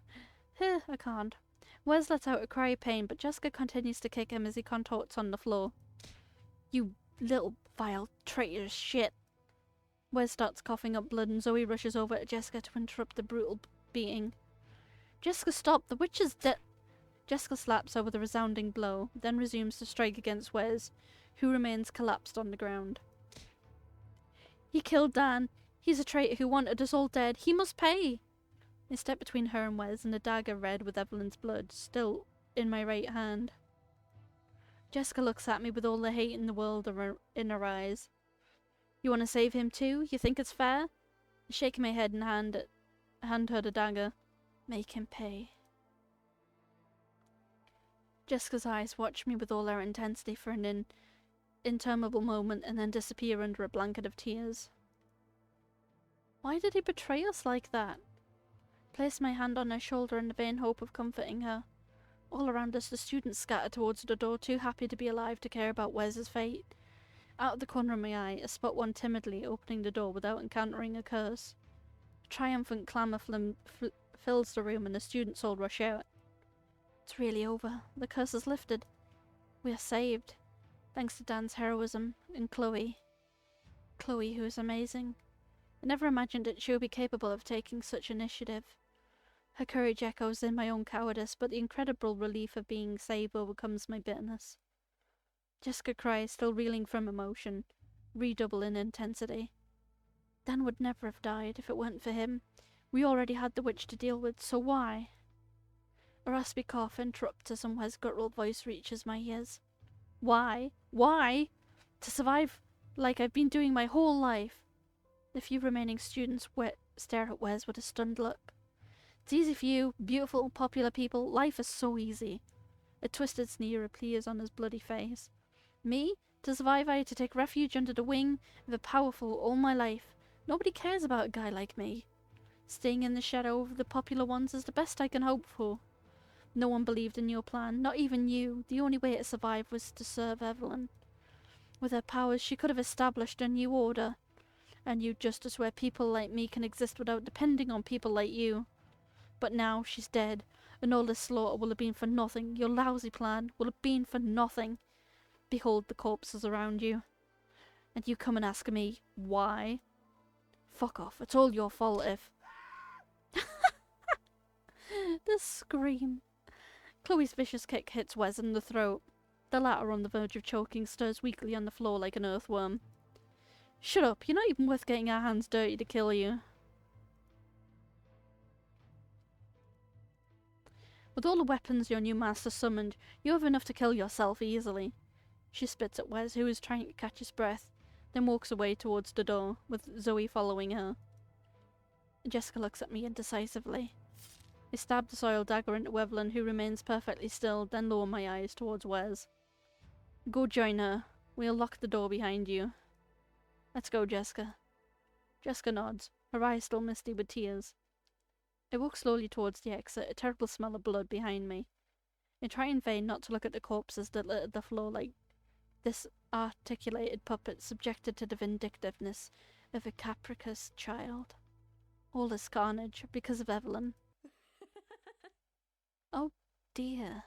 I can't. Wes lets out a cry of pain, but Jessica continues to kick him as he contorts on the floor. You little vile traitorous shit. Wes starts coughing up blood and Zoe rushes over to Jessica to interrupt the brutal beating. Jessica, stop! The witch is dead! Jessica slaps her with a resounding blow, then resumes to strike against Wes, who remains collapsed on the ground. He killed Dan. He's a traitor who wanted us all dead. He must pay! I step between her and Wes and the dagger red with Evelyn's blood, still in my right hand. Jessica looks at me with all the hate in the world in her eyes. You want to save him too? You think it's fair? I shake my head and hand her the dagger. Make him pay. Jessica's eyes watch me with all their intensity for an interminable moment and then disappear under a blanket of tears. Why did he betray us like that? Place my hand on her shoulder in the vain hope of comforting her. All around us the students scatter towards the door, too happy to be alive to care about Wes's fate. Out of the corner of my eye, I spot one timidly opening the door without encountering a curse. A triumphant clamour fills the room and the students all rush out. It's really over. The curse is lifted. We are saved. Thanks to Dan's heroism and Chloe. Chloe, who is amazing. I never imagined that she would be capable of taking such initiative. Her courage echoes in my own cowardice, but the incredible relief of being saved overcomes my bitterness. Jessica cries, still reeling from emotion, redouble in intensity. Dan would never have died if it weren't for him. We already had the witch to deal with, so why? A raspy cough interrupts as Wes' guttural voice reaches my ears. Why? Why? To survive like I've been doing my whole life. The few remaining students stare at Wes with a stunned look. It's easy for you, beautiful, popular people. Life is so easy. A twisted sneer appears on his bloody face. Me? To survive I had to take refuge under the wing of a powerful all my life. Nobody cares about a guy like me. Staying in the shadow of the popular ones is the best I can hope for. No one believed in your plan, not even you. The only way to survive was to serve Evelyn. With her powers, she could have established a new order. A new justice where people like me can exist without depending on people like you. But now she's dead, and all this slaughter will have been for nothing. Your lousy plan will have been for nothing. Behold the corpses around you. And you come and ask me, why? Fuck off, it's all your fault if... The scream. Chloe's vicious kick hits Wes in the throat. The latter, on the verge of choking, stirs weakly on the floor like an earthworm. Shut up, you're not even worth getting our hands dirty to kill you. With all the weapons your new master summoned, you have enough to kill yourself easily. She spits at Wes, who is trying to catch his breath, then walks away towards the door, with Zoe following her. Jessica looks at me indecisively. I stab the soiled dagger into Evelyn, who remains perfectly still, then lower my eyes towards Wes. Go join her. We'll lock the door behind you. Let's go, Jessica. Jessica nods, her eyes still misty with tears. I walk slowly towards the exit, a terrible smell of blood behind me. I try in vain not to look at the corpses that litter the floor like this articulated puppet subjected to the vindictiveness of a capricious child. All this carnage because of Evelyn. Oh dear.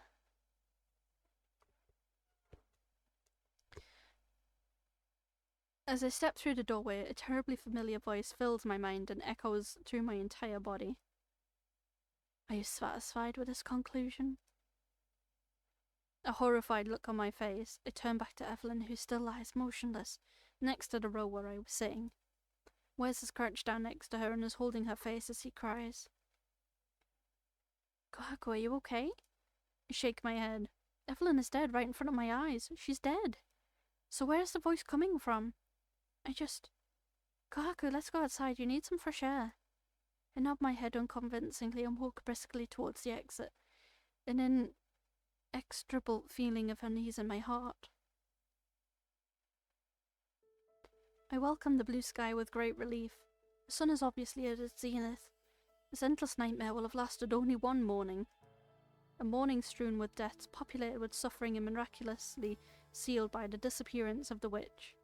As I step through the doorway, a terribly familiar voice fills my mind and echoes through my entire body. Are you satisfied with this conclusion? A horrified look on my face, I turn back to Evelyn, who still lies motionless, next to the row where I was sitting. Wes is crouched down next to her and is holding her face as he cries. Kohaku, are you okay? I shake my head. Evelyn is dead right in front of my eyes. She's dead. So where's the voice coming from? Kohaku, let's go outside. You need some fresh air. I nod my head unconvincingly and walk briskly towards the exit, an inexorable feeling of unease in my heart. I welcome the blue sky with great relief. The sun is obviously at its zenith. This endless nightmare will have lasted only one morning. A morning strewn with deaths, populated with suffering and miraculously sealed by the disappearance of the witch.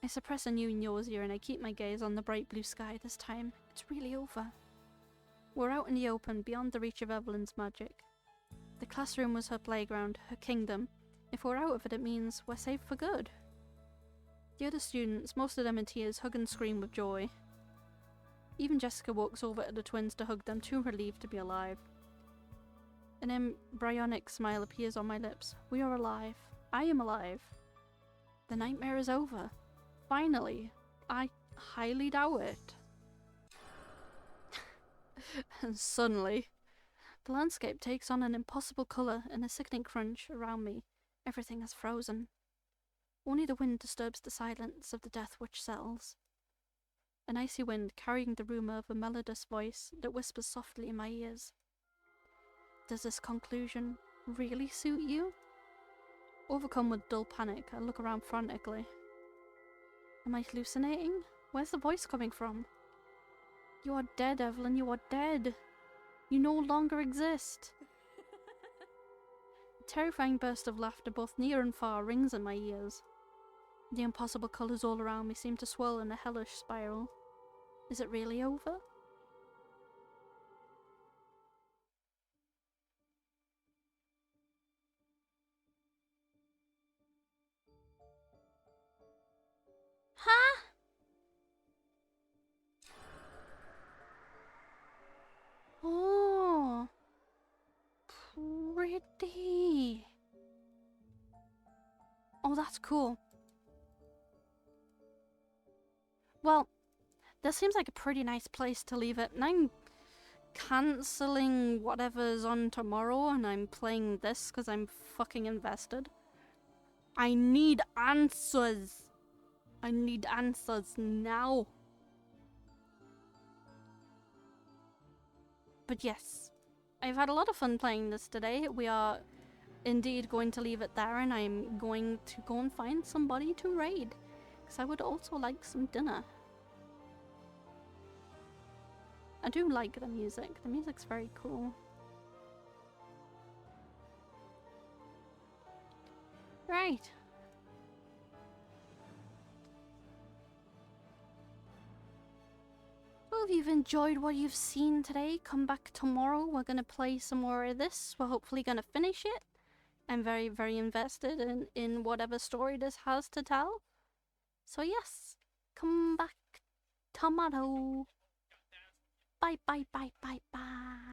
I suppress a new nausea and I keep my gaze on the bright blue sky this time. It's really over. We're out in the open, beyond the reach of Evelyn's magic. The classroom was her playground, her kingdom. If we're out of it, it means we're safe for good. The other students, most of them in tears, hug and scream with joy. Even Jessica walks over to the twins to hug them, too relieved to be alive. An embryonic smile appears on my lips. We are alive. I am alive. The nightmare is over. Finally. I highly doubt it. And suddenly, the landscape takes on an impossible colour and a sickening crunch around me. Everything has frozen. Only the wind disturbs the silence of the Death Witch cells. An icy wind carrying the rumour of a melodious voice that whispers softly in my ears. Does this conclusion really suit you? Overcome with dull panic, I look around frantically. Am I hallucinating? Where's the voice coming from? You are dead, Evelyn, you are dead. You no longer exist. A terrifying burst of laughter both near and far rings in my ears. The impossible colours all around me seem to swirl in a hellish spiral. Is it really over? Huh? Oh, pretty. Oh, that's cool. Well, this seems like a pretty nice place to leave it, and I'm cancelling whatever's on tomorrow, and I'm playing this because I'm fucking invested. I need answers. I need answers now. But yes, I've had a lot of fun playing this today. We are indeed going to leave it there, and I'm going to go and find somebody to raid, because I would also like some dinner. I do like the music. The music's very cool. Right. Well, if you've enjoyed what you've seen today, come back tomorrow. We're going to play some more of this. We're hopefully going to finish it. I'm very, very invested in whatever story this has to tell. So yes, come back tomorrow. Bye, bye, bye, bye, bye.